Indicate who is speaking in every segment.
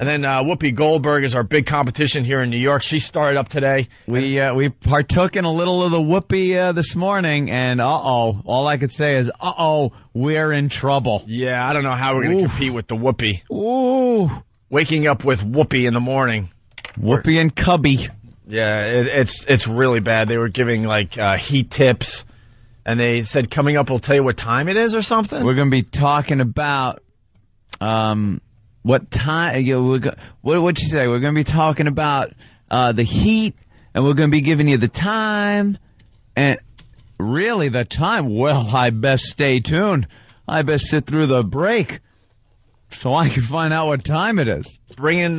Speaker 1: And then Whoopi Goldberg is our big competition here in New York. She started up today.
Speaker 2: We partook in a little of the Whoopi this morning, and all I could say is, we're in trouble.
Speaker 1: Yeah, I don't know how we're going to compete with the Whoopi.
Speaker 2: Ooh.
Speaker 1: Waking up with Whoopi in the morning.
Speaker 2: Whoopi and Cubby.
Speaker 1: Yeah, it's really bad. They were giving, heat tips, and they said coming up we'll tell you what time it is or something.
Speaker 2: We're going to be talking about... what time? What'd you say? We're going to be talking about the heat, and we're going to be giving you the time. And really, the time? Well, I best stay tuned. I best sit through the break so I can find out what time it is.
Speaker 1: Bringing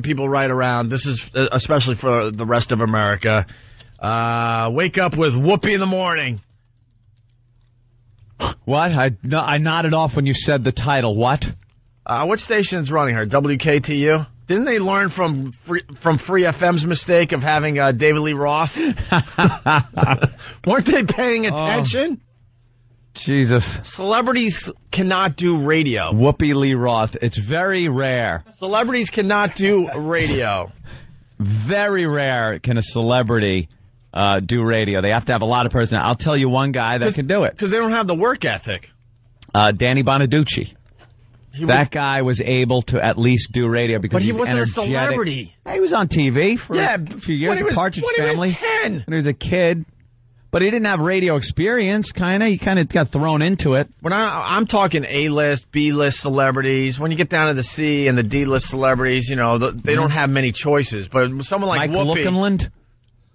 Speaker 1: people right around. This is especially for the rest of America. Wake up with Whoopi in the morning.
Speaker 2: What? I nodded off when you said the title. What?
Speaker 1: What station's running her? WKTU? Didn't they learn from Free FM's mistake of having David Lee Roth? Weren't they paying attention?
Speaker 2: Jesus.
Speaker 1: Celebrities cannot do radio.
Speaker 2: Whoopi Lee Roth. It's very rare.
Speaker 1: Celebrities cannot do radio.
Speaker 2: Very rare can a celebrity do radio. They have to have a lot of personality. I'll tell you one guy that can do it.
Speaker 1: Because they don't have the work ethic.
Speaker 2: Danny Bonaducci. That guy was able to at least do radio because
Speaker 1: he
Speaker 2: was
Speaker 1: wasn't
Speaker 2: energetic.
Speaker 1: a celebrity.
Speaker 2: He was on TV for a few years. The Partridge Family.
Speaker 1: When
Speaker 2: he was a kid. But he didn't have radio experience, kind of. He kind of got thrown into it.
Speaker 1: When I'm talking A-list, B-list celebrities, when you get down to the C and the D-list celebrities, they don't have many choices. But someone like
Speaker 2: Mike
Speaker 1: Whoopi...
Speaker 2: Lookinland?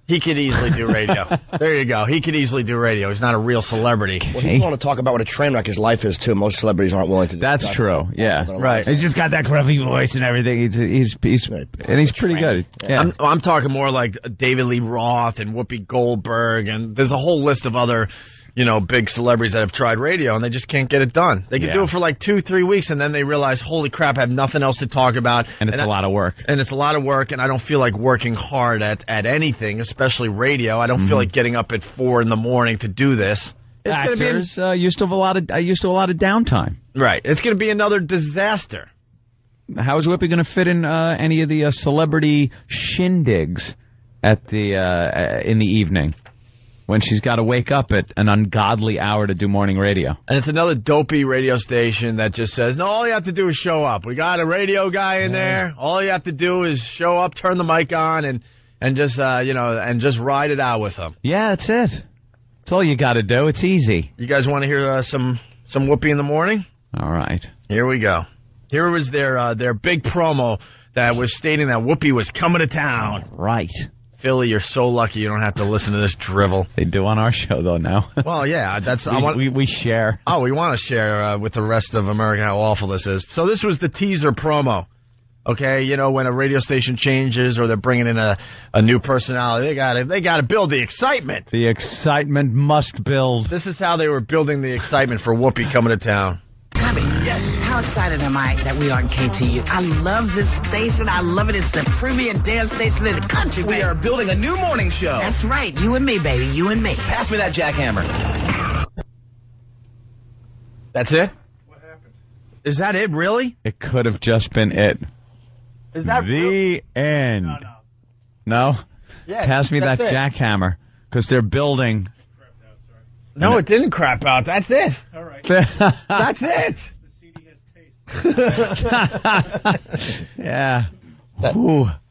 Speaker 1: He could easily do radio. There you go. He could easily do radio. He's not a real celebrity.
Speaker 3: Well, he's willing to talk about what a train wreck his life is, too. Most celebrities aren't willing to do that.
Speaker 2: That's true, yeah.
Speaker 1: Right.
Speaker 2: He's just got that gruffy voice and everything. He's pretty good. Yeah.
Speaker 1: I'm talking more like David Lee Roth and Whoopi Goldberg, and there's a whole list of other... big celebrities that have tried radio, and they just can't get it done. They can do it for 2-3 weeks, and then they realize, holy crap, I have nothing else to talk about.
Speaker 2: And it's a lot of work.
Speaker 1: And it's a lot of work, and I don't feel like working hard at anything, especially radio. I don't feel like getting up at 4 in the morning to do this.
Speaker 2: Actors used to have a lot of downtime.
Speaker 1: Right. It's going to be another disaster.
Speaker 2: How is Whoopi going to fit in any of the celebrity shindigs at in the evening? When she's got to wake up at an ungodly hour to do morning radio.
Speaker 1: And it's another dopey radio station that just says, no, all you have to do is show up. We got a radio guy in there. All you have to do is show up, turn the mic on, and just, and just ride it out with them.
Speaker 2: Yeah, that's it. That's all you got to do. It's easy.
Speaker 1: You guys want to hear some Whoopi in the morning?
Speaker 2: All right.
Speaker 1: Here we go. Here was their big promo that was stating that Whoopi was coming to town.
Speaker 2: Right.
Speaker 1: Philly, you're so lucky you don't have to listen to this drivel.
Speaker 2: They do on our show, though, now.
Speaker 1: Well, yeah, that's...
Speaker 2: We share.
Speaker 1: Oh, we want to share with the rest of America how awful this is. So this was the teaser promo. Okay, when a radio station changes or they're bringing in a new personality, they got to build the excitement.
Speaker 2: The excitement must build.
Speaker 1: This is how they were building the excitement for Whoopi coming to town.
Speaker 4: Cubby, yes. How excited am I that we are on KTU? I love this station. I love it. It's the premier dance station in the country, baby.
Speaker 3: We are building a new morning show.
Speaker 4: That's right. You and me, baby. You and me.
Speaker 3: Pass me that jackhammer.
Speaker 1: That's it? What happened? Is that it, really?
Speaker 2: It could have just been it.
Speaker 1: Is that
Speaker 2: the end? No?
Speaker 1: Yeah,
Speaker 2: Pass me that jackhammer, because they're building...
Speaker 1: No, it didn't crap out. That's it.
Speaker 5: All right.
Speaker 1: That's it.
Speaker 5: The CD has taste.
Speaker 2: Yeah.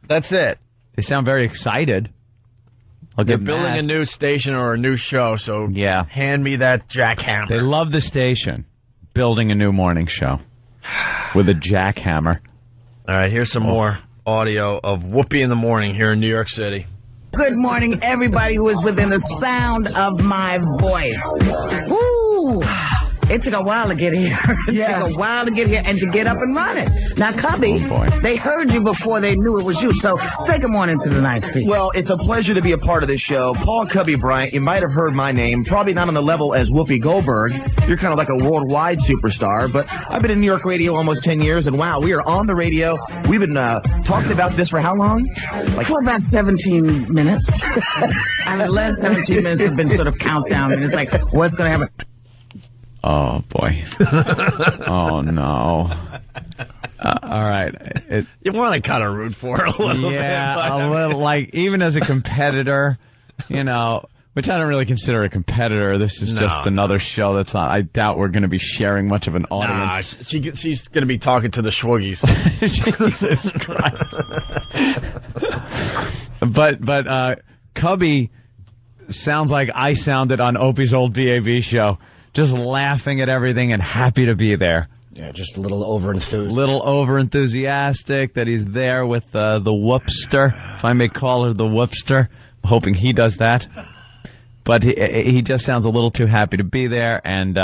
Speaker 1: That's it.
Speaker 2: They sound very excited.
Speaker 1: They're building a new station or a new show, so hand me that jackhammer.
Speaker 2: They love the station. Building a new morning show with a jackhammer.
Speaker 1: All right, here's some more audio of Whoopi in the morning here in New York City.
Speaker 4: Good morning, everybody who is within the sound of my voice. Woo! It took a while to get here. It took a while to get here and to get up and running. Now, Cubby, they heard you before they knew it was you, so say good morning to the nice people.
Speaker 3: Well, it's a pleasure to be a part of this show. Paul Cubby Bryant, you might have heard my name, probably not on the level as Whoopi Goldberg. You're kind of like a worldwide superstar, but I've been in New York radio almost 10 years, and wow, we are on the radio. We've been talking about this for how long?
Speaker 4: For about 17 minutes. I mean, the last 17 minutes have been sort of countdown, and it's like, what's going to happen?
Speaker 2: Oh, boy. Oh, no. All right.
Speaker 1: You want to kind of root for her a little bit.
Speaker 2: Yeah, a little. Like, even as a competitor, you know, which I don't really consider a competitor. This is just another show that's on. I doubt we're going to be sharing much of an audience.
Speaker 1: Nah, she's going to be talking to the Schwoogies.
Speaker 2: Jesus Christ. But Cubby sounds like I sounded on Opie's old BAB show. Just laughing at everything and happy to be there.
Speaker 5: Yeah, just a little over-enthused.
Speaker 2: Little over-enthusiastic that he's there with the whoopster, if I may call her the whoopster. I'm hoping he does that. But he just sounds a little too happy to be there. And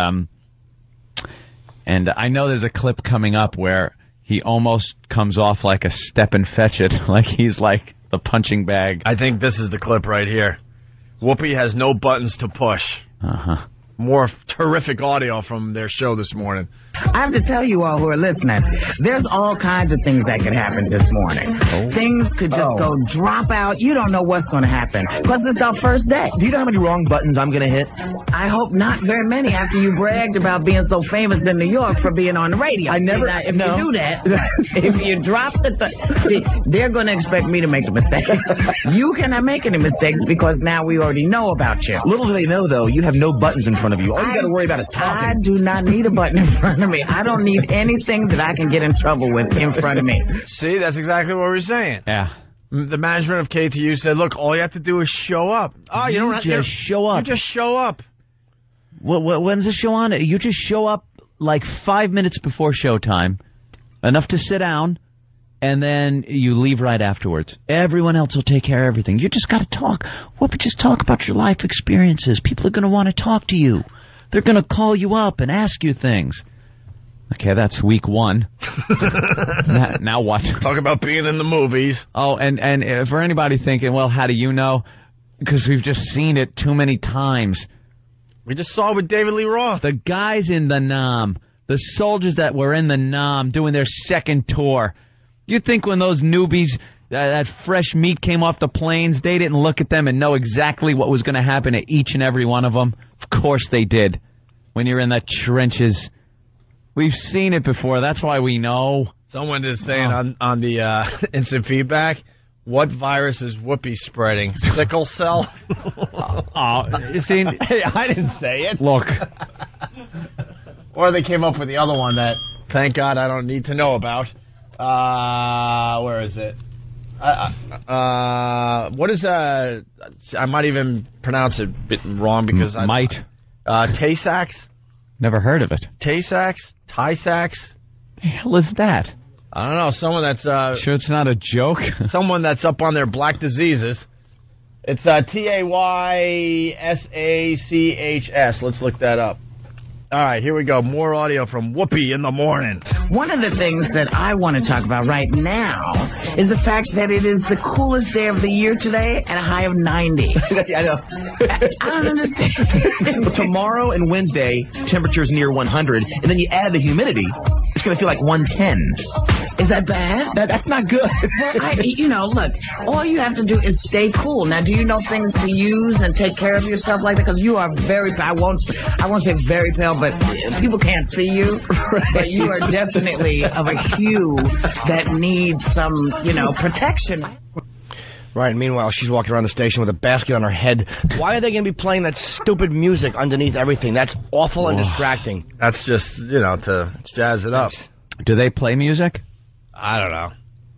Speaker 2: I know there's a clip coming up where he almost comes off like a step and fetch it, like he's like the punching bag.
Speaker 1: I think this is the clip right here. Whoopi has no buttons to push.
Speaker 2: Uh-huh.
Speaker 1: More terrific audio from their show this morning.
Speaker 4: I have to tell you all who are listening, there's all kinds of things that could happen this morning. Things could just go drop out. You don't know what's going to happen because it's our first day.
Speaker 3: Do you know how many wrong buttons I'm going to hit?
Speaker 4: I hope not very many after you bragged about being so famous in New York for being on the radio.
Speaker 3: I never.
Speaker 4: See, now, if you do that, if you drop see, they're going to expect me to make the mistakes. You cannot make any mistakes because now we already know about you.
Speaker 3: Little do they know, though, you have no buttons in front of you. All you got to worry about is talking.
Speaker 4: I do not need a button in front of me. I don't need anything that I can get in trouble with in front of me.
Speaker 1: See, that's exactly what we're saying.
Speaker 2: Yeah.
Speaker 1: The management of KTU said, look, all you have to do is show up. Oh, you don't have to
Speaker 2: show up.
Speaker 1: You just show up.
Speaker 2: When's the show on? You just show up like 5 minutes before showtime, enough to sit down, and then you leave right afterwards. Everyone else will take care of everything. You just got to talk. Just talk about your life experiences. People are going to want to talk to you. They're going to call you up and ask you things. Okay, that's week one. Now what?
Speaker 1: Talk about being in the movies.
Speaker 2: Oh, and for anybody thinking, well, how do you know? Because we've just seen it too many times.
Speaker 1: We just saw it with David Lee Roth.
Speaker 2: The guys in the NAM, the soldiers that were in the NAM doing their second tour. You think when those newbies, that fresh meat came off the planes, they didn't look at them and know exactly what was going to happen to each and every one of them? Of course they did. When you're in the trenches. We've seen it before. That's why we know.
Speaker 1: Someone is saying on the instant feedback, what virus is Whoopi spreading? Sickle cell?
Speaker 2: You see,
Speaker 1: hey, I didn't say it.
Speaker 2: Look.
Speaker 1: Or they came up with the other one that, thank God, I don't need to know about. Where is it? What is I might even pronounce it a bit wrong because I
Speaker 2: might.
Speaker 1: Tay-Sachs?
Speaker 2: Never heard of it.
Speaker 1: Tay-Sachs? Ty-Sachs?
Speaker 2: The hell is that?
Speaker 1: I don't know. Someone that's
Speaker 2: sure it's not a joke.
Speaker 1: Someone that's up on their black diseases. It's Taysachs. Let's look that up. All right, here we go. More audio from Whoopi in the morning.
Speaker 4: One of the things that I want to talk about right now is the fact that it is the coolest day of the year today at a high of 90.
Speaker 3: I know.
Speaker 4: I don't understand.
Speaker 3: But tomorrow and Wednesday, temperatures near 100, and then you add the humidity, it's going to feel like 110.
Speaker 4: Is that bad?
Speaker 3: That's not good.
Speaker 4: Look, all you have to do is stay cool. Now, do you know things to use and take care of yourself like that? Because you are I won't say very pale, but people can't see you. But you are definitely of a hue that needs some, protection.
Speaker 5: Right, and meanwhile, she's walking around the station with a basket on her head. Why are they going to be playing that stupid music underneath everything? That's awful and distracting.
Speaker 1: That's just, to jazz it up.
Speaker 2: Do they play music?
Speaker 1: I don't know.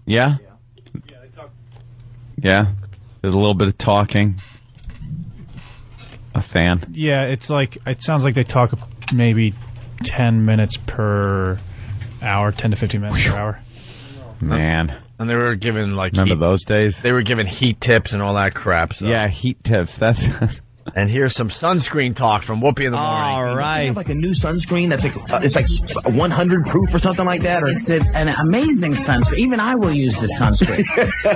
Speaker 2: Yeah?
Speaker 6: Yeah, they talk.
Speaker 2: Yeah? There's a little bit of talking. A fan.
Speaker 6: Yeah, it sounds like they talk maybe 10 minutes per hour, 10 to 15 minutes per hour.
Speaker 2: Man.
Speaker 1: And they were given,
Speaker 2: remember those days?
Speaker 1: They were given heat tips and all that crap. So.
Speaker 2: Yeah, heat tips. That's...
Speaker 1: And here's some sunscreen talk from Whoopi in the morning.
Speaker 2: All right.
Speaker 3: You have like a new sunscreen that's it's like 100 proof or something like that? Or
Speaker 4: it's an amazing sunscreen. Even I will use the sunscreen.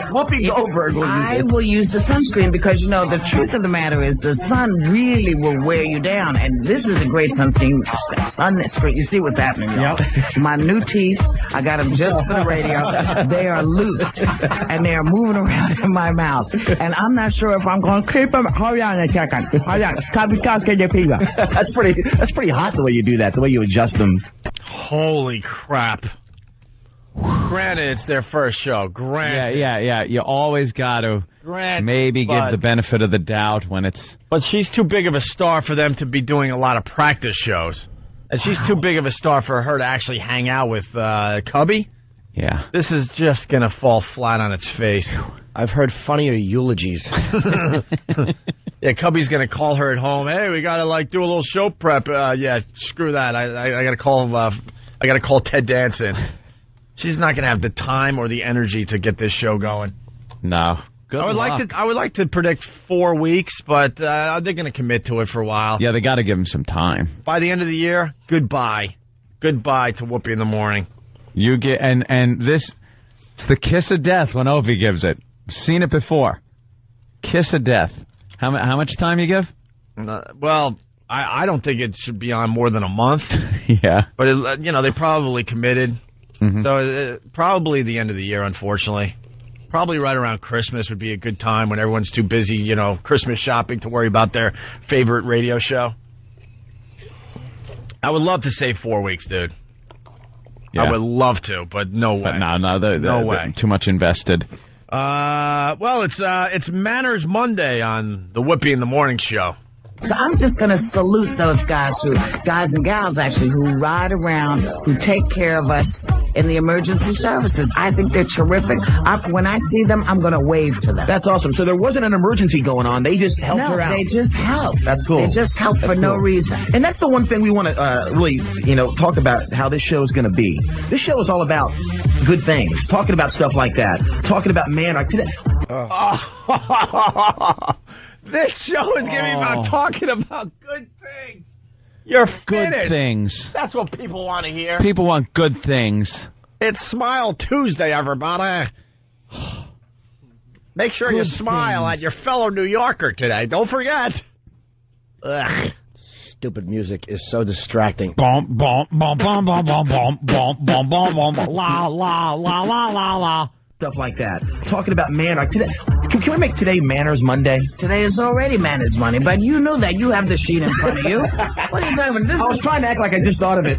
Speaker 3: Whoopi Goldberg will use it.
Speaker 4: I will use the sunscreen because, the truth of the matter is the sun really will wear you down. And this is a great sunscreen. You see what's happening, y'all. Yep. My new teeth, I got them just for the radio. They are loose. And they are moving around in my mouth. And I'm not sure if I'm going to keep them. Hold on a second.
Speaker 3: That's pretty hot the way you do that, the way you adjust them.
Speaker 1: Holy crap. Granted, it's their first show. Granted.
Speaker 2: Yeah. You always got to maybe give the benefit of the doubt when it's...
Speaker 1: But she's too big of a star for them to be doing a lot of practice shows. And she's too big of a star for her to actually hang out with Cubby.
Speaker 2: Yeah.
Speaker 1: This is just going to fall flat on its face.
Speaker 5: I've heard funnier eulogies.
Speaker 1: Yeah, Cubby's going to call her at home. Hey, we got to, do a little show prep. Yeah, screw that. I got to call Ted Danson. She's not going to have the time or the energy to get this show going.
Speaker 2: No.
Speaker 1: I would like to predict 4 weeks, but they're going to commit to it for a while.
Speaker 2: Yeah, they got to give him some time.
Speaker 1: By the end of the year, goodbye. Goodbye to Whoopi in the morning.
Speaker 2: You get and this, it's the kiss of death when Opie gives it. Seen it before. Kiss of death. How much time you give?
Speaker 1: Well, I don't think it should be on more than a month.
Speaker 2: Yeah.
Speaker 1: But they probably committed.
Speaker 2: Mm-hmm.
Speaker 1: So probably the end of the year, unfortunately. Probably right around Christmas would be a good time when everyone's too busy, Christmas shopping to worry about their favorite radio show. I would love to say 4 weeks, dude.
Speaker 2: Yeah.
Speaker 1: I would love to, but no way.
Speaker 2: But no way. Too much invested.
Speaker 1: Well, it's Manners Monday on the Whoopi in the Morning show.
Speaker 4: So I'm just going to salute those guys and gals, actually, who ride around, who take care of us in the emergency services. I think they're terrific. When I see them, I'm going to wave to them.
Speaker 3: That's awesome. So there wasn't an emergency going on. They just helped her out.
Speaker 4: No, they just help.
Speaker 3: That's cool.
Speaker 4: They just help for no reason.
Speaker 3: And that's the one thing we want to really, talk about how this show is going to be. This show is all about good things. Talking about stuff like that. Talking about today.
Speaker 1: This show is going to be about talking about good things. You're
Speaker 2: Good
Speaker 1: finished.
Speaker 2: things.
Speaker 1: That's what people want to hear.
Speaker 2: People want good things.
Speaker 1: It's Smile Tuesday, everybody. Make sure you smile at your fellow New Yorker today. Don't forget. Ugh.
Speaker 5: Stupid music is so distracting.
Speaker 2: Bum, bum, bum, bum, bum, bum, bum, bum, bum, bum, bum, la, la, la, la, la, la.
Speaker 3: Stuff like that. Talking about manners. Today, can we make today Manners Monday?
Speaker 4: Today is already Manners Monday, but you know that. You have the sheet in front of you. What are you talking about?
Speaker 3: I was trying to act like I just thought of it.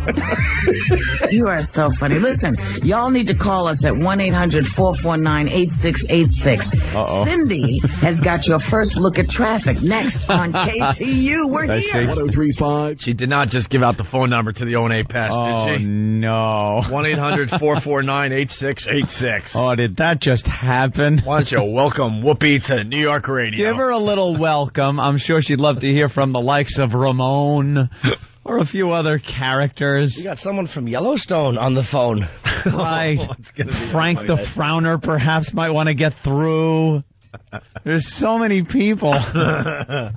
Speaker 4: You are so funny. Listen, y'all need to call us at 1-800-449-8686.
Speaker 2: Uh-oh.
Speaker 4: Cindy has got your first look at traffic next on KTU. We're here.
Speaker 3: 1035.
Speaker 1: She did not just give out the phone number to the O&A Pest, did she?
Speaker 2: No.
Speaker 1: 1-800-449-8686.
Speaker 2: Oh, did that just happen?
Speaker 1: Why don't you welcome Whoopi to New York Radio?
Speaker 2: Give her a little welcome. I'm sure she'd love to hear from the likes of Ramon or a few other characters.
Speaker 5: You got someone from Yellowstone on the phone.
Speaker 2: Right. Frank the Frowner perhaps might want to get through. There's so many people.
Speaker 1: Oh,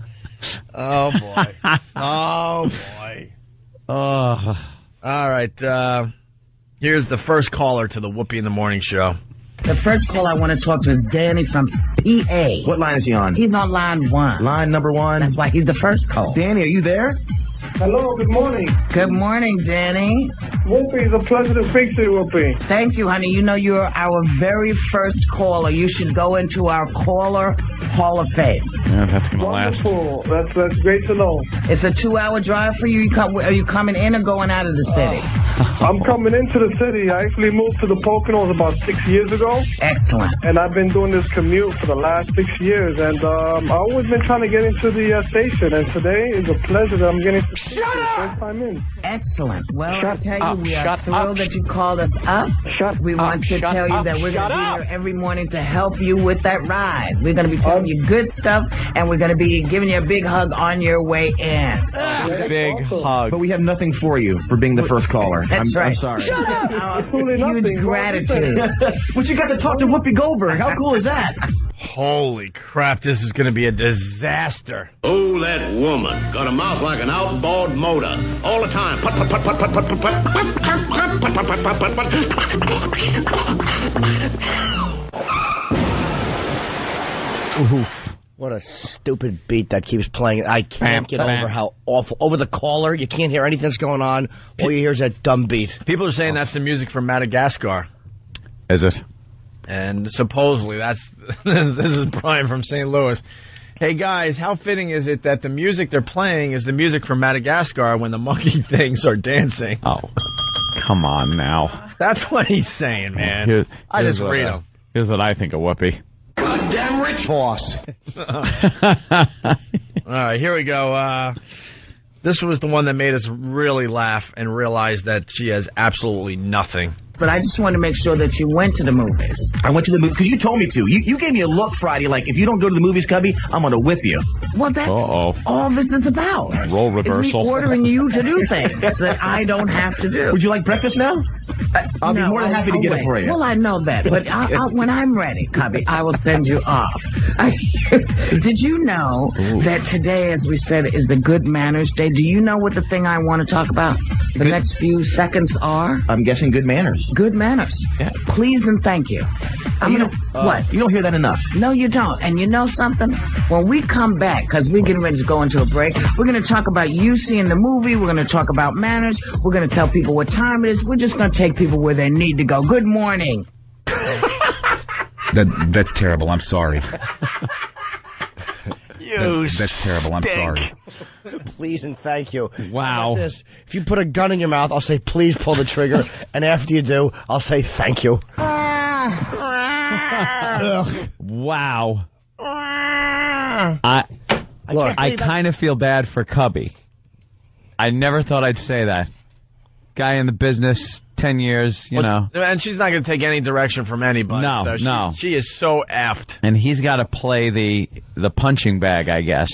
Speaker 1: boy. Oh, boy.
Speaker 2: Oh.
Speaker 1: All right. Here's the first caller to the Whoopi in the Morning show.
Speaker 4: The first call I want to talk to is Danny from PA.
Speaker 3: What line is he on?
Speaker 4: He's on line 1.
Speaker 3: Line number 1.
Speaker 4: That's why he's the first call.
Speaker 3: Danny, are you there?
Speaker 7: Hello, good morning.
Speaker 4: Good morning, Danny.
Speaker 7: Whoopi, it's a pleasure to speak to you, Whoopi.
Speaker 4: Thank you, honey. You know you're our very first caller. You should go into our caller Hall of Fame.
Speaker 2: Yeah, that's going to last.
Speaker 7: Wonderful. That's great to know.
Speaker 4: It's a 2-hour drive for you. Are you coming in or going out of the city?
Speaker 7: I'm coming into the city. I actually moved to the Poconos about 6 years ago.
Speaker 4: Excellent.
Speaker 7: And I've been doing this commute for the last 6 years. And I've always been trying to get into the station. And today is a pleasure that I'm getting to speak for the first time in.
Speaker 4: Excellent. Well, I tell you, we are
Speaker 2: Shut
Speaker 4: thrilled
Speaker 2: up.
Speaker 4: that you called us up. We want to tell you that we're going to be here every morning to help you with that ride. We're going to be telling you good stuff, and we're going to be giving you a big hug on your way in.
Speaker 2: Big hug.
Speaker 3: But we have nothing for you for being the first caller.
Speaker 4: That's right.
Speaker 3: I'm sorry.
Speaker 7: Truly
Speaker 4: Huge
Speaker 7: nothing.
Speaker 4: gratitude.
Speaker 3: But you got to talk to Whoopi Goldberg. How cool is that?
Speaker 1: Holy crap, this is going to be a disaster.
Speaker 8: Oh, that woman. Got a mouth like an outboard motor. All the time. Put, put, put, put, put, put, put, put, put, put, put, put, put, put.
Speaker 5: Ooh, what a stupid beat that keeps playing. I can't get over how awful. Over the caller, you can't hear anything that's going on. All you hear is that dumb beat.
Speaker 1: People are saying that's the music from Madagascar.
Speaker 2: Is it?
Speaker 1: And supposedly that's... This is Brian from St. Louis. Hey guys, how fitting is it that the music they're playing is the music from Madagascar when the monkey things are dancing?
Speaker 2: Oh, come on now.
Speaker 1: That's what he's saying, man. I just read him.
Speaker 2: Here's what I think of Whoopi.
Speaker 8: Goddamn rich
Speaker 5: Boss.
Speaker 1: All right, here we go. This was the one that made us really laugh and realize that she has absolutely nothing.
Speaker 4: But I just want to make sure that you went to the movies.
Speaker 3: I went to the movie because you told me to. You gave me a look Friday, like, if you don't go to the movies, Cubby, I'm going to whip you.
Speaker 4: Well, that's all this is about.
Speaker 2: Role
Speaker 4: Is me
Speaker 2: reversal.
Speaker 4: ordering you to do things that I don't have to do.
Speaker 3: Would you like breakfast now? I'll be more than happy to get it for you.
Speaker 4: Well, I know that, but when I'm ready, Cubby, I will send you off. Did you know that today, as we said, is a Good Manners Day? Do you know what the thing I want to talk about the next few seconds are?
Speaker 3: I'm guessing good manners.
Speaker 4: Good manners.
Speaker 3: Yeah.
Speaker 4: Please and thank you. What?
Speaker 3: You don't hear that enough.
Speaker 4: No, you don't. And you know something? When we come back, because we're getting ready to go into a break, we're going to talk about you seeing the movie. We're going to talk about manners. We're going to tell people what time it is. We're just going to take people where they need to go. Good morning.
Speaker 9: That's terrible. I'm sorry.
Speaker 5: That's
Speaker 9: terrible. I'm sorry.
Speaker 5: Please and thank you.
Speaker 2: Wow.
Speaker 5: How about this? If you put a gun in your mouth, I'll say, please pull the trigger. And after you do, I'll say, thank you.
Speaker 2: Wow. I kind of feel bad for Cubby. I never thought I'd say that. Guy in the business, 10 years, you know.
Speaker 1: And she's not going to take any direction from anybody.
Speaker 2: No,
Speaker 1: so she is so effed.
Speaker 2: And he's got to play the punching bag, I guess.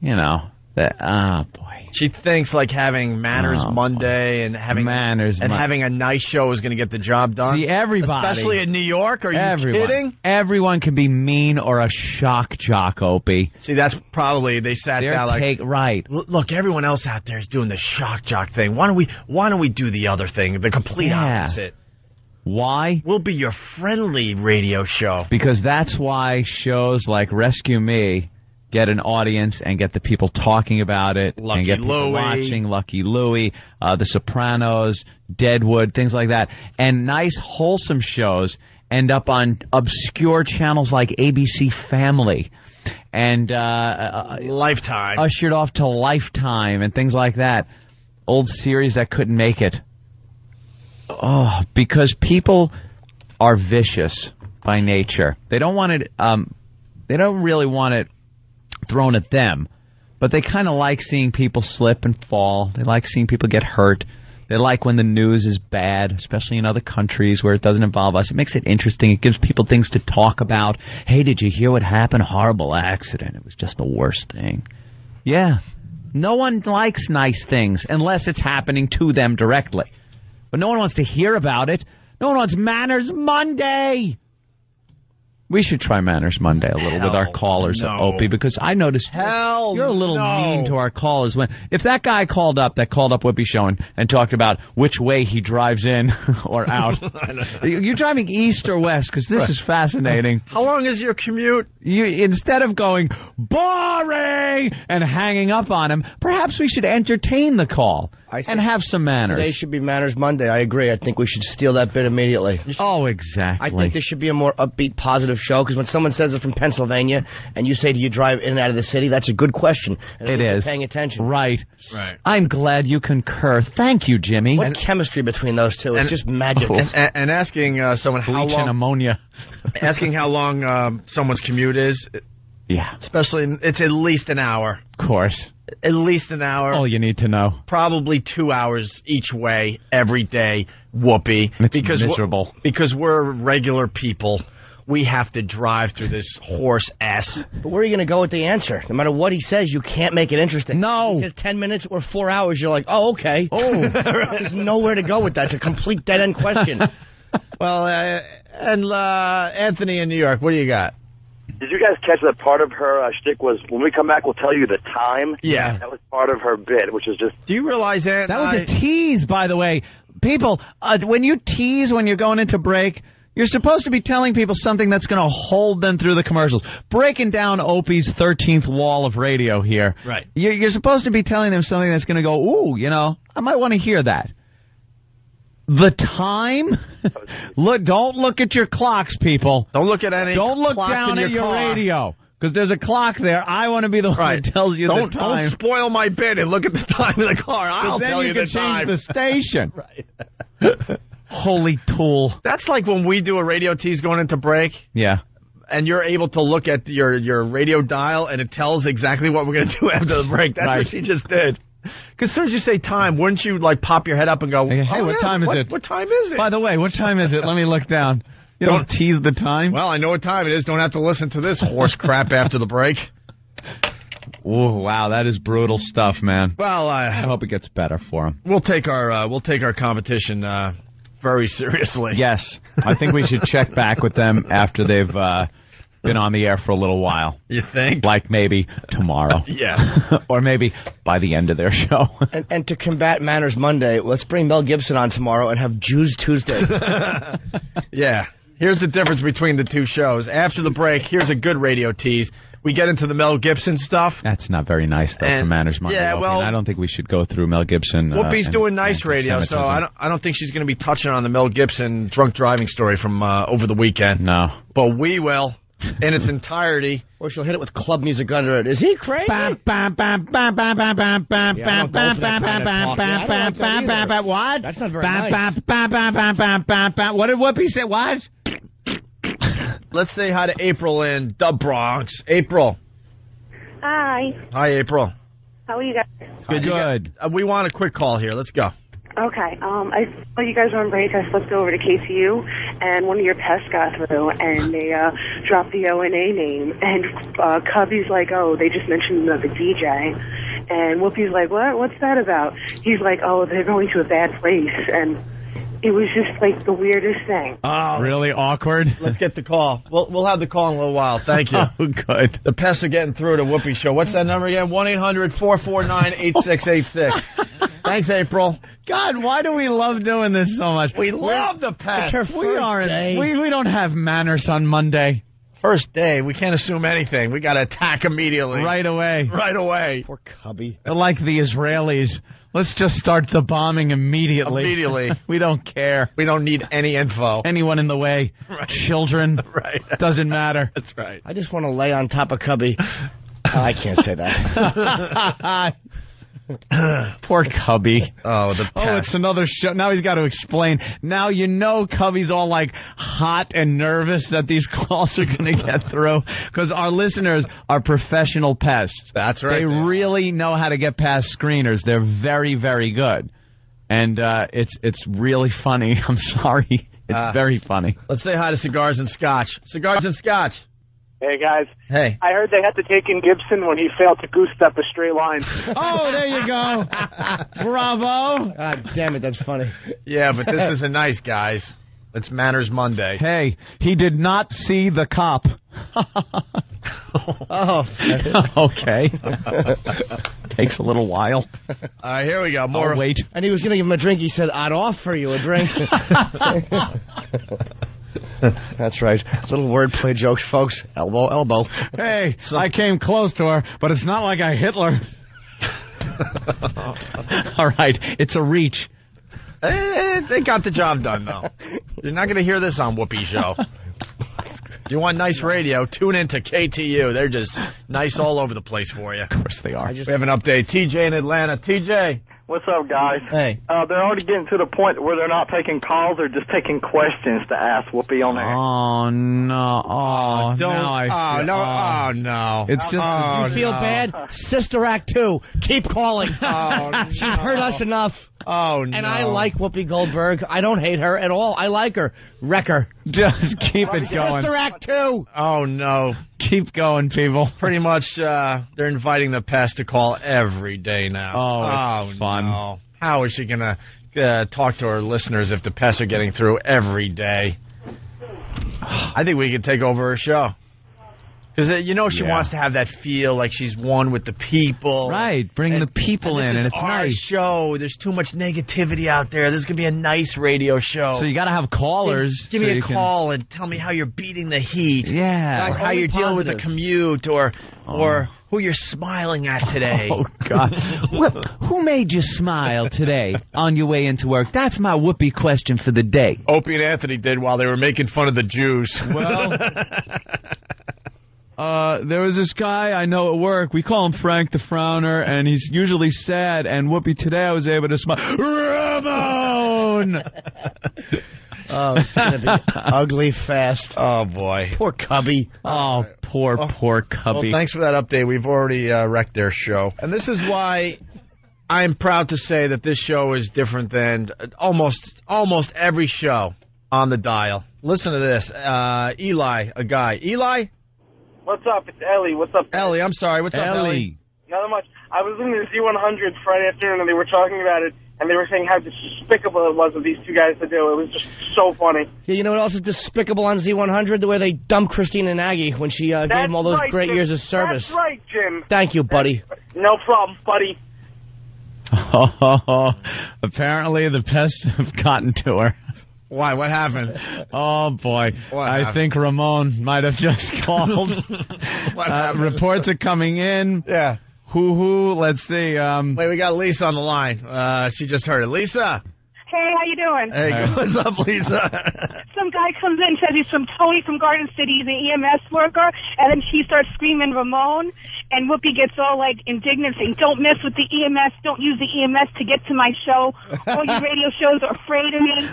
Speaker 2: You know. Boy.
Speaker 1: She thinks like having Manners Monday and having having a nice show is going to get the job done.
Speaker 2: See, everybody.
Speaker 1: Especially in New York. Are you kidding?
Speaker 2: Everyone can be mean or a shock jock, Opie.
Speaker 1: See, that's probably, they sat down like,
Speaker 2: right.
Speaker 1: Look, everyone else out there is doing the shock jock thing. Why don't we do the other thing, the complete opposite?
Speaker 2: Why?
Speaker 1: We'll be your friendly radio show.
Speaker 2: Because that's why shows like Rescue Me get an audience and get the people talking about it and get people watching. Lucky Louie, The Sopranos, Deadwood, things like that. And nice, wholesome shows end up on obscure channels like ABC Family and
Speaker 1: Lifetime.
Speaker 2: Ushered off to Lifetime and things like that. Old series that couldn't make it. Oh, because people are vicious by nature. They don't want it. They don't really want it thrown at them, but they kind of like seeing people slip and fall. They like seeing people get hurt. They like when the news is bad, especially in other countries where it doesn't involve us. It makes it interesting. It gives people things to talk about. Hey, did you hear what happened? Horrible accident. It was just the worst thing. Yeah. No one likes nice things unless it's happening to them directly. But no one wants to hear about it. No one wants Manners Monday. We should try Manners Monday a little with our callers, Opie, because I noticed you're a little mean to our callers. If that guy called up Whoopi Show and talked about which way he drives in or out. You're driving east or west, because this is fascinating.
Speaker 1: How long is your commute?
Speaker 2: Instead of going, boring, and hanging up on him, perhaps we should entertain the call and have some manners.
Speaker 5: Today should be Manners Monday. I agree. I think we should steal that bit immediately.
Speaker 2: Oh, exactly.
Speaker 5: I think there should be a more upbeat, positive show, because when someone says they're from Pennsylvania and you say, do you drive in and out of the city, that's a good question. And
Speaker 2: it is.
Speaker 5: Paying attention.
Speaker 2: Right. I'm glad you concur. Thank you, Jimmy.
Speaker 5: What chemistry between those two. It's just magic.
Speaker 1: And asking someone how
Speaker 2: Bleach
Speaker 1: long...
Speaker 2: and ammonia.
Speaker 1: Asking how long someone's commute is.
Speaker 2: Yeah.
Speaker 1: Especially, it's at least an hour.
Speaker 2: Of course.
Speaker 1: At least an hour.
Speaker 2: All you need to know.
Speaker 1: Probably 2 hours each way, every day, Whoopi.
Speaker 2: It's miserable.
Speaker 1: Because we're regular people. We have to drive through this horse ass.
Speaker 5: But where are you going to go with the answer? No matter what he says, you can't make it interesting.
Speaker 2: No.
Speaker 5: He says 10 minutes or 4 hours, you're like, oh, okay. Oh. There's nowhere to go with that. It's a complete dead-end question.
Speaker 1: Well, Anthony in New York, what do you got?
Speaker 10: Did you guys catch that part of her shtick was, when we come back, we'll tell you the time?
Speaker 1: Yeah.
Speaker 10: That was part of her bit, which is just...
Speaker 1: Do you realize that?
Speaker 2: That was a tease, by the way. People, when you tease when you're going into break, you're supposed to be telling people something that's going to hold them through the commercials. Breaking down Opie's 13th wall of radio here.
Speaker 1: Right.
Speaker 2: You're supposed to be telling them something that's going to go, ooh, you know, I might want to hear that. The time? Don't look at your clocks, people.
Speaker 1: Don't look at any
Speaker 2: Don't look
Speaker 1: clocks
Speaker 2: down
Speaker 1: in
Speaker 2: at your
Speaker 1: car.
Speaker 2: radio. Because there's a clock there. I want to be the one
Speaker 1: Right.
Speaker 2: who tells you the time.
Speaker 1: Don't spoil my bit and look at the time in the car. I'll
Speaker 2: then
Speaker 1: tell you
Speaker 2: can
Speaker 1: the time.
Speaker 2: change the station.
Speaker 1: Right.
Speaker 2: Holy tool.
Speaker 1: That's like when we do a radio tease going into break.
Speaker 2: Yeah.
Speaker 1: And you're able to look at your radio dial, and it tells exactly what we're going to do after the break. That's what she just did. Because as soon as you say time, wouldn't you like pop your head up and go,
Speaker 2: Hey, what time is it?
Speaker 1: What time is it?
Speaker 2: By the way, what time is it? Let me look down. You don't tease the time?
Speaker 1: Well, I know what time it is. Don't have to listen to this horse crap after the break.
Speaker 2: Oh, wow, that is brutal stuff, man.
Speaker 1: Well,
Speaker 2: I hope it gets better for him.
Speaker 1: We'll take our competition very seriously.
Speaker 2: Yes. I think we should check back with them after they've been on the air for a little while.
Speaker 1: You think?
Speaker 2: Like maybe tomorrow.
Speaker 1: Yeah.
Speaker 2: Or maybe by the end of their show.
Speaker 5: And to combat Manners Monday, let's bring Mel Gibson on tomorrow and have Jews Tuesday.
Speaker 1: Yeah. Here's the difference between the two shows. After the break, here's a good radio tease. We get into the Mel Gibson stuff.
Speaker 2: That's not very nice, though, for Manners Monday.
Speaker 1: Yeah, well,
Speaker 2: I don't think we should go through Mel Gibson.
Speaker 1: Whoopi's doing nice radio, so I don't think she's going to be touching on the Mel Gibson drunk driving story from over the weekend.
Speaker 2: No.
Speaker 1: But we will, in its entirety.
Speaker 5: Or she'll hit it with club music under it. Is he crazy?
Speaker 2: What?
Speaker 5: That's not very nice.
Speaker 2: What did Whoopi say? What?
Speaker 1: Let's say hi to April in the Bronx. April.
Speaker 11: Hi.
Speaker 1: Hi, April.
Speaker 11: How are you guys?
Speaker 2: Good.
Speaker 1: We want a quick call here. Let's go.
Speaker 11: Okay. I saw you guys were on break. I slipped over to KCU, and one of your pests got through, and they dropped the ONA name. And Cubby's like, oh, they just mentioned the DJ. And Whoopi's like, what? What's that about? He's like, oh, they're going to a bad place. And it was just like the weirdest thing.
Speaker 1: Oh,
Speaker 2: really awkward.
Speaker 1: Let's get the call. We'll have the call in a little while. Thank you.
Speaker 2: Oh, good.
Speaker 1: The pests are getting through to Whoopi Show. What's that number again? 1-800-449-8686. Thanks, April.
Speaker 2: God, why do we love doing this so much?
Speaker 1: We love the pests.
Speaker 2: We don't have manners on Monday.
Speaker 1: First day, we can't assume anything. We got to attack immediately.
Speaker 2: Right away.
Speaker 1: Right away.
Speaker 5: Poor Cubby.
Speaker 2: They're like the Israelis. Let's just start the bombing immediately.
Speaker 1: Immediately.
Speaker 2: We don't care.
Speaker 1: We don't need any info.
Speaker 2: Anyone in the way.
Speaker 1: Right.
Speaker 2: Children.
Speaker 1: Right.
Speaker 2: Doesn't matter.
Speaker 1: That's right.
Speaker 5: I just want to lay on top of Cubby. I can't say that.
Speaker 2: Poor Cubby.
Speaker 1: Oh, the pest.
Speaker 2: Oh, it's another show. Now he's got to explain. Now you know Cubby's all like hot and nervous that these calls are going to get through because our listeners are professional pests.
Speaker 1: That's right.
Speaker 2: They really know how to get past screeners. They're very, very good. And it's really funny. I'm sorry. It's very funny.
Speaker 1: Let's say hi to Cigars and Scotch. Cigars and Scotch.
Speaker 7: Hey, guys.
Speaker 1: Hey.
Speaker 7: I heard they had to take in Gibson when he failed to goose step a straight line.
Speaker 2: Oh, there you go. Bravo.
Speaker 5: God damn it, that's funny.
Speaker 1: Yeah, but this isn't nice, guys. It's Manners Monday.
Speaker 2: Hey, he did not see the cop.
Speaker 5: Oh.
Speaker 2: Okay. Takes a little while.
Speaker 1: All right, here we go. More.
Speaker 2: I'll wait.
Speaker 5: And he was going to give him a drink. He said, I'd offer you a drink. That's right. Little wordplay jokes, folks. Elbow, elbow.
Speaker 2: Hey, I came close to her, but it's not like I Hitler. All right, it's a reach.
Speaker 1: They got the job done, though. You're not going to hear this on Whoopi Show. You want nice radio, tune in to KTU. They're just nice all over the place for you.
Speaker 2: Of course they are.
Speaker 1: We have an update. TJ in Atlanta. TJ.
Speaker 12: What's up, guys?
Speaker 1: Hey.
Speaker 12: They're already getting to the point where they're not taking calls; they're just taking questions to ask Whoopi on air.
Speaker 2: Oh no! Oh,
Speaker 1: don't!
Speaker 2: Now I feel,
Speaker 1: Oh no!
Speaker 2: It's just
Speaker 5: you feel bad? Sister Act 2. Keep calling. She's hurt us enough.
Speaker 1: Oh no!
Speaker 5: And I like Whoopi Goldberg. I don't hate her at all. I like her. Wreck her.
Speaker 2: Just keep it going.
Speaker 5: Sister Act 2.
Speaker 1: Oh no!
Speaker 2: Keep going, people.
Speaker 1: Pretty much, they're inviting the pest to call every day now.
Speaker 2: Oh, it's fun.
Speaker 1: No. How is she gonna talk to her listeners if the pests are getting through every day? I think we could take over her show. Because, she wants to have that feel like she's one with the people.
Speaker 2: Right, bring the people in, and it's
Speaker 1: our
Speaker 2: nice.
Speaker 1: show. There's too much negativity out there. This is going to be a nice radio show.
Speaker 2: So you got to have callers.
Speaker 1: Give me a call and tell me how you're beating the heat.
Speaker 2: Yeah.
Speaker 1: Or how you're dealing with the commute, or who you're smiling at today.
Speaker 2: Oh, God. Who made you smile today on your way into work? That's my Whoopi question for the day.
Speaker 1: Opie and Anthony did while they were making fun of the Jews.
Speaker 2: Well... There was this guy I know at work. We call him Frank the Frowner, and he's usually sad. And Whoopi, today I was able to smile. Ramon!
Speaker 5: Oh, it's going to be ugly fast.
Speaker 1: Oh, boy.
Speaker 5: Poor Cubby.
Speaker 2: Oh, poor Cubby.
Speaker 1: Well, thanks for that update. We've already wrecked their show. And this is why I'm proud to say that this show is different than almost every show on the dial. Listen to this. Eli, a guy. Eli?
Speaker 13: What's up? It's Ellie. What's up?
Speaker 1: Ellie, I'm sorry. What's up, Ellie?
Speaker 13: Not much. I was listening to Z100 Friday afternoon, and they were talking about it, and they were saying how despicable it was of these two guys to do. It was just so funny.
Speaker 5: Yeah, you know what else is despicable on Z100? The way they dumped Christina Nagy when she gave them all those great
Speaker 13: Jim.
Speaker 5: years of service.
Speaker 13: That's right, Jim.
Speaker 5: Thank you, buddy.
Speaker 13: No problem, buddy.
Speaker 2: Oh, apparently the pests have gotten to her.
Speaker 1: Why? What happened?
Speaker 2: Oh, boy. I think Ramon might have just called. Reports are coming in.
Speaker 1: Yeah.
Speaker 2: Hoo-hoo. Let's see.
Speaker 1: Wait, we got Lisa on the line. She just heard it. Lisa.
Speaker 14: Hey, how you doing?
Speaker 1: Hey, what's up, Lisa?
Speaker 14: Some guy comes in, says he's from Tony from Garden City. He's an EMS worker, and then she starts screaming Ramon, and Whoopi gets all, like, indignant, saying, don't mess with the EMS, don't use the EMS to get to my show. All your radio shows are afraid of me.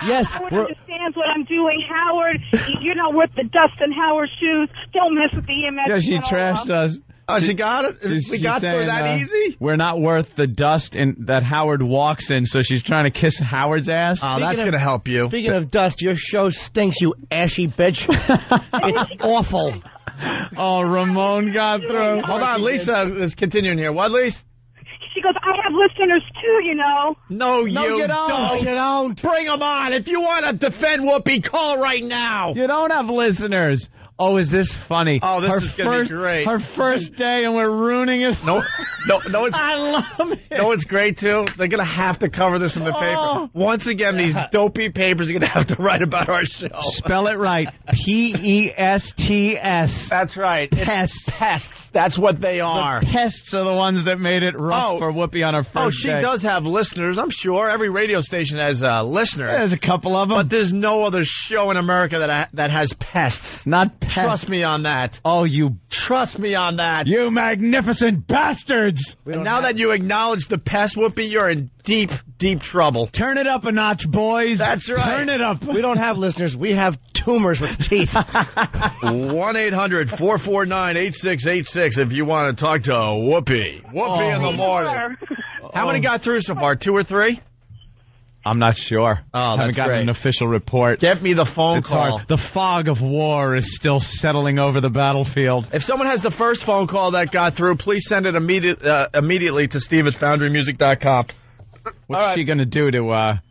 Speaker 5: Yes.
Speaker 14: Howard understands what I'm doing. Howard, you're not worth the dust in Howard's shoes. Don't mess with the EMS.
Speaker 2: Yeah, she trashed us.
Speaker 1: Oh, she got it? We got through that easy?
Speaker 2: We're not worth the dust that Howard walks in, so she's trying to kiss Howard's ass.
Speaker 1: Oh, that's going to help you.
Speaker 5: Speaking of dust, your show stinks, you ashy bitch. It's awful.
Speaker 2: Oh, Ramon got through.
Speaker 1: Hold on, Lisa is continuing here. What, Lisa?
Speaker 14: She goes, I have listeners too, you know.
Speaker 1: No, you
Speaker 5: you
Speaker 1: don't.
Speaker 5: No, you don't.
Speaker 1: Bring them on. If you want to defend Whoopi, call right now.
Speaker 2: You don't have listeners. Oh, is this funny?
Speaker 1: Oh, this is going to be great.
Speaker 2: Her first day, and we're ruining it.
Speaker 1: No, it's,
Speaker 2: I love it.
Speaker 1: No, it's great, too. They're going to have to cover this in the paper. Once again, these dopey papers are going to have to write about our show.
Speaker 2: Spell it right. P-E-S-T-S.
Speaker 1: That's right.
Speaker 2: Pests.
Speaker 1: Pests. That's what they are.
Speaker 2: The pests are the ones that made it rough for Whoopi on her first day.
Speaker 1: She does have listeners, I'm sure. Every radio station has listeners.
Speaker 2: There's a couple of them.
Speaker 1: But there's no other show in America that has pests.
Speaker 2: Not pests.
Speaker 1: Trust me on that.
Speaker 2: Oh, you...
Speaker 1: Trust me on that.
Speaker 2: You magnificent bastards!
Speaker 1: And now that you acknowledge the pest, Whoopi, you're in deep, deep trouble.
Speaker 2: Turn it up a notch, boys.
Speaker 1: That's right.
Speaker 2: Turn it up.
Speaker 5: We don't have listeners. We have tumors with teeth.
Speaker 1: 1-800-449-8686 if you want to talk to Whoopi. Whoopi in the morning. How many got through so far? 2 or 3?
Speaker 2: I'm not sure.
Speaker 1: Oh,
Speaker 2: I haven't gotten an official report.
Speaker 1: Get me the phone call.
Speaker 2: Hard. The fog of war is still settling over the battlefield.
Speaker 1: If someone has the first phone call that got through, please send it immediately to Steve@FoundryMusic.com.
Speaker 2: What's she going to do to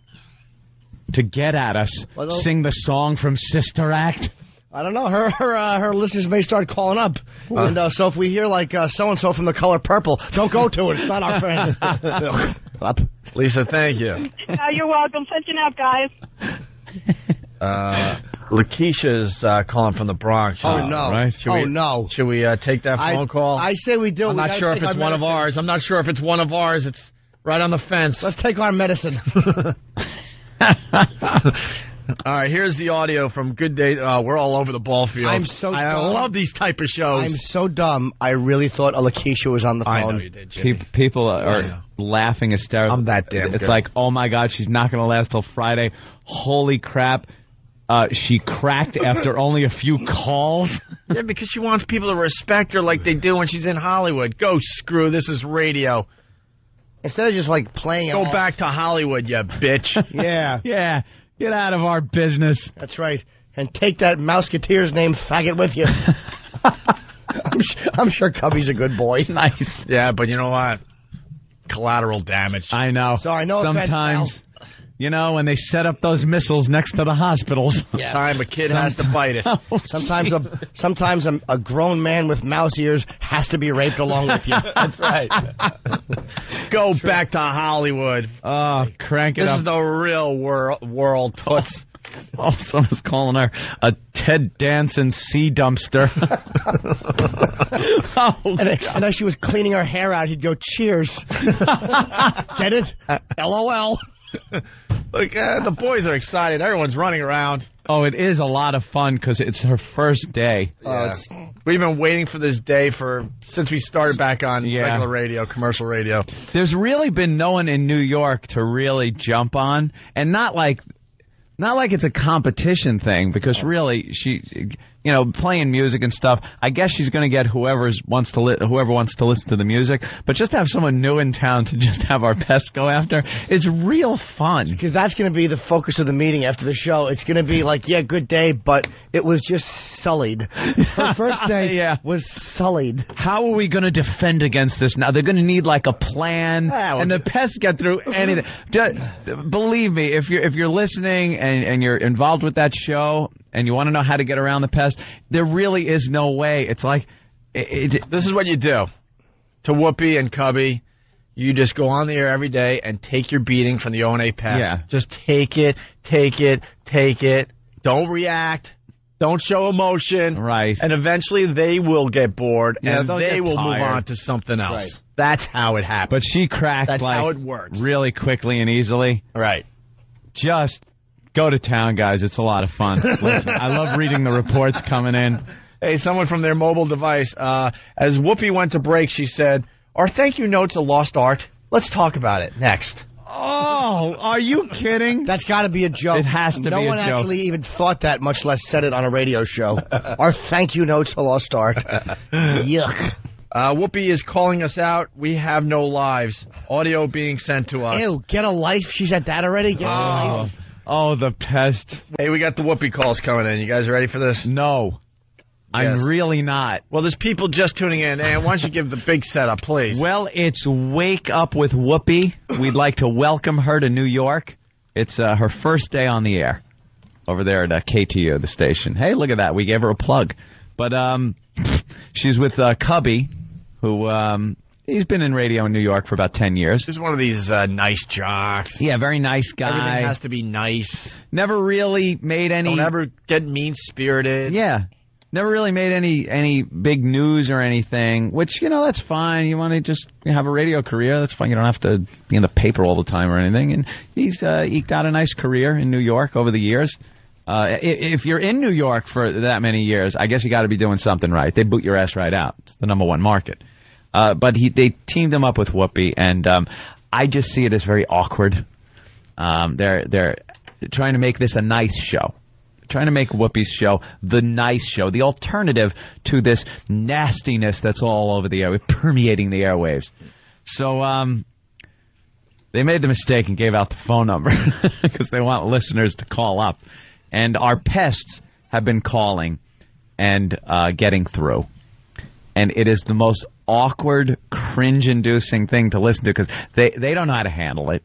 Speaker 2: get at us? Sing the song from Sister Act?
Speaker 5: I don't know. Her listeners may start calling up. And so if we hear like so-and-so from The Color Purple, don't go to it. It's not our friends. Up.
Speaker 1: Lisa, thank you.
Speaker 14: You're welcome. Punching out, guys.
Speaker 1: Lakeisha's calling from the Bronx.
Speaker 5: Oh, no.
Speaker 1: Right?
Speaker 5: No.
Speaker 1: Should we take that phone call?
Speaker 5: I say we do.
Speaker 1: I'm not sure if it's one of ours. I'm not sure if it's one of ours. It's right on the fence.
Speaker 5: Let's take our medicine.
Speaker 1: All right, here's the audio from Good Day. We're all over the ball field. I love these type of shows.
Speaker 5: I'm so dumb. I really thought Lakeisha was on the phone.
Speaker 1: I know you did, Jimmy.
Speaker 2: People are laughing hysterically.
Speaker 1: I'm that damn
Speaker 2: It's
Speaker 1: good.
Speaker 2: like, oh my God, she's not going to last till Friday. Holy crap. She cracked after only a few calls.
Speaker 1: Yeah, because she wants people to respect her like they do when she's in Hollywood. Go screw. This is radio.
Speaker 5: Instead of just like playing
Speaker 1: Go back to Hollywood, you bitch.
Speaker 5: Yeah.
Speaker 2: Yeah. Get out of our business.
Speaker 5: That's right. And take that Mouseketeer's name faggot with you. I'm sure Cubby's a good boy.
Speaker 2: Nice.
Speaker 1: Yeah, but you know what? Collateral damage.
Speaker 2: I know.
Speaker 5: So I know
Speaker 2: sometimes, you know, when they set up those missiles next to the hospitals.
Speaker 1: Yeah. Time a kid has to fight it.
Speaker 5: Sometimes a grown man with mouse ears has to be raped along with you.
Speaker 2: That's right.
Speaker 1: Go back to Hollywood.
Speaker 2: Crank it up.
Speaker 1: This is the real world, Toots.
Speaker 2: Oh, someone's calling her a Ted Danson sea dumpster.
Speaker 5: And as she was cleaning her hair out, he'd go, cheers. Get it? LOL.
Speaker 1: Look, the boys are excited. Everyone's running around.
Speaker 2: Oh, it is a lot of fun because it's her first day.
Speaker 1: Yeah. We've been waiting for this day since we started back on regular radio, commercial radio.
Speaker 2: There's really been no one in New York to really jump on, and not like it's a competition thing, because really she, playing music and stuff. I guess she's going to get whoever wants to listen to the music, but just to have someone new in town to just have our pests go after is real fun.
Speaker 5: Because that's going to be the focus of the meeting after the show. It's going to be like, yeah, good day, but it was just sullied. Her first day was sullied.
Speaker 2: How are we going to defend against this now? They're going to need like a plan, and the pests get through anything. Believe me, if you're listening and you're involved with that show and you want to know how to get around the pest, there really is no way. It's like
Speaker 1: this is what you do to Whoopi and Cubby. You just go on the air every day and take your beating from the O&A pest.
Speaker 2: Yeah.
Speaker 1: Just take it. Don't react. Don't show emotion.
Speaker 2: Right.
Speaker 1: And eventually they will get bored, and they will
Speaker 2: tired.
Speaker 1: move on to something else.
Speaker 5: Right.
Speaker 1: That's how it happens.
Speaker 2: But she cracked
Speaker 1: That's how it works.
Speaker 2: really quickly and easily.
Speaker 1: Right.
Speaker 2: Just go to town, guys. It's a lot of fun. Listen, I love reading the reports coming in.
Speaker 1: Hey, someone from their mobile device. As Whoopi went to break, she said, "Are thank you notes a lost art? Let's talk about it next."
Speaker 2: Oh, are you kidding?
Speaker 5: That's got to be a joke.
Speaker 2: It has to be a joke.
Speaker 5: No one actually even thought that, much less said it on a radio show. Our thank you notes a lost art. Yuck.
Speaker 1: Whoopi is calling us out. We have no lives. Audio being sent to us.
Speaker 5: Ew, get a life. She's at that already? Get a life.
Speaker 2: Oh, the pest.
Speaker 1: Hey, we got the Whoopi calls coming in. You guys ready for this?
Speaker 2: No.
Speaker 1: Yes.
Speaker 2: I'm really not.
Speaker 1: Well, there's people just tuning in. And why don't you give the big setup, please?
Speaker 2: Well, it's Wake Up with Whoopi. We'd like to welcome her to New York. It's her first day on the air over there at KTU, the station. Hey, look at that. We gave her a plug. But she's with Cubby, who he's been in radio in New York for about 10 years.
Speaker 1: He's one of these nice jocks.
Speaker 2: Yeah, very nice guy.
Speaker 1: Everything has to be nice.
Speaker 2: Never really made any...
Speaker 1: Don't ever get mean-spirited.
Speaker 2: Yeah. Never really made any big news or anything, which, that's fine. You want to just have a radio career, that's fine. You don't have to be in the paper all the time or anything. And he's eked out a nice career in New York over the years. If you're in New York for that many years, I guess you got to be doing something right. They boot your ass right out. It's the #1 market. But they teamed him up with Whoopi, and I just see it as very awkward. They're trying to make this a nice show. Trying to make Whoopi's show the nice show, the alternative to this nastiness that's all over the air, permeating the airwaves. So they made the mistake and gave out the phone number because they want listeners to call up. And our pests have been calling and getting through. And it is the most awkward, cringe-inducing thing to listen to because they don't know how to handle it.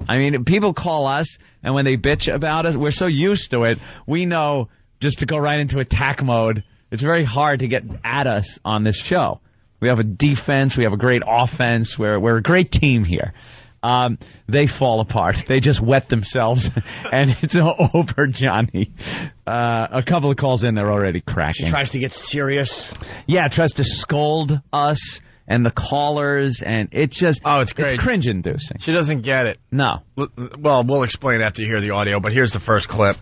Speaker 2: I mean, people call us, and when they bitch about us, we're so used to it, we know just to go right into attack mode. It's very hard to get at us on this show. We have a defense. We have a great offense. We're a great team here. They fall apart. They just wet themselves, and it's over, Johnny. A couple of calls in, they're already cracking.
Speaker 5: She tries to get serious.
Speaker 2: Yeah, tries to scold us and the callers, and it's just...
Speaker 1: Oh, it's great.
Speaker 2: It's cringe-inducing.
Speaker 1: She doesn't get it.
Speaker 2: No.
Speaker 1: Well, we'll explain after you hear the audio, but here's the first clip.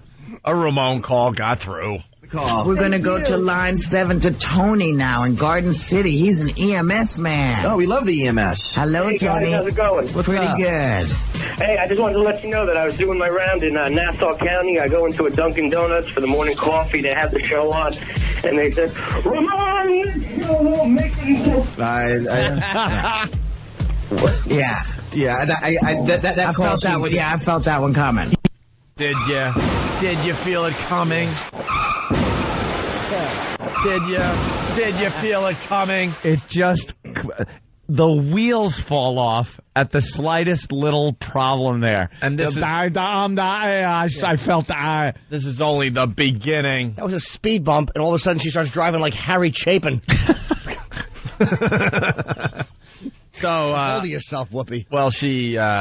Speaker 1: A Ramon call got through.
Speaker 4: We're going to go to line 7 to Tony now in Garden City. He's an EMS man.
Speaker 3: Oh, we love the EMS.
Speaker 4: Hello,
Speaker 13: Hey,
Speaker 4: Tony.
Speaker 13: guys, how's it going?
Speaker 4: Pretty good.
Speaker 13: Hey, I just wanted to let you know that I was doing my round in Nassau County. I go into a Dunkin' Donuts for the morning coffee. They have the show on, and they said, Ramon,
Speaker 4: Yeah.
Speaker 3: Yeah, that
Speaker 4: I felt that one. Yeah, I felt that one coming.
Speaker 1: Did you feel it coming? Did you feel it coming?
Speaker 2: It just... The wheels fall off at the slightest little problem there.
Speaker 1: And this
Speaker 2: I felt that.
Speaker 1: This is only the beginning.
Speaker 5: That was a speed bump, and all of a sudden she starts driving like Harry Chapin.
Speaker 1: So,
Speaker 5: hold yourself, Whoopi.
Speaker 1: Well,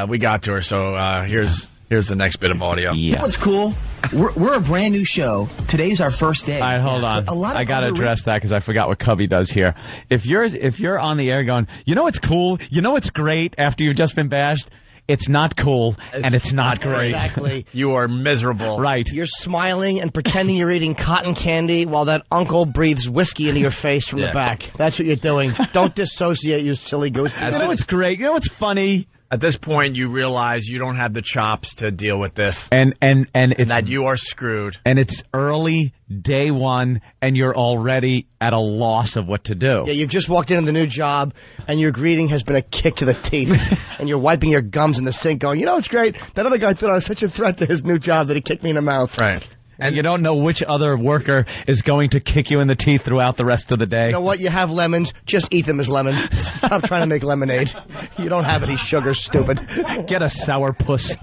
Speaker 1: we got to her, so here's the next bit of audio.
Speaker 2: Yeah.
Speaker 3: What's cool? We're a brand new show. Today's our first day.
Speaker 2: All right, hold on. I got to address that because I forgot what Cubby does here. If you're on the air going, you know what's cool? You know what's great after you've just been bashed? it's not cool, and it's not great.
Speaker 5: Exactly.
Speaker 1: You are miserable.
Speaker 2: Right.
Speaker 5: You're smiling and pretending you're eating cotton candy while that uncle breathes whiskey into your face from the back. That's what you're doing. Don't dissociate, you silly goose.
Speaker 2: You know what's great? You know what's funny?
Speaker 1: At this point, you realize you don't have the chops to deal with this.
Speaker 2: And it's
Speaker 1: that you are screwed.
Speaker 2: And it's early, day one, and you're already at a loss of what to do.
Speaker 5: Yeah, you've just walked into the new job, and your greeting has been a kick to the teeth. And you're wiping your gums in the sink going, you know, it's great. That other guy thought I was such a threat to his new job that he kicked me in the mouth.
Speaker 1: Right.
Speaker 2: And you don't know which other worker is going to kick you in the teeth throughout the rest of the day.
Speaker 5: You know what? You have lemons. Just eat them as lemons. Stop trying to make lemonade. You don't have any sugar, stupid.
Speaker 2: Get a sourpuss.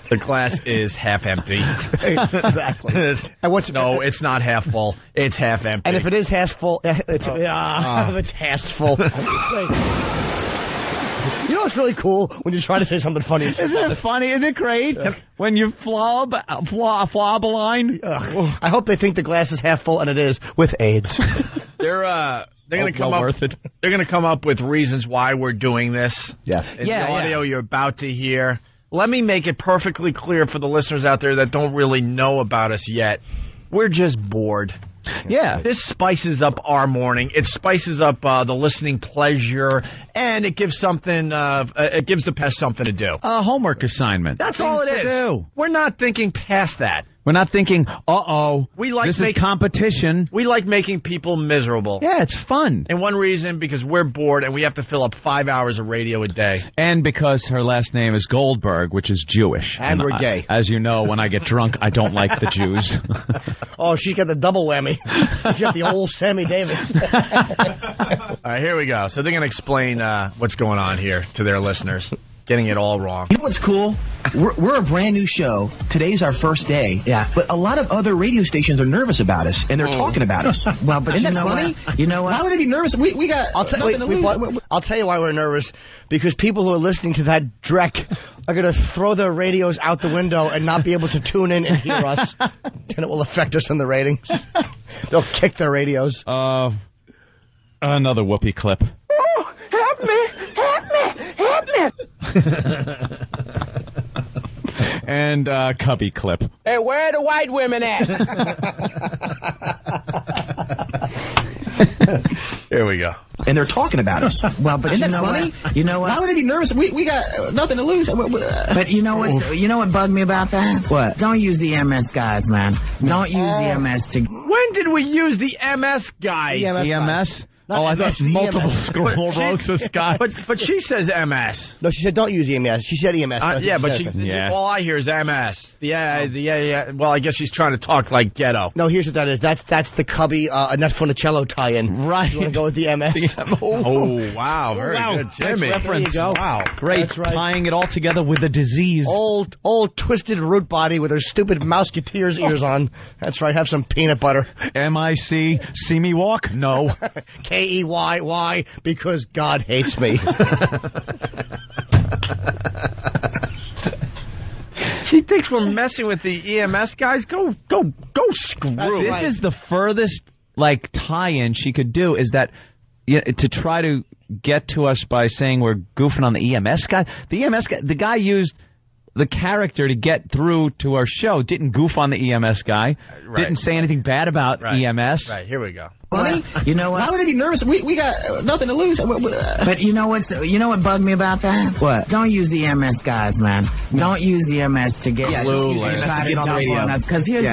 Speaker 1: The glass is half empty.
Speaker 5: Exactly.
Speaker 1: No, it's not half full. It's half empty.
Speaker 5: And if it is half full, it's half full. You know what's really cool when you try to say something funny?
Speaker 2: Isn't it funny? Isn't it great? When you flob a line?
Speaker 5: I hope they think the glass is half full, and it is, with AIDS.
Speaker 1: They're going to come up. They're going to come up with reasons why we're doing this.
Speaker 5: Yeah.
Speaker 1: In the audio you're about to hear. Let me make it perfectly clear for the listeners out there that don't really know about us yet. We're just bored.
Speaker 2: Yeah.
Speaker 1: This spices up our morning. It spices up the listening pleasure, and it gives something. It gives the pest something to do.
Speaker 2: A homework assignment.
Speaker 1: That's all it is. We're not thinking past that.
Speaker 2: We're not thinking, this is competition.
Speaker 1: We like making people miserable.
Speaker 2: Yeah, it's fun.
Speaker 1: And one reason, because we're bored and we have to fill up 5 hours of radio a day.
Speaker 2: And because her last name is Goldberg, which is Jewish.
Speaker 5: And we're gay.
Speaker 2: As you know, when I get drunk, I don't like the Jews.
Speaker 5: Oh, she got the double whammy. She got the old Sammy Davis.
Speaker 1: All right, here we go. So they're going to explain what's going on here to their listeners. Getting it all wrong.
Speaker 3: You know what's cool? We're a brand new show. Today's our first day.
Speaker 5: Yeah.
Speaker 3: But a lot of other radio stations are nervous about us, and they're talking about us.
Speaker 4: Well, but
Speaker 3: Isn't
Speaker 4: you
Speaker 3: that
Speaker 4: know
Speaker 3: funny?
Speaker 4: what? You know what?
Speaker 3: Why would they be nervous? We got
Speaker 5: I'll tell you why we're nervous. Because people who are listening to that dreck are going to throw their radios out the window and not be able to tune in and hear us. And it will affect us in the ratings. They'll kick their radios.
Speaker 2: Another Whoopi clip.
Speaker 14: Oh, help me! Help me! Help me!
Speaker 2: And Cubby clip.
Speaker 14: Hey, where are the white women at?
Speaker 1: Here we go.
Speaker 3: And they're talking about us.
Speaker 4: Well, but
Speaker 3: Isn't
Speaker 4: you
Speaker 3: that
Speaker 4: know
Speaker 3: funny?
Speaker 4: what? You know what?
Speaker 3: Why would they be nervous? We got nothing to lose.
Speaker 4: But you know what bugged me about that?
Speaker 3: What?
Speaker 4: Don't use the MS guys, man. Don't use the MS to.
Speaker 1: When did we use the MS guys?
Speaker 2: EMS? I thought multiple sclerosis guys.
Speaker 1: But she says MS.
Speaker 5: No, she said don't use EMS. She said EMS.
Speaker 1: All I hear is MS. Yeah. Well, I guess she's trying to talk like ghetto.
Speaker 5: No, here's what that is. That's the Cubby Enough Funicello tie-in.
Speaker 2: Right.
Speaker 5: You want to go with the MS?
Speaker 1: Oh, wow. Very good, Jimmy.
Speaker 2: Nice reference.
Speaker 5: There you go.
Speaker 1: Wow.
Speaker 2: Great.
Speaker 5: That's right.
Speaker 2: Tying it all together with a disease.
Speaker 5: Old twisted root body with her stupid Mouseketeers ears on. That's right. Have some peanut butter.
Speaker 2: MIC. See me walk? No.
Speaker 5: KEY. Why? Because God hates me.
Speaker 1: She thinks we're messing with the EMS guys. Go screw.
Speaker 2: This is the furthest tie-in she could do. Is that to try to get to us by saying we're goofing on the EMS guy? The EMS guy, the guy used the character to get through to our show. Didn't goof on the EMS guy.
Speaker 1: Right.
Speaker 2: Didn't say anything bad about EMS.
Speaker 1: Right. Here we go.
Speaker 3: Funny?
Speaker 4: You know what?
Speaker 3: Why would they be nervous? We got nothing to lose.
Speaker 4: But you know what bugged me about that?
Speaker 3: What?
Speaker 4: Don't use the MS guys, man. Don't use the MS to get
Speaker 3: try to
Speaker 4: dump
Speaker 3: get on the radio.
Speaker 4: on us. Because here's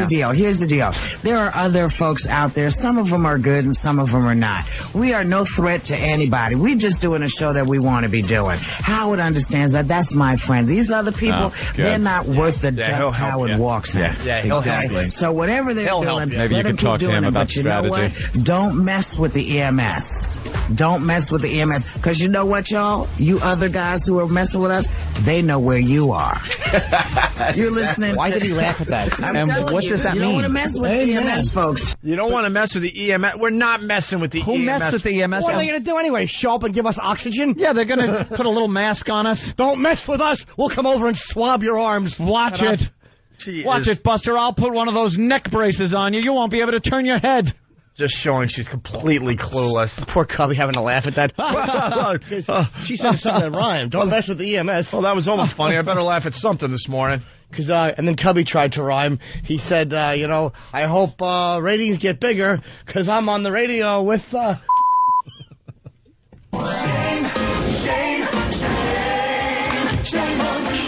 Speaker 4: the deal. There are other folks out there. Some of them are good and some of them are not. We are no threat to anybody. We're just doing a show that we want to be doing. Howard understands that. That's my friend. These other people, they're not worth the dust Howard walks in.
Speaker 1: Yeah, exactly.
Speaker 4: So whatever they're doing,
Speaker 2: maybe you can talk to him about strategy.
Speaker 4: Don't mess with the EMS. Don't mess with the EMS. Because you know what, y'all? You other guys who are messing with us, they know where you are. You're listening.
Speaker 5: Why did he laugh at that?
Speaker 2: And what does that mean?
Speaker 4: You don't want to mess with the EMS, folks.
Speaker 1: You don't want to mess with the EMS. We're not messing with the EMS.
Speaker 2: Who messed with the EMS?
Speaker 5: What are they going to do anyway? Show up and give us oxygen?
Speaker 2: Yeah, they're going to put a little mask on us.
Speaker 5: Don't mess with us. We'll come over and swab your arms.
Speaker 2: Watch it. Watch it, Buster. I'll put one of those neck braces on you. You won't be able to turn your head.
Speaker 1: Just showing she's completely clueless.
Speaker 5: Poor Cubby having a laugh at that. She said something that rhymed. Don't mess with the EMS.
Speaker 1: Well, that was almost funny. I better laugh at something this morning.
Speaker 5: And then Cubby tried to rhyme. He said, I hope ratings get bigger because I'm on the radio with...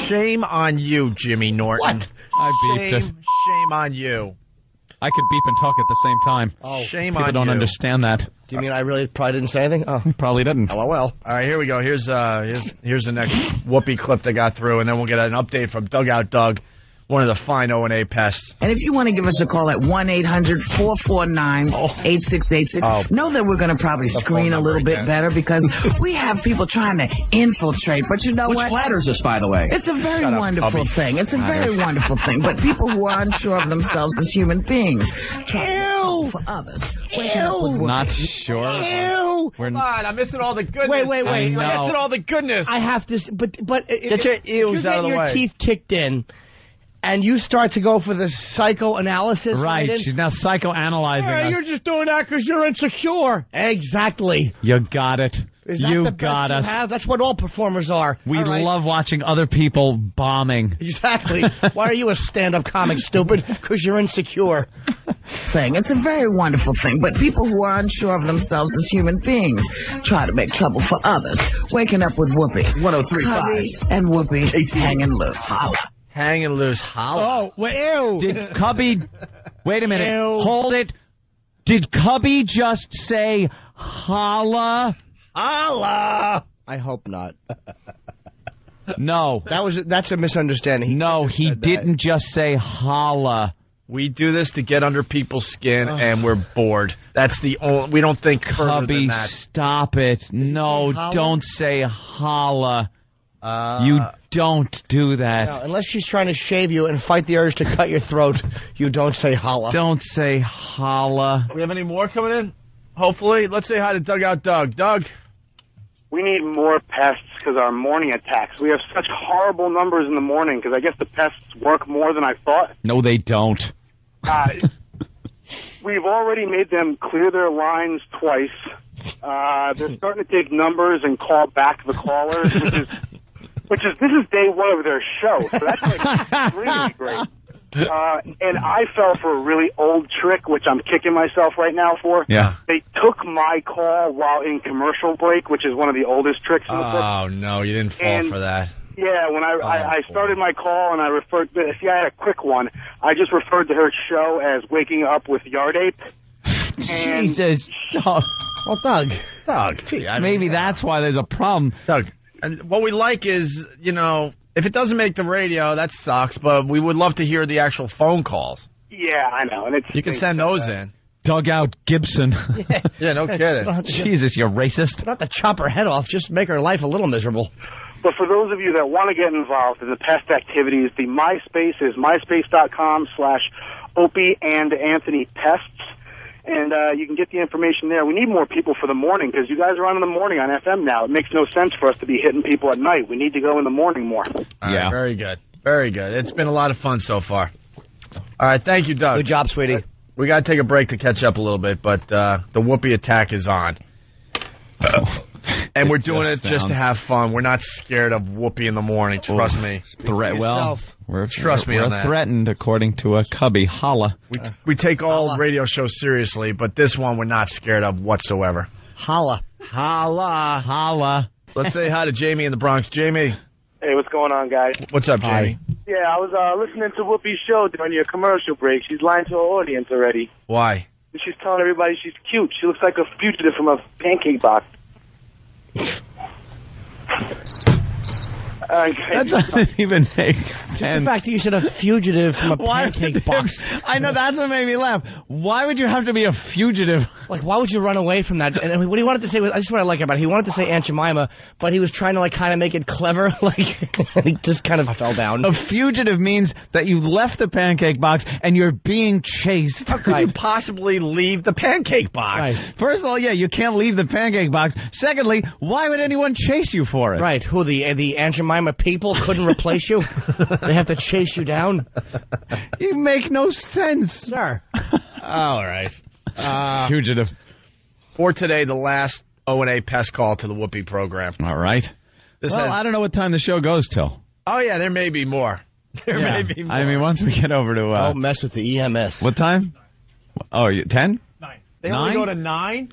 Speaker 1: Shame on you, Jimmy Norton.
Speaker 5: What?
Speaker 2: I beeped it.
Speaker 1: Shame on you.
Speaker 2: I could beep and talk at the same time.
Speaker 5: Oh,
Speaker 1: shame
Speaker 2: People
Speaker 1: on
Speaker 2: don't
Speaker 1: you.
Speaker 2: understand that.
Speaker 5: Do you mean I really probably didn't say anything? Oh,
Speaker 2: probably didn't.
Speaker 5: Oh, well.
Speaker 1: All right, here we go. Here's the next Whoopi clip that got through, and then we'll get an update from Dugout Doug, one of the fine O&A pests.
Speaker 4: And if you want to give us a call at 1-800-449-8686, know that we're going to probably screen a little bit better because we have people trying to infiltrate. But you know
Speaker 3: Which
Speaker 4: what?
Speaker 3: flatters us, by the way.
Speaker 4: It's a very wonderful thing. It's a very wonderful thing. But people who are unsure of themselves as human beings try for others.
Speaker 2: Not sure.
Speaker 5: Ew.
Speaker 1: Come on, I'm missing all the goodness.
Speaker 5: Wait.
Speaker 1: I'm missing all the goodness.
Speaker 5: I have to... But
Speaker 1: get your eels out of the way.
Speaker 5: Your teeth kicked in. And you start to go for the psychoanalysis.
Speaker 2: Right, she's now psychoanalyzing us.
Speaker 5: You're just doing that because you're insecure. Exactly.
Speaker 2: You got it.
Speaker 5: Is that
Speaker 2: You
Speaker 5: the
Speaker 2: got
Speaker 5: best
Speaker 2: us.
Speaker 5: you have? That's what all performers are.
Speaker 2: We
Speaker 5: All right.
Speaker 2: love watching other people bombing.
Speaker 5: Exactly. Why are you a stand-up comic, stupid? Because you're insecure.
Speaker 4: Thing. It's a very wonderful thing, but people who are unsure of themselves as human beings try to make trouble for others. Waking up with Whoopi.
Speaker 3: 103.5.
Speaker 4: And Whoopi hanging loose.
Speaker 1: Hanging loose. Holla.
Speaker 2: Oh, wait. Did Cubby... Wait a minute.
Speaker 5: Ew.
Speaker 2: Hold it. Did Cubby just say holla?
Speaker 5: Allah. I hope not.
Speaker 2: No.
Speaker 5: That's a misunderstanding.
Speaker 2: No, he didn't just say holla.
Speaker 1: We do this to get under people's skin, and we're bored. That's the only... We don't think further than
Speaker 2: Cubby,
Speaker 1: that.
Speaker 2: stop it. No, don't say holla. You don't do that.
Speaker 5: No, unless she's trying to shave you and fight the urge to cut your throat, you don't say holla.
Speaker 2: Don't say holla.
Speaker 1: We have any more coming in? Hopefully. Let's say hi to Dugout Doug. Doug.
Speaker 7: We need more pests because our morning attacks. We have such horrible numbers in the morning because I guess the pests work more than I thought.
Speaker 2: No, they don't.
Speaker 7: We've already made them clear their lines twice. They're starting to take numbers and call back the callers, this is day one of their show, so that's like really great. And I fell for a really old trick, which I'm kicking myself right now for.
Speaker 2: Yeah.
Speaker 7: They took my call while in commercial break, which is one of the oldest tricks in the book.
Speaker 1: Oh, no, you didn't fall for that.
Speaker 7: Yeah, when I started my call and I referred to, I had a quick one. I just referred to her show as Waking Up with Yard Ape. And
Speaker 2: Jesus. Oh,
Speaker 5: well, Doug,
Speaker 1: gee,
Speaker 2: maybe that's why there's a problem.
Speaker 1: Doug, and what we like is, if it doesn't make the radio, that sucks, but we would love to hear the actual phone calls.
Speaker 7: Yeah, I know. And
Speaker 1: you can send those in.
Speaker 2: Dugout Gibson.
Speaker 1: Yeah, no kidding.
Speaker 2: Jesus, you're racist.
Speaker 5: Not to chop her head off, just make her life a little miserable.
Speaker 7: But for those of you that want to get involved in the pest activities, the MySpace is myspace.com/Opie and Anthony Pests. And you can get the information there. We need more people for the morning because you guys are on in the morning on FM now. It makes no sense for us to be hitting people at night. We need to go in the morning more.
Speaker 1: All right, very good. Very good. It's been a lot of fun so far. All right, thank you, Doug.
Speaker 5: Good job, sweetie.
Speaker 1: We got to take a break to catch up a little bit, but the Whoopi attack is on. And we're doing it just to have fun. We're not scared of Whoopi in the morning. Trust me. Trust me on that.
Speaker 2: We're threatened, according to a Cubby. Holla.
Speaker 1: We take all radio shows seriously, but this one we're not scared of whatsoever.
Speaker 5: Holla.
Speaker 1: Holla.
Speaker 2: Holla.
Speaker 1: Let's say hi to Jamie in the Bronx. Jamie.
Speaker 13: Hey, what's going on, guys?
Speaker 1: What's up, Jamie?
Speaker 13: Yeah, I was listening to Whoopi's show during your commercial break. She's lying to her audience already.
Speaker 1: Why?
Speaker 13: She's telling everybody she's cute. She looks like a fugitive from a pancake box.
Speaker 2: That doesn't even make sense.
Speaker 5: The fact that you said a fugitive from a pancake box.
Speaker 2: I know, that's what made me laugh. Why would you have to be a fugitive?
Speaker 5: Like, why would you run away from that? And what he wanted to say was, this is what I like about it. He wanted to say Aunt Jemima, but he was trying to, kind of make it clever. He just kind of fell down.
Speaker 2: A fugitive means that you left the pancake box and you're being chased.
Speaker 1: How could you possibly leave the pancake box?
Speaker 2: Right. First of all, you can't leave the pancake box. Secondly, why would anyone chase you for it?
Speaker 5: Right. Who, the Aunt Jemima people couldn't replace you? They have to chase you down?
Speaker 2: You make no sense.
Speaker 5: Sir.
Speaker 1: All right.
Speaker 2: Fugitive.
Speaker 1: For today, the last O&A pest call to the Whoopi program.
Speaker 2: All right. I don't know what time the show goes till.
Speaker 1: Oh, yeah, there may be more. There may be more.
Speaker 2: I mean, once we get over to...
Speaker 5: Don't mess with the EMS.
Speaker 2: What time? Oh, 10?
Speaker 6: 9.
Speaker 1: They only go to 9?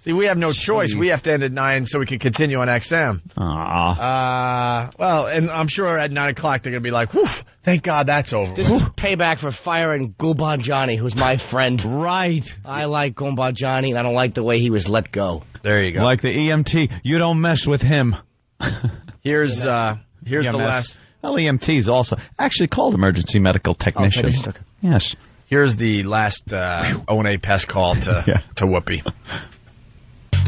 Speaker 1: See, we have no choice. We have to end at 9 so we can continue on XM. Well, and I'm sure at 9 o'clock they're going to be like, whew, thank God that's over.
Speaker 5: This is payback for firing Gulban Johnny, who's my friend.
Speaker 2: Right.
Speaker 5: I like Gulban Johnny, and I don't like the way he was let go.
Speaker 1: There you go.
Speaker 2: Like the EMT, you don't mess with him.
Speaker 1: Here's the last...
Speaker 2: Well, EMTs also actually called emergency medical technician. Yes.
Speaker 1: Here's the last O&A pest call to Whoopi.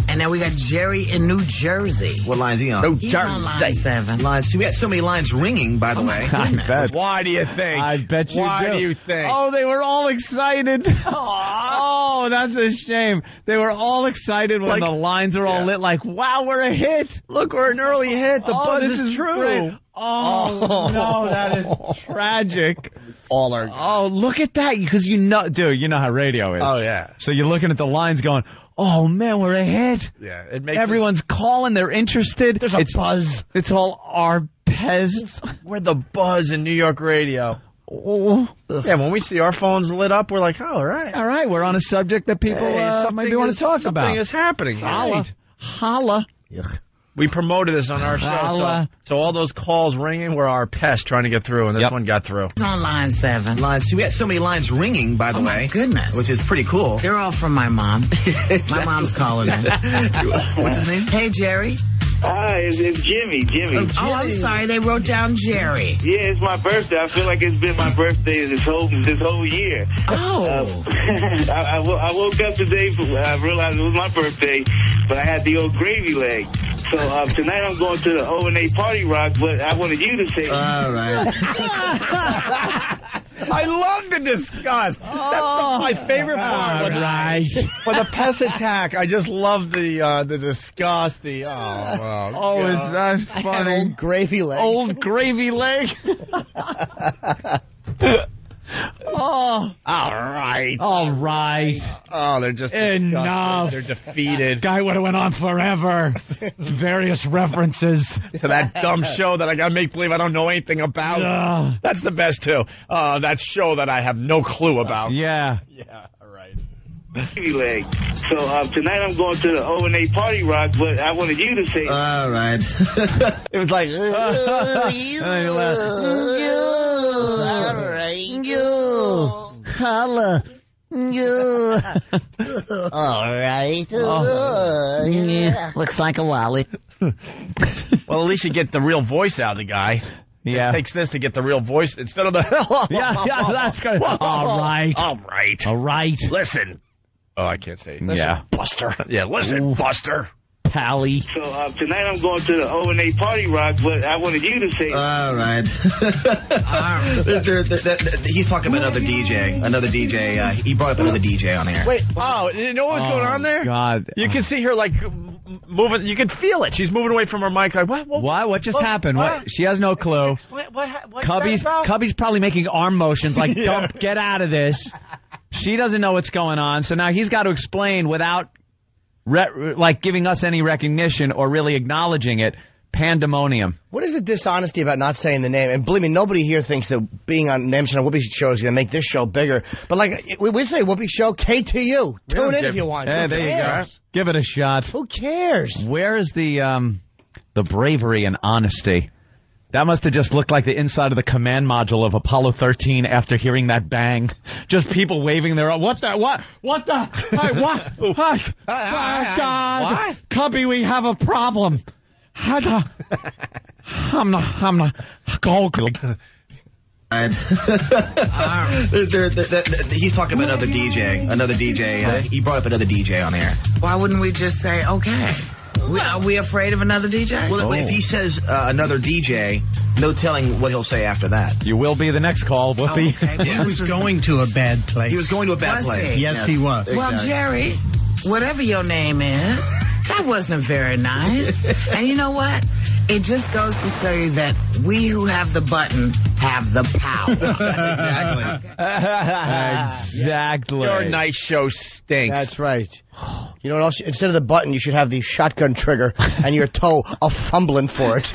Speaker 4: And now we got Jerry in New Jersey.
Speaker 3: What line's he on?
Speaker 4: He's on line 7.
Speaker 3: We had so many lines ringing, by the way.
Speaker 2: I bet.
Speaker 1: Why do you think?
Speaker 2: I bet you
Speaker 1: Why do you think?
Speaker 2: Oh, they were all excited. Oh, that's a shame. They were all excited when the lines are all lit. Like, wow, we're a hit.
Speaker 1: Look, we're an early hit. The buzz is true.
Speaker 2: Great. Oh, no, that is tragic. Oh, look at that. Because you know how radio is.
Speaker 1: Oh, yeah.
Speaker 2: So you're looking at the lines going, oh, man, we're a hit.
Speaker 1: Yeah, it makes
Speaker 2: everyone's calling. They're interested.
Speaker 5: There's a buzz.
Speaker 2: It's all our pests.
Speaker 1: We're the buzz in New York radio. Oh. Yeah, when we see our phones lit up, we're like, oh, all right.
Speaker 2: All right, we're on a subject that people maybe want to talk about.
Speaker 1: Something is happening here.
Speaker 2: Holla.
Speaker 1: We promoted this on our show, so all those calls ringing were our pests trying to get through, and this one got through.
Speaker 4: It's on line 7.
Speaker 3: We had so many lines ringing, by the way.
Speaker 4: My goodness.
Speaker 3: Which is pretty cool.
Speaker 4: They're all from my mom. My mom's calling me.
Speaker 3: What's his name?
Speaker 4: Hey, Jerry.
Speaker 13: Hi, it's Jimmy.
Speaker 4: Oh, I'm sorry. They wrote down Jerry.
Speaker 13: Yeah, it's my birthday. I feel like it's been my birthday this whole year.
Speaker 4: Oh.
Speaker 13: I woke up today. I realized it was my birthday, but I had the old gravy leg. So tonight I'm going to the O&A Party Rock, but I wanted you to say.
Speaker 3: All right.
Speaker 1: I love the disgust. That's my favorite part.
Speaker 2: All right.
Speaker 1: For the pest attack, I just love the disgust. Is that funny?
Speaker 5: Old gravy leg.
Speaker 1: Old gravy leg. Oh, all right. Oh, they're just
Speaker 2: enough.
Speaker 1: They're defeated.
Speaker 2: Guy would have went on forever. Various references
Speaker 1: to that dumb show that I got to make believe I don't know anything about. That's the best too. That show that I have no clue about.
Speaker 2: Yeah.
Speaker 1: All right.
Speaker 13: Leg. So tonight I'm going to the O&A Party Rock, but I wanted you to say.
Speaker 3: All right.
Speaker 1: It was like.
Speaker 5: Holla. All right.
Speaker 4: Looks like a wallet.
Speaker 1: Well, at least you get the real voice out of the guy.
Speaker 2: Yeah.
Speaker 1: It takes this to get the real voice instead of the.
Speaker 2: Yeah, that's good. All right.
Speaker 1: Listen. Oh, I can't say it.
Speaker 2: Yeah.
Speaker 1: Buster. Yeah, listen, Buster.
Speaker 2: Pally.
Speaker 13: So tonight I'm going to the O&A Party Rock, but I wanted you to say.
Speaker 3: All right. He's talking about another DJ. He brought up another DJ on air.
Speaker 1: Wait. Oh, you know what's going on there?
Speaker 2: God.
Speaker 1: You can see her like moving. You can feel it. She's moving away from her mic. Like what?
Speaker 2: What just happened? What? She has no clue.
Speaker 1: What
Speaker 2: Cubby's probably making arm motions like, "Don't get out of this." She doesn't know what's going on, so now he's got to explain without giving us any recognition or really acknowledging it. Pandemonium.
Speaker 5: What is the dishonesty about not saying the name? And believe me, nobody here thinks that being on Names on Whoopi's show is going to make this show bigger. But we say Whoopi's show, KTU. Tune in if you want.
Speaker 2: Hey, there you go. Give it a shot.
Speaker 5: Who cares?
Speaker 2: Where is the bravery and honesty? That must have just looked like the inside of the command module of Apollo 13 after hearing that bang. Just people waving their... What the... Hey, what? God. What? Cubby, we have a problem. I'm not...
Speaker 3: He's talking about another DJ. He brought up another DJ on air.
Speaker 4: Why wouldn't we just say, okay? Are we afraid of another DJ?
Speaker 3: Well, if he says another DJ, no telling what he'll say after that.
Speaker 2: You will be the next call, Whoopi.
Speaker 5: He was going to a bad place.
Speaker 3: He was going to a bad place.
Speaker 5: Yes, he was.
Speaker 4: Well, Jerry, whatever your name is, that wasn't very nice. And you know what? It just goes to show you that we who have the button have the power.
Speaker 2: Exactly.
Speaker 1: Your nice show stinks.
Speaker 5: That's right. You know what else? Instead of the button, you should have the shotgun trigger and your toe fumbling for it.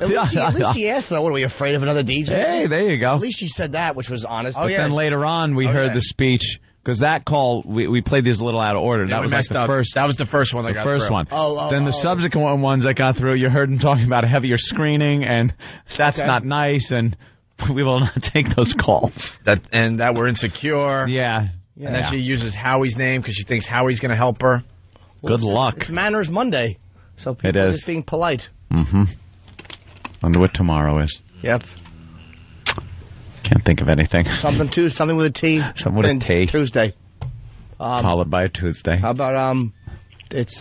Speaker 5: At least she asked, though. What, are we afraid of another DJ?
Speaker 2: Hey, there you go.
Speaker 5: At least she said that, which was honest.
Speaker 2: But then later on, we heard the speech. Because that call, we played these a little out of order.
Speaker 1: Yeah,
Speaker 2: that was like the first.
Speaker 1: That was the first one that got through.
Speaker 2: The first one. Then the subsequent ones that got through, you heard them talking about heavier screening, and that's not nice, and we will not take those calls.
Speaker 1: That we're insecure.
Speaker 2: Yeah.
Speaker 1: And then she uses Howie's name because she thinks Howie's going to help her.
Speaker 2: Good luck.
Speaker 5: It's Manners Monday, so people are just being polite.
Speaker 2: Mm-hmm. Wonder what tomorrow is.
Speaker 5: Yep.
Speaker 2: Can't think of anything.
Speaker 5: Something with a T.
Speaker 2: Something with a T.
Speaker 5: Tuesday.
Speaker 2: Followed by a Tuesday.
Speaker 5: How about it's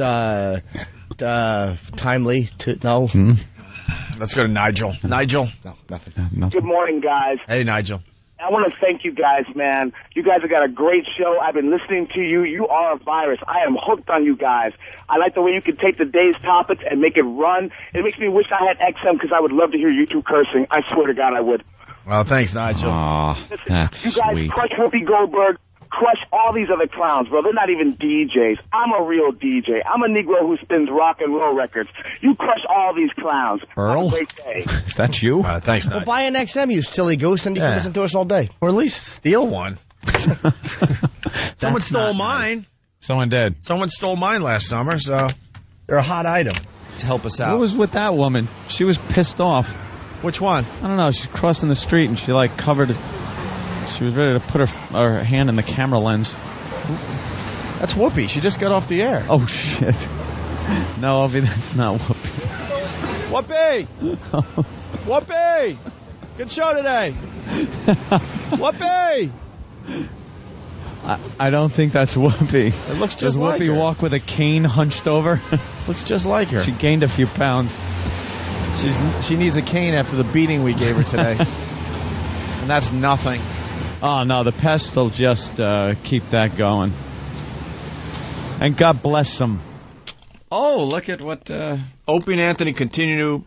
Speaker 5: timely to no.
Speaker 1: Let's go to Nigel. Nigel.
Speaker 5: No, nothing.
Speaker 10: Good morning, guys.
Speaker 1: Hey, Nigel.
Speaker 10: I want to thank you guys, man. You guys have got a great show. I've been listening to you. You are a virus. I am hooked on you guys. I like the way you can take the day's topics and make it run. It makes me wish I had XM because I would love to hear you two cursing. I swear to God I would.
Speaker 1: Well, thanks, Nigel.
Speaker 2: Aw, that's
Speaker 10: you guys
Speaker 2: sweet.
Speaker 10: crush Whoopi Goldberg, crush all these other clowns, bro. They're not even DJs. I'm a real DJ. I'm a Negro who spins rock and roll records. You crush all these clowns.
Speaker 2: Earl?
Speaker 10: Have a great day.
Speaker 2: Is that you?
Speaker 1: Thanks,
Speaker 5: Well,
Speaker 1: Nigel.
Speaker 5: buy an XM, you silly goose, and you can listen to us all day.
Speaker 1: Or at least steal one. Someone stole mine.
Speaker 2: Someone did.
Speaker 1: Someone stole mine last summer, so they're a hot item to help us out.
Speaker 2: What was with that woman? She was pissed off.
Speaker 1: Which one?
Speaker 2: I don't know. She's crossing the street and she like covered it. She was ready to put her hand in the camera lens.
Speaker 1: That's Whoopi. She just got off the air.
Speaker 2: Oh, shit. No, Opie, that's not Whoopi.
Speaker 1: Whoopi! Whoopi! Good show today. Whoopi!
Speaker 2: I don't think that's Whoopi.
Speaker 1: It looks
Speaker 2: Does
Speaker 1: just like
Speaker 2: Whoopi
Speaker 1: her.
Speaker 2: walk with a cane hunched over?
Speaker 1: Looks just like her.
Speaker 2: She gained a few pounds.
Speaker 1: She needs a cane after the beating we gave her today. And that's nothing.
Speaker 2: Oh, no, the pests will just keep that going. And God bless them. Oh, look at what...
Speaker 1: Opie and Anthony continue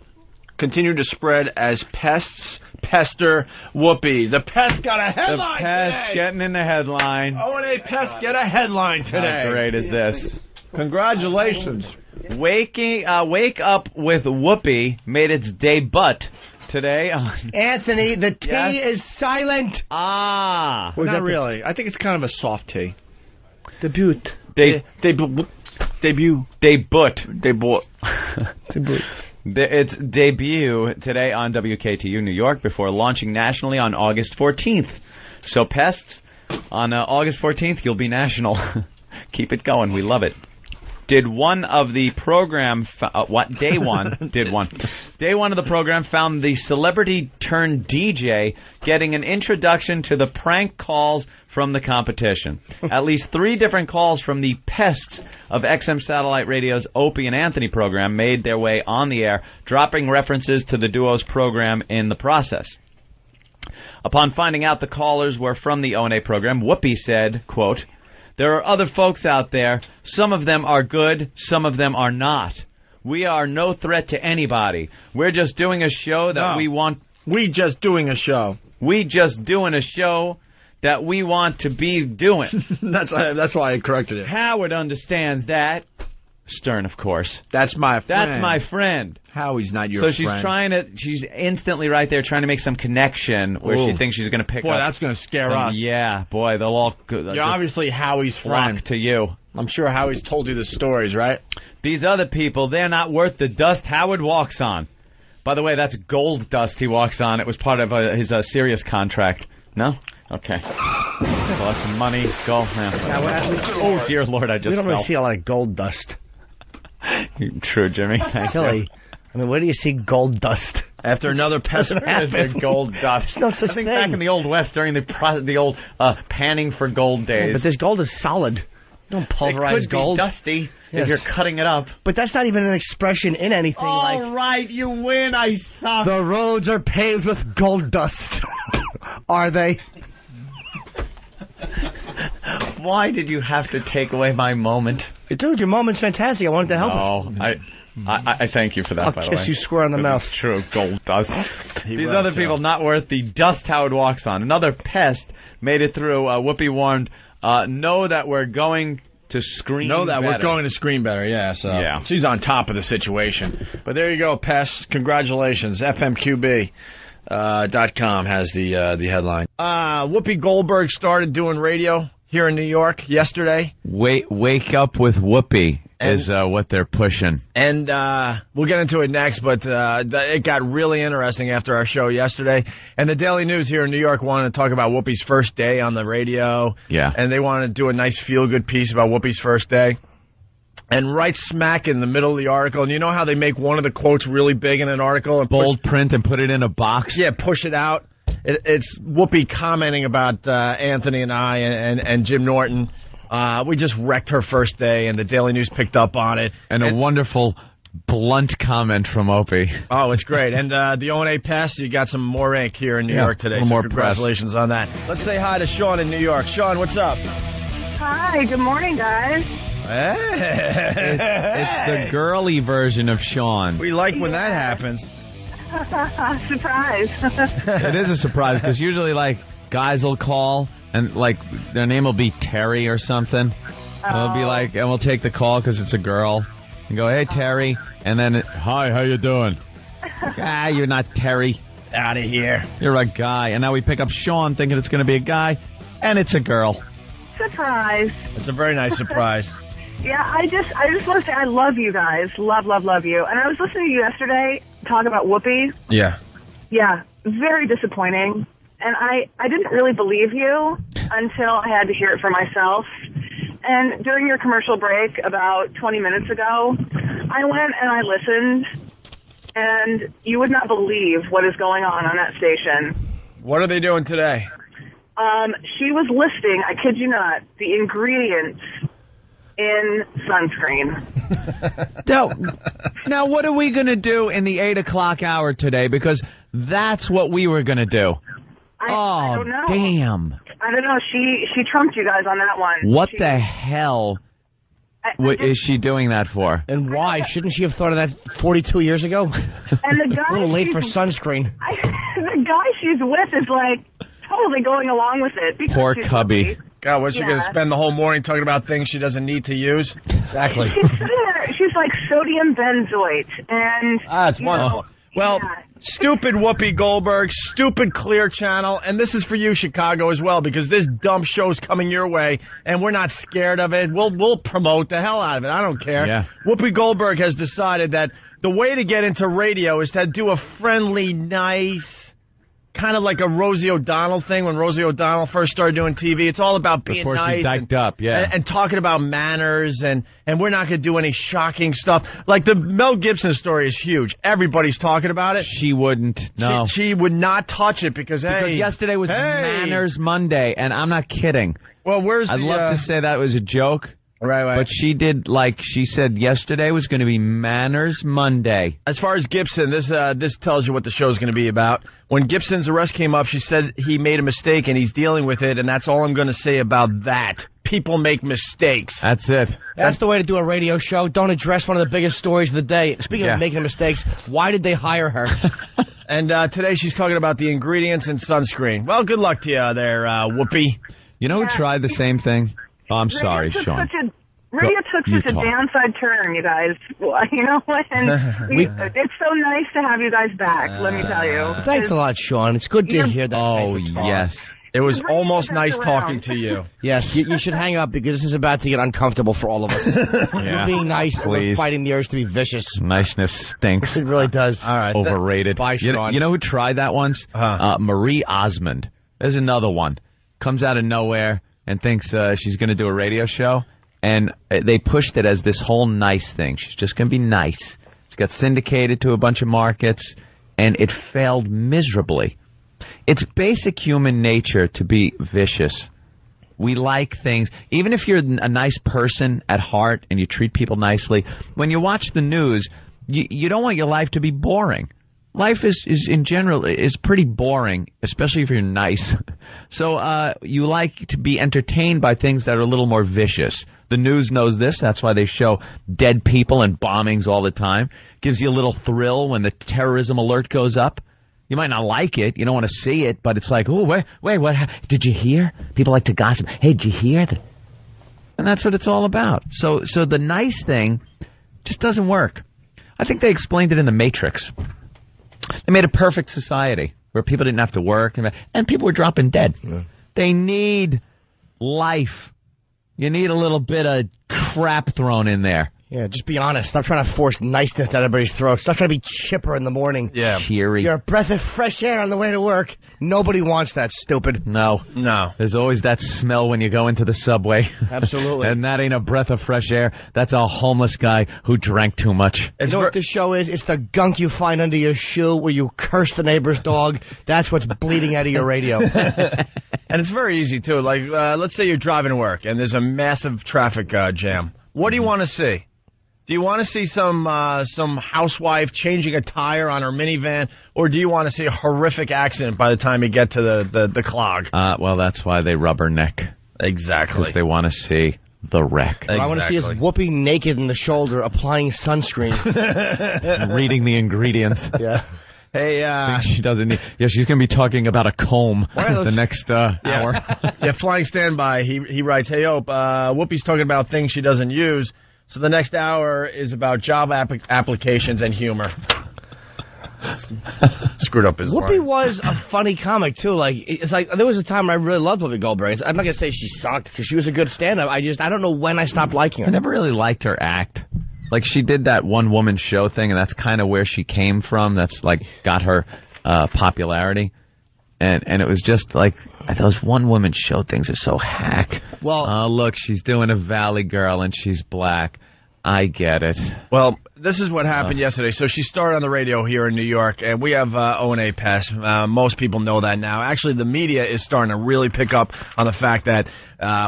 Speaker 1: to spread as pests pester Whoopi. The pests got a headline
Speaker 2: The pests
Speaker 1: today.
Speaker 2: getting in the headline.
Speaker 1: O&A pests get a headline today.
Speaker 2: How great is this?
Speaker 1: Congratulations.
Speaker 2: Wake Up with Whoopi made its debut today on...
Speaker 5: Anthony, the T is silent.
Speaker 2: Ah.
Speaker 1: Not really. I think it's kind of a soft T.
Speaker 5: Debut.
Speaker 2: Debut. Its debut today on WKTU New York before launching nationally on August 14th. So, pests, on August 14th, you'll be national. Keep it going. We love it. Day one of the program found the celebrity-turned-DJ getting an introduction to the prank calls from the competition. At least 3 different calls from the pests of XM Satellite Radio's Opie and Anthony program made their way on the air, dropping references to the duo's program in the process. Upon finding out the callers were from the O&A program, Whoopi said, quote, "There are other folks out there. Some of them are good, some of them are not. We are no threat to anybody. We're just doing a show that we want...
Speaker 1: We just doing a show.
Speaker 2: We just doing a show that we want to be doing."
Speaker 1: That's why I corrected it.
Speaker 2: Howard understands that. Stern, of course.
Speaker 1: That's my friend.
Speaker 2: That's my friend.
Speaker 1: Howie's not your
Speaker 2: friend. So she's instantly right there trying to make some connection where she thinks she's going to pick up.
Speaker 1: Boy, that's going to scare us.
Speaker 2: Yeah, boy, they'll all...
Speaker 1: You're obviously Howie's friend.
Speaker 2: Flock to you.
Speaker 1: I'm sure Howie's told you the stories, right?
Speaker 2: These other people, they're not worth the dust Howard walks on. By the way, that's gold dust he walks on. It was part of his Sirius contract. No? Okay. Lost some money, golf. Oh, dear Lord, I just
Speaker 5: We don't really
Speaker 2: fell.
Speaker 5: see a lot of gold dust.
Speaker 2: True, Jimmy. Thank
Speaker 5: Silly.
Speaker 2: you.
Speaker 5: I mean, where do you see gold dust?
Speaker 1: After another pest
Speaker 2: gold dust.
Speaker 5: There's no such
Speaker 2: I think
Speaker 5: thing.
Speaker 2: back in the Old West during the old panning for gold days.
Speaker 5: Yeah, but this gold is solid. You don't pulverize
Speaker 2: it could
Speaker 5: gold.
Speaker 2: Be dusty if you're cutting it up.
Speaker 5: But that's not even an expression in anything like...
Speaker 2: All right, you win. I suck.
Speaker 5: The roads are paved with gold dust. Are they?
Speaker 2: Why did you have to take away my moment?
Speaker 5: Dude, your moment's fantastic. I wanted to help.
Speaker 2: Oh, I thank you for that,
Speaker 5: I'll
Speaker 2: by the way.
Speaker 5: kiss you square on the mouth.
Speaker 2: True, gold does. These other people not worth the dust Howard walks on. Another pest made it through. Whoopi warned, know that we're going to screen better.
Speaker 1: We're going to screen better, yeah. So she's on top of the situation. But there you go, Pest. Congratulations. FMQB.com has the headline. Whoopi Goldberg started doing radio here in New York yesterday.
Speaker 2: Wake up with Whoopi is what they're pushing.
Speaker 1: And we'll get into it next, but it got really interesting after our show yesterday. And the Daily News here in New York wanted to talk about Whoopi's first day on the radio.
Speaker 2: Yeah.
Speaker 1: And they wanted to do a nice feel-good piece about Whoopi's first day. And right smack in the middle of the article, and you know how they make one of the quotes really big in an article? And
Speaker 2: bold print and put it in a box?
Speaker 1: Yeah, push it out. It's Whoopi commenting about Anthony and I and Jim Norton. We just wrecked her first day, and the Daily News picked up on it.
Speaker 2: And a wonderful, blunt comment from Opie.
Speaker 1: Oh, it's great. And the O&A Pest, you got some more ink here in New York today, so congratulations on that. Let's say hi to Sean in New York. Sean, what's up?
Speaker 15: Hi, good morning, guys.
Speaker 2: It's the girly version of Sean.
Speaker 1: We like when that happens.
Speaker 15: Surprise.
Speaker 2: It is a surprise, because usually, like, guys will call, and, like, their name will be Terry or something. And they'll be like, and we'll take the call because it's a girl. And go, hey, Terry. And then, hi, how you doing? You're not Terry.
Speaker 1: Out of here.
Speaker 2: You're a guy. And now we pick up Sean thinking it's going to be a guy, and it's a girl.
Speaker 15: Surprise.
Speaker 1: It's a very nice surprise.
Speaker 15: Yeah, I just want to say I love you guys. Love you. And I was listening to you yesterday talk about Whoopi.
Speaker 1: Yeah.
Speaker 15: Yeah, very disappointing. And I didn't really believe you until I had to hear it for myself. And during your commercial break about 20 minutes ago, I went and I listened, and you would not believe what is going on that station.
Speaker 1: What are they doing today?
Speaker 15: She was listing, I kid you not, the ingredients in sunscreen.
Speaker 2: Now, what are we going to do in the 8 o'clock hour today? Because that's what we were going to do.
Speaker 15: I don't know.
Speaker 2: Damn.
Speaker 15: I don't know. She trumped you guys on that one.
Speaker 2: What the hell is she doing that for?
Speaker 5: And why? Shouldn't she have thought of that 42 years ago?
Speaker 15: And the guy
Speaker 5: a little late for sunscreen.
Speaker 15: The guy she's with is like totally going along with it.
Speaker 2: Poor cubby.
Speaker 1: God, what's she going to spend the whole morning talking about things she doesn't need to use?
Speaker 5: Exactly.
Speaker 15: She's sitting there. She's like sodium benzoate. And
Speaker 1: it's wonderful. Well, stupid Whoopi Goldberg, stupid Clear Channel, and this is for you, Chicago, as well, because this dumb show's coming your way, and we're not scared of it. We'll promote the hell out of it. I don't care.
Speaker 2: Yeah.
Speaker 1: Whoopi Goldberg has decided that the way to get into radio is to do a friendly, nice, kind of like a Rosie O'Donnell thing when Rosie O'Donnell first started doing TV. It's all about being
Speaker 2: Before
Speaker 1: nice.
Speaker 2: She diked up, yeah.
Speaker 1: And talking about manners, and we're not going to do any shocking stuff. Like the Mel Gibson story is huge. Everybody's talking about it.
Speaker 2: She wouldn't. No.
Speaker 1: She would not touch it because
Speaker 2: yesterday was Manners Monday, and I'm not kidding.
Speaker 1: Well,
Speaker 2: I'd love to say that was a joke.
Speaker 1: Right.
Speaker 2: But she did, she said yesterday was going to be Manners Monday.
Speaker 1: As far as Gibson, this tells you what the show's going to be about. When Gibson's arrest came up, she said he made a mistake and he's dealing with it, and that's all I'm going to say about that. People make mistakes.
Speaker 2: That's it.
Speaker 5: That's the way to do a radio show. Don't address one of the biggest stories of the day. Speaking of making mistakes, why did they hire her?
Speaker 1: And today she's talking about the ingredients in sunscreen. Well, good luck to you there, Whoopi.
Speaker 2: You know who tried the same thing? Oh, I'm sorry, Sean.
Speaker 15: Radio took such a downside turn, you guys. You know what? And it's so nice to have you guys back, let me tell you.
Speaker 5: Thanks a lot, Sean. It's good to hear that.
Speaker 2: Oh, yes.
Speaker 1: It was almost nice talking to you.
Speaker 5: Yes, you should hang up because this is about to get uncomfortable for all of us. You're being nice, and we're fighting the urge to be vicious.
Speaker 2: Niceness stinks.
Speaker 5: It really does.
Speaker 1: All right.
Speaker 2: Overrated.
Speaker 5: Bye, Sean.
Speaker 2: You know who tried that once? Marie Osmond. There's another one. Comes out of nowhere and thinks she's going to do a radio show. And they pushed it as this whole nice thing. She's just going to be nice. She got syndicated to a bunch of markets, and it failed miserably. It's basic human nature to be vicious. We like things. Even if you're a nice person at heart and you treat people nicely, when you watch the news, you don't want your life to be boring. Life is in general is pretty boring, especially if you're nice. So you like to be entertained by things that are a little more vicious. The news knows this. That's why they show dead people and bombings all the time. Gives you a little thrill when the terrorism alert goes up. You might not like it. You don't want to see it, but it's like, oh, wait, what? Did you hear? People like to gossip. Hey, did you hear that? And that's what it's all about. So the nice thing just doesn't work. I think they explained it in The Matrix. They made a perfect society where people didn't have to work and people were dropping dead. Yeah. They need life. You need a little bit of crap thrown in there.
Speaker 5: Yeah, just be honest. Stop trying to force niceness down everybody's throats. Stop trying to be chipper in the morning.
Speaker 2: Yeah. Cheery.
Speaker 5: You're a breath of fresh air on the way to work. Nobody wants that, stupid.
Speaker 2: No. There's always that smell when you go into the subway.
Speaker 5: Absolutely.
Speaker 2: And that ain't a breath of fresh air. That's a homeless guy who drank too much.
Speaker 5: You know what this show is? It's the gunk you find under your shoe where you curse the neighbor's dog. That's what's bleeding out of your radio.
Speaker 1: And it's very easy, too. Like, let's say you're driving to work and there's a massive traffic jam. What do you want to see? Do you want to see some housewife changing a tire on her minivan, or do you want to see a horrific accident by the time you get to the clog?
Speaker 2: Well, that's why they rubberneck.
Speaker 1: Exactly.
Speaker 2: Because they want to see the wreck.
Speaker 5: What I want to see is Whoopi naked in the shoulder applying sunscreen.
Speaker 2: Reading the ingredients.
Speaker 5: Yeah.
Speaker 1: Hey,
Speaker 2: she doesn't need. Yeah, she's going to be talking about a comb the next hour.
Speaker 1: Yeah, Flying Standby. He writes, "Hey, Ope, Whoopi's talking about things she doesn't use. So the next hour is about job applications and humor." Screwed up his
Speaker 5: Whoopi
Speaker 1: line.
Speaker 5: was a funny comic, too. Like, it's like, there was a time I really loved Whoopi Goldberg. I'm not going to say she sucked, because she was a good stand-up. I don't know when I stopped liking her.
Speaker 2: I never really liked her act. Like, she did that one-woman show thing, and that's kind of where she came from. That's, like, got her popularity. And it was just like, those one-woman show things are so hack.
Speaker 5: Well,
Speaker 2: oh, look, she's doing a Valley Girl, and she's black. I get it.
Speaker 1: Well, this is what happened yesterday. So she started on the radio here in New York, and we have O&A Pests. Most people know that now. Actually, the media is starting to really pick up on the fact that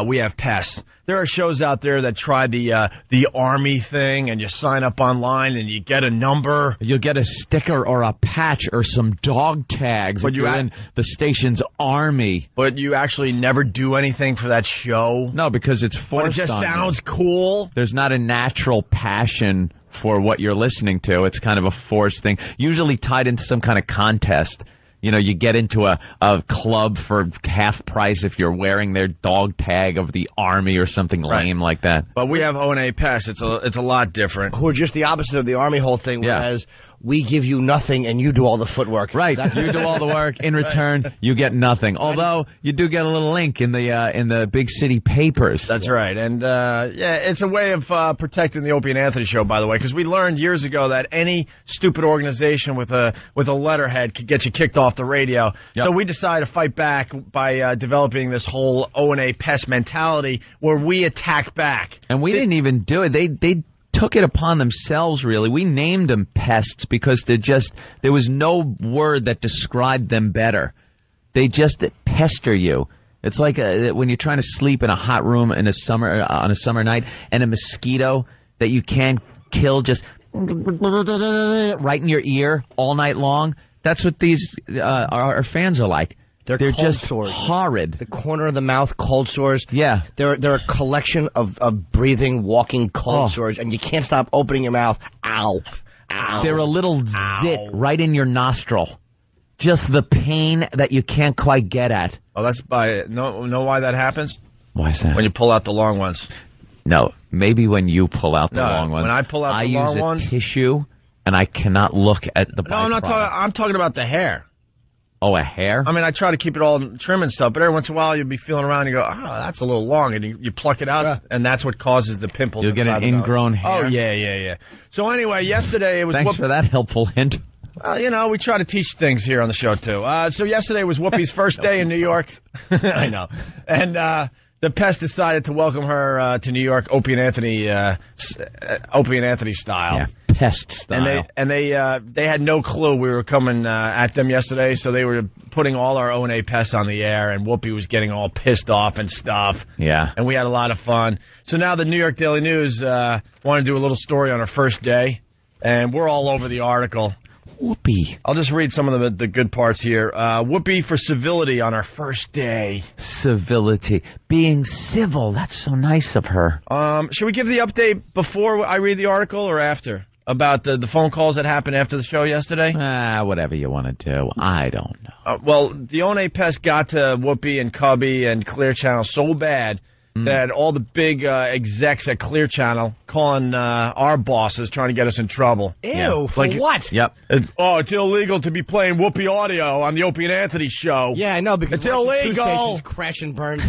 Speaker 1: we have pests. There are shows out there that try the Army thing, and you sign up online and you get a number.
Speaker 2: You'll get a sticker or a patch or some dog tags if you're in the station's Army.
Speaker 1: But you actually never do anything for that show?
Speaker 2: No, because it's forced
Speaker 1: But it just
Speaker 2: on
Speaker 1: sounds
Speaker 2: you.
Speaker 1: cool.
Speaker 2: There's not a natural passion for what you're listening to. It's kind of a forced thing, usually tied into some kind of contest. You know, you get into a club for half price if you're wearing their dog tag of the Army or something lame like that.
Speaker 1: But we have O&A Pests. It's a lot different.
Speaker 5: Who are just the opposite of the Army whole thing, whereas we give you nothing and you do all the footwork.
Speaker 2: Right. You do all the work. In return, you get nothing. Although, you do get a little link in the big city papers.
Speaker 1: That's right. And, it's a way of protecting the Opie Anthony show, by the way, because we learned years ago that any stupid organization with a letterhead could get you kicked off the radio. Yep. So we decided to fight back by developing this whole O&A Pest mentality where we attack back.
Speaker 2: And we didn't even do it. They took it upon themselves, really. We named them pests because there was no word that described them better. They just pester you. It's like when you're trying to sleep in a hot room on a summer night, and a mosquito that you can't kill just right in your ear all night long. That's what these our fans are like. They're just
Speaker 5: sores.
Speaker 2: Horrid.
Speaker 5: The corner of the mouth, cold sores.
Speaker 2: Yeah.
Speaker 5: They're a collection of breathing, walking cold sores, and you can't stop opening your mouth. Ow. Ow.
Speaker 2: They're a little zit right in your nostril. Just the pain that you can't quite get at.
Speaker 1: Oh, that's know why that happens?
Speaker 2: Why is that?
Speaker 1: When you pull out the long ones.
Speaker 2: No, maybe when you pull out the long ones.
Speaker 1: When I pull out the long ones.
Speaker 2: I use a tissue, and I cannot look at the byproduct.
Speaker 1: No, I'm not talking. I'm talking about the hair.
Speaker 2: Oh, a hair?
Speaker 1: I mean, I try to keep it all trim and stuff, but every once in a while you'll be feeling around and you go, that's a little long, and you pluck it out, and that's what causes the pimples.
Speaker 2: You'll get an ingrown hair.
Speaker 1: Oh, yeah. So anyway, yesterday it was...
Speaker 2: Thanks for that helpful hint.
Speaker 1: Well, we try to teach things here on the show, too. So yesterday was Whoopi's first day in New York. I know. And the Pest decided to welcome her to New York, Opie and Anthony style.
Speaker 2: Yeah. Pest style.
Speaker 1: And they had no clue we were coming at them yesterday, so they were putting all our O&A Pests on the air, and Whoopi was getting all pissed off and stuff.
Speaker 2: Yeah.
Speaker 1: And we had a lot of fun. So now the New York Daily News want to do a little story on our first day, and we're all over the article.
Speaker 2: Whoopi.
Speaker 1: I'll just read some of the good parts here. Whoopi for civility on our first day.
Speaker 2: Civility. Being civil. That's so nice of her.
Speaker 1: Should we give the update before I read the article or after? About the phone calls that happened after the show yesterday?
Speaker 2: Whatever you want to do. I don't know.
Speaker 1: Well, the ONA Pest got to Whoopi and Cubby and Clear Channel so bad that all the big execs at Clear Channel calling our bosses trying to get us in trouble.
Speaker 5: Ew, for what?
Speaker 2: Yep.
Speaker 1: It's illegal to be playing Whoopi audio on the Opie and Anthony show.
Speaker 5: Yeah, I know, because
Speaker 1: it's illegal.
Speaker 5: Crash and burn.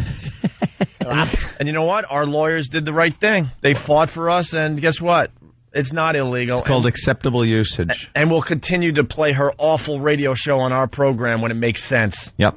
Speaker 1: And you know what? Our lawyers did the right thing. They fought for us, and guess what? It's not illegal.
Speaker 2: It's called acceptable usage.
Speaker 1: And we'll continue to play her awful radio show on our program when it makes sense.
Speaker 2: Yep.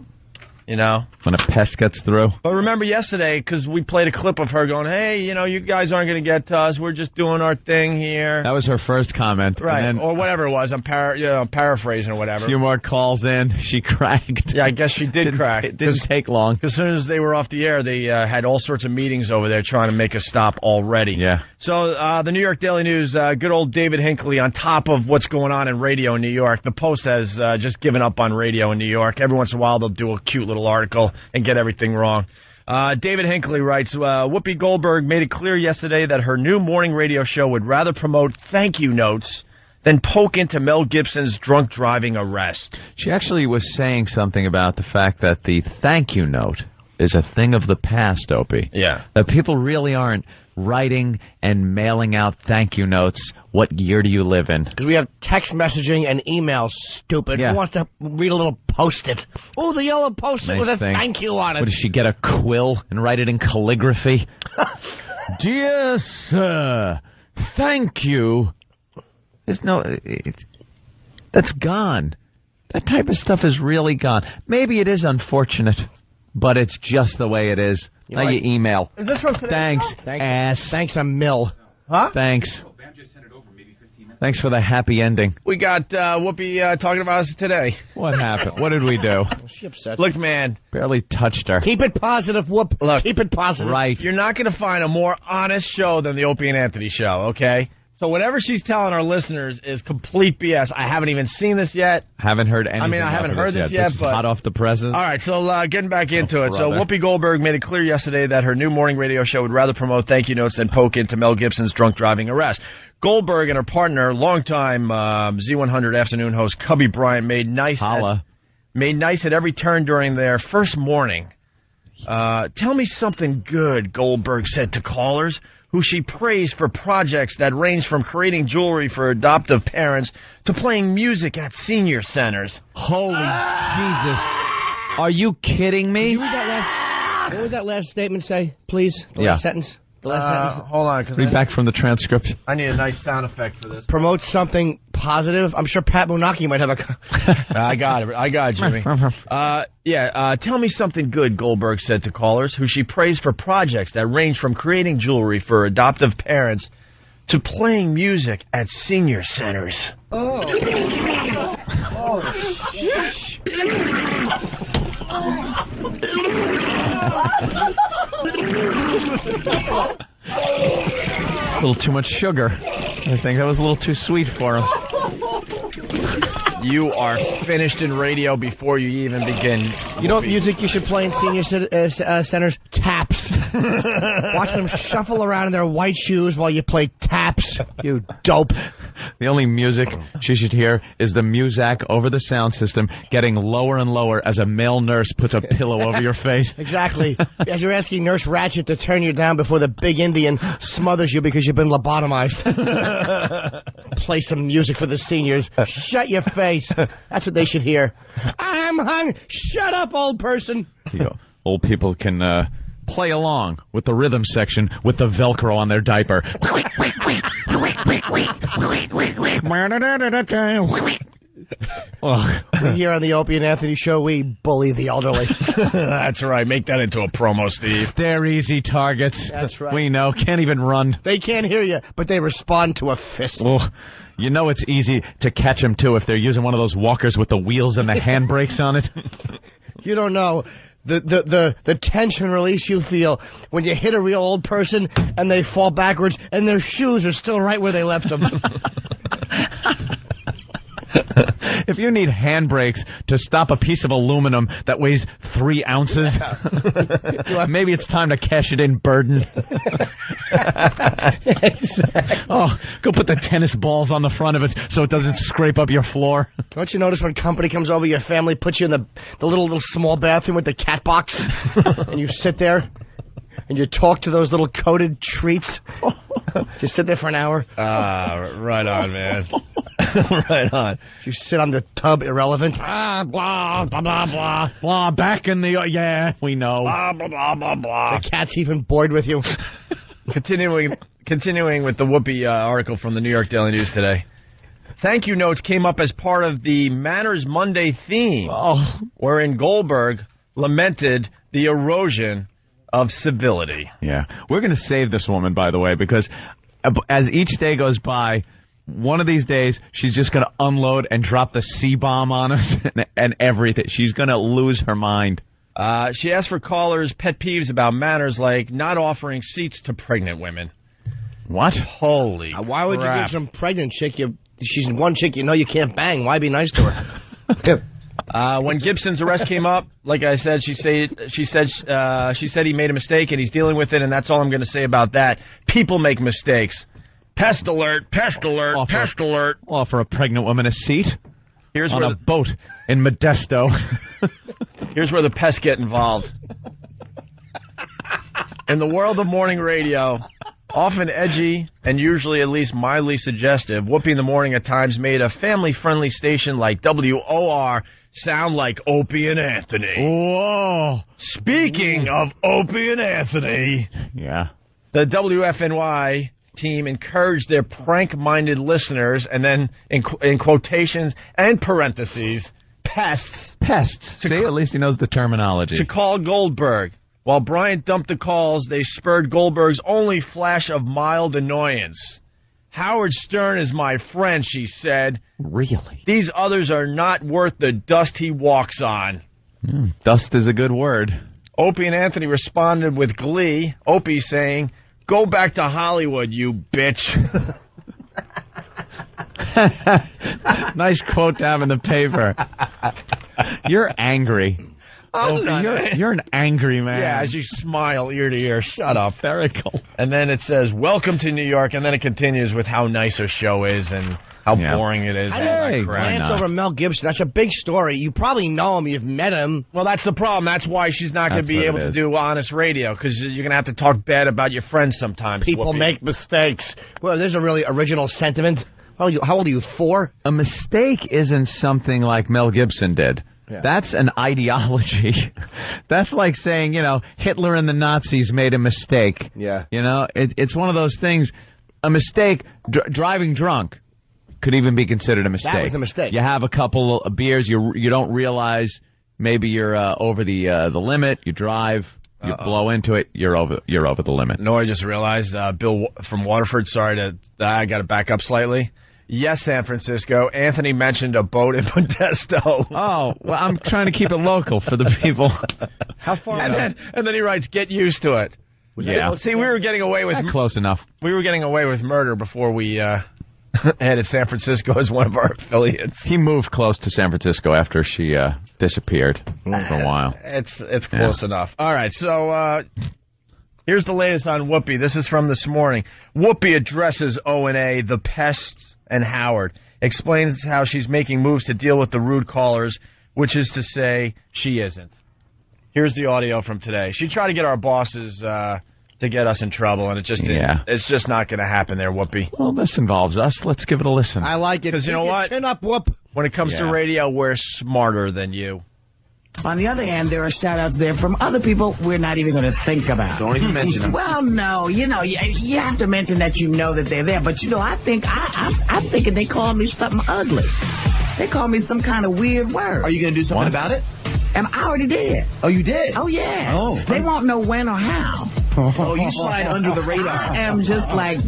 Speaker 1: You know?
Speaker 2: When a pest gets through.
Speaker 1: But remember yesterday, because we played a clip of her going, hey, you guys aren't going to get to us. We're just doing our thing here.
Speaker 2: That was her first comment.
Speaker 1: Right.
Speaker 2: And then,
Speaker 1: or whatever it was. I'm paraphrasing or whatever.
Speaker 2: A few more calls in. She cracked.
Speaker 1: Yeah, I guess she did crack.
Speaker 2: It didn't take long.
Speaker 1: As soon as they were off the air, they had all sorts of meetings over there trying to make us stop already.
Speaker 2: Yeah.
Speaker 1: So the New York Daily News, good old David Hinckley on top of what's going on in radio in New York. The Post has just given up on radio in New York. Every once in a while, they'll do a cute little article and get everything wrong. David Hinckley writes, Whoopi Goldberg made it clear yesterday that her new morning radio show would rather promote thank you notes than poke into Mel Gibson's drunk driving arrest.
Speaker 2: She actually was saying something about the fact that the thank you note is a thing of the past, Opie.
Speaker 1: Yeah.
Speaker 2: That people really aren't writing and mailing out thank you notes. What year do you live in?
Speaker 5: Because we have text messaging and emails, stupid.
Speaker 2: Yeah.
Speaker 5: Who wants to read a little post-it? Oh, the yellow post-it
Speaker 2: Nice
Speaker 5: with a
Speaker 2: thing.
Speaker 5: thank you on it.
Speaker 2: What, does she get a quill and write it in calligraphy? Dear sir, thank you. There's no... that's gone. That type of stuff is really gone. Maybe it is unfortunate, but it's just the way it is. Now you email.
Speaker 1: Is this from today?
Speaker 2: Thanks, ass.
Speaker 5: Thanks a mill.
Speaker 1: Huh?
Speaker 2: Thanks. Thanks for the happy ending.
Speaker 1: We got Whoopi talking about us today.
Speaker 2: What happened? What did we do?
Speaker 5: She upset.
Speaker 1: Look, man.
Speaker 2: Barely touched her.
Speaker 5: Keep it positive, Whoop.
Speaker 1: Look.
Speaker 5: Keep it positive.
Speaker 2: Right.
Speaker 1: You're not going to find a more honest show than the Opie and Anthony show, okay? So whatever she's telling our listeners is complete BS. I haven't even seen this yet.
Speaker 2: Haven't heard anything.
Speaker 1: I mean, I haven't heard this yet,
Speaker 2: This is
Speaker 1: but
Speaker 2: hot off the presses.
Speaker 1: All right, so getting back into it. So
Speaker 2: brother.
Speaker 1: Whoopi Goldberg made it clear yesterday that her new morning radio show would rather promote thank you notes than poke into Mel Gibson's drunk driving arrest. Goldberg and her partner, longtime Z100 afternoon host Cubby Bryant, made nice at every turn during their first morning. Tell me something good, Goldberg said to callers, who she praised for projects that range from creating jewelry for adoptive parents to playing music at senior centers.
Speaker 2: Holy Jesus. Are you kidding me?
Speaker 5: Can you read that last, what would that last statement say, please? The last sentence? The last sentence?
Speaker 1: Hold on.
Speaker 2: Read back from the transcript.
Speaker 1: I need a nice sound effect for this.
Speaker 5: Promote something positive. I'm sure Pat Munaki might have a...
Speaker 1: I got it, Jimmy. Tell me something good, Goldberg said to callers, who she praised for projects that range from creating jewelry for adoptive parents to playing music at senior centers.
Speaker 5: Oh.
Speaker 2: A little too much sugar. I think that was a little too sweet for him.
Speaker 1: You are finished in radio before you even begin.
Speaker 5: You know what music you should play in senior centers? Taps. Watch them shuffle around in their white shoes while you play taps. You dope.
Speaker 2: The only music she should hear is the Muzak over the sound system getting lower and lower as a male nurse puts a pillow over your face.
Speaker 5: Exactly. As you're asking Nurse Ratchet to turn you down before the big Indian smothers you because you've been lobotomized. Play some music for the seniors. Shut your face. That's what they should hear. I'm hung. Shut up, old person.
Speaker 2: Old people can play along with the rhythm section with the Velcro on their diaper.
Speaker 5: Here on the Opie and Anthony show, we bully the elderly.
Speaker 1: That's right. Make that into a promo, Steve.
Speaker 2: They're easy targets.
Speaker 5: That's right.
Speaker 2: We know. Can't even run.
Speaker 5: They can't hear you, but they respond to a fist.
Speaker 2: Oh, you know it's easy to catch them, too, if they're using one of those walkers with the wheels and the handbrakes on it.
Speaker 5: You don't know the tension release you feel when you hit a real old person and they fall backwards and their shoes are still right where they left them.
Speaker 2: If you need handbrakes to stop a piece of aluminum that weighs 3 ounces, maybe it's time to cash it in, Burden. Oh, go put the tennis balls on the front of it so it doesn't scrape up your floor.
Speaker 5: Don't you notice when company comes over, your family puts you in the little small bathroom with the cat box, and you sit there and you talk to those little coated treats? Just sit there for an hour.
Speaker 1: Right on, man. Right on.
Speaker 5: You sit on the tub, irrelevant.
Speaker 2: Blah, blah, blah, blah, blah. Back in the... Yeah, we know.
Speaker 1: Blah, blah, blah, blah, blah.
Speaker 5: The cat's even bored with you.
Speaker 1: Continuing with the Whoopi article from the New York Daily News today. Thank you notes came up as part of the Manners Monday theme, wherein Goldberg lamented the erosion of civility.
Speaker 2: Yeah. We're going to save this woman, by the way, because as each day goes by, one of these days, she's just going to unload and drop the C-bomb on us and everything. She's going to lose her mind.
Speaker 1: She asked for callers' pet peeves about manners like not offering seats to pregnant women.
Speaker 2: What?
Speaker 1: Holy
Speaker 5: Why would
Speaker 1: crap.
Speaker 5: you give some pregnant chick? She's one chick you know you can't bang. Why be nice to her?
Speaker 1: When Gibson's arrest came up, like I said, she said he made a mistake and he's dealing with it, and that's all I'm going to say about that. People make mistakes. Pest alert! Pest alert! Pest alert!
Speaker 2: Offer a pregnant woman a seat.
Speaker 1: Here's
Speaker 2: on
Speaker 1: where
Speaker 2: a boat in Modesto.
Speaker 1: Here's where the pests get involved. In the world of morning radio, often edgy and usually at least mildly suggestive, Whoopi in the Morning at times made a family-friendly station like WOR sound like Opie and Anthony.
Speaker 2: Whoa!
Speaker 1: Speaking of Opie and Anthony,
Speaker 2: yeah,
Speaker 1: the WFNY team encouraged their prank-minded listeners, and then in quotations and parentheses, pests.
Speaker 2: Pests. See, at least he knows the terminology.
Speaker 1: To call Goldberg. While Bryant dumped the calls, they spurred Goldberg's only flash of mild annoyance. Howard Stern is my friend, she said.
Speaker 2: Really?
Speaker 1: These others are not worth the dust he walks on.
Speaker 2: Dust is a good word.
Speaker 1: Opie and Anthony responded with glee, Opie saying, "Go back to Hollywood, you bitch."
Speaker 2: Nice quote to have in the paper. You're angry. You're an angry man.
Speaker 1: Yeah, as you smile ear to ear. Shut up.
Speaker 2: Hysterical.
Speaker 1: And then it says, "Welcome to New York," and then it continues with how nice our show is and how boring it is.
Speaker 5: Hey, glance over Mel Gibson. That's a big story. You probably know him. You've met him.
Speaker 1: Well, that's the problem. That's why she's not going to be able to do honest radio, because you're going to have to talk bad about your friends sometimes.
Speaker 5: People make mistakes. Well, there's a really original sentiment. How old are you, 4?
Speaker 2: A mistake isn't something like Mel Gibson did. Yeah. That's an ideology. That's like saying, Hitler and the Nazis made a mistake.
Speaker 5: Yeah.
Speaker 2: It's one of those things. A mistake, driving drunk could even be considered a mistake.
Speaker 5: That was a mistake.
Speaker 2: You have a couple of beers, you don't realize maybe you're over the limit, you drive, you blow into it, you're over the limit.
Speaker 1: No, I just realized, Bill from Waterford, I got to back up slightly. Yes, San Francisco. Anthony mentioned a boat in Modesto.
Speaker 2: Oh, well, I'm trying to keep it local for the people.
Speaker 5: How far?
Speaker 1: And then he writes, "Get used to it."
Speaker 2: Yeah.
Speaker 1: See, we were getting away with
Speaker 2: close enough.
Speaker 1: We were getting away with murder before we added San Francisco as one of our affiliates.
Speaker 2: He moved close to San Francisco after she disappeared for a while.
Speaker 1: It's close enough. All right, so here's the latest on Whoopi. This is from this morning. Whoopi addresses O&A, the pests, and Howard. Explains how she's making moves to deal with the rude callers, which is to say she isn't. Here's the audio from today. She tried to get our bosses to get us in trouble, and it just didn't. It's just not going to happen there, Whoopi.
Speaker 2: Well, this involves us. Let's give it a listen.
Speaker 5: I like it.
Speaker 1: Because you know what?
Speaker 5: Chin up, Whoop.
Speaker 1: When it comes to radio, we're smarter than you.
Speaker 4: On the other hand, there are shout-outs there from other people we're not even going to think about.
Speaker 3: Don't even mention them.
Speaker 4: Well, no, you have to mention that you know that they're there. But, I think I'm thinking they call me something ugly. They call me some kind of weird word.
Speaker 3: Are you going to do something about it?
Speaker 4: And I already did.
Speaker 3: Oh, you did?
Speaker 4: Oh, yeah.
Speaker 3: Oh.
Speaker 4: They won't know when or how.
Speaker 3: Oh, you slide under the radar.
Speaker 4: I am just like,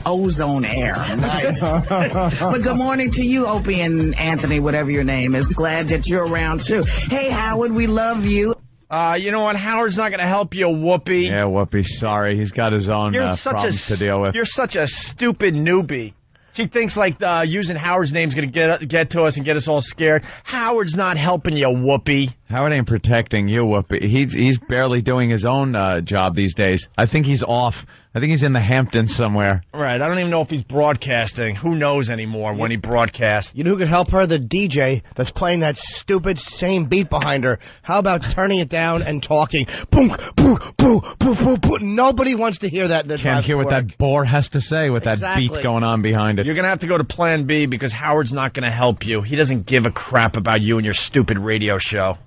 Speaker 4: ozone air.
Speaker 3: Nice.
Speaker 4: But good morning to you, Opie and Anthony, whatever your name is. Glad that you're around, too. Hey, Howard, we love you.
Speaker 1: You know what? Howard's not going to help you, Whoopi.
Speaker 2: Yeah, Whoopi, sorry. He's got his own problems to deal with.
Speaker 1: You're such a stupid newbie. She thinks like using Howard's name's going to get to us and get us all scared. Howard's not helping you, Whoopi.
Speaker 2: Howard ain't protecting you, Whoopi. He's barely doing his own job these days. I think he's off. I think he's in the Hamptons somewhere.
Speaker 1: Right. I don't even know if he's broadcasting. Who knows anymore when he broadcasts?
Speaker 5: You know who could help her? The DJ that's playing that stupid same beat behind her. How about turning it down and talking? Boom, boom, boom, boom, boom, boom. Nobody wants to hear that.
Speaker 2: Can't hear what that bore has to say with that beat going on behind it.
Speaker 1: You're going to have to go to Plan B because Howard's not going to help you. He doesn't give a crap about you and your stupid radio show.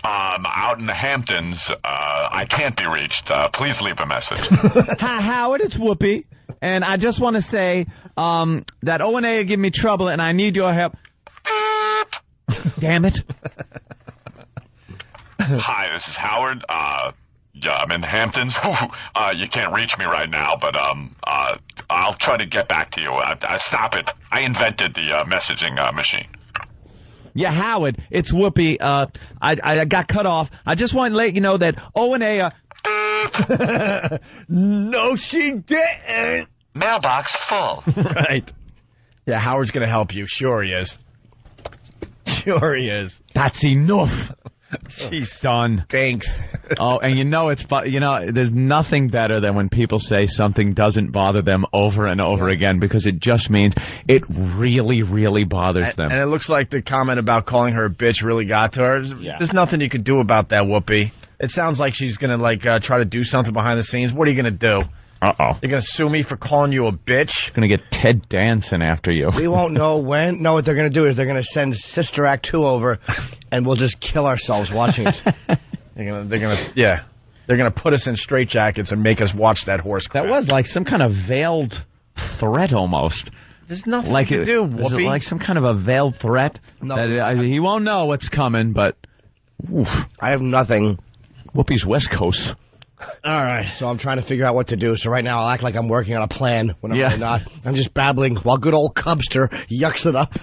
Speaker 16: Out in the Hamptons, I can't be reached. Please leave a message.
Speaker 2: Hi, Howard, it's Whoopi. And I just want to say that O&A are giving me trouble, and I need your help. Damn it.
Speaker 16: Hi, this is Howard. Yeah, I'm in the Hamptons. You can't reach me right now, but I'll try to get back to you. Stop it. I invented the messaging machine.
Speaker 2: Yeah, Howard, it's Whoopi. I got cut off. I just want to let you know that O&A are...
Speaker 1: No, she didn't.
Speaker 16: Mailbox full.
Speaker 1: Right. Yeah, Howard's going to help you. Sure he is. Sure he is.
Speaker 2: That's enough. She's done.
Speaker 1: Thanks.
Speaker 2: Oh, and it's there's nothing better than when people say something doesn't bother them over and over again, because it just means it really, really bothers them.
Speaker 1: And it looks like the comment about calling her a bitch really got to her. There's nothing you could do about that, Whoopi. It sounds like she's going to try to do something behind the scenes. What are you going to do?
Speaker 2: Uh-oh.
Speaker 1: You're going to sue me for calling you a bitch?
Speaker 2: Going to get Ted Danson after you.
Speaker 5: We won't know when. No, what they're going to do is they're going to send Sister Act 2 over, and we'll just kill ourselves watching it.
Speaker 1: They're going to put us in straitjackets and make us watch that horse crap.
Speaker 2: That was like some kind of veiled threat almost.
Speaker 1: There's nothing you can do, Whoopi.
Speaker 2: Is it like some kind of a veiled threat?
Speaker 5: No.
Speaker 2: He won't know what's coming, but... Oof.
Speaker 5: I have nothing.
Speaker 2: Whoopi's West Coast.
Speaker 1: All right.
Speaker 5: So I'm trying to figure out what to do. So right now I'll act like I'm working on a plan when I'm really not. I'm just babbling while good old Cubster yucks it up.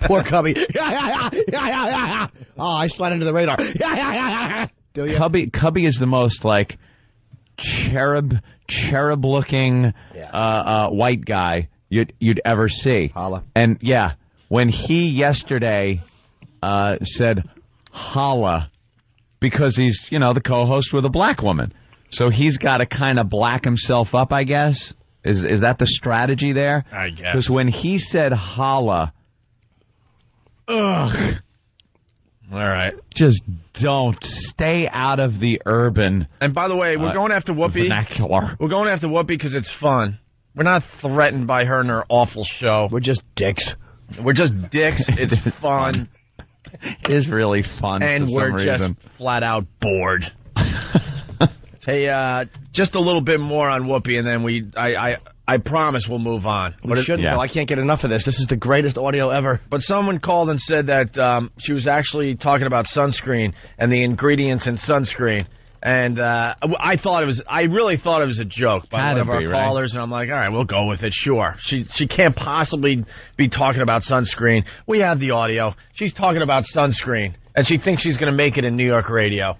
Speaker 5: Poor Cubby. Oh, I slide into the radar. Do you?
Speaker 2: Cubby is the most like cherub-looking white guy you'd ever see.
Speaker 5: Holla.
Speaker 2: And yeah, when he yesterday said holla, because he's, the co-host with a black woman. So he's got to kind of black himself up, I guess. Is that the strategy there?
Speaker 1: I guess.
Speaker 2: Because when he said holla, ugh.
Speaker 1: All right.
Speaker 2: Just don't. Stay out of the urban.
Speaker 1: And by the way, we're going after Whoopi.
Speaker 2: Vernacular.
Speaker 1: We're going after Whoopi because it's fun. We're not threatened by her and her awful show.
Speaker 5: We're just dicks.
Speaker 1: We're just dicks. It's fun.
Speaker 2: It is really fun,
Speaker 1: and
Speaker 2: for some
Speaker 1: we're
Speaker 2: reason.
Speaker 1: Just flat out bored. Hey, just a little bit more on Whoopi, and then I promise we'll move on.
Speaker 5: We shouldn't, though. I can't get enough of this. This is the greatest audio ever.
Speaker 1: But someone called and said that she was actually talking about sunscreen and the ingredients in sunscreen. And I really thought it was a joke by one of our callers, and I'm like, all right, we'll go with it, sure. She can't possibly be talking about sunscreen. We have the audio. She's talking about sunscreen, and she thinks she's going to make it in New York radio.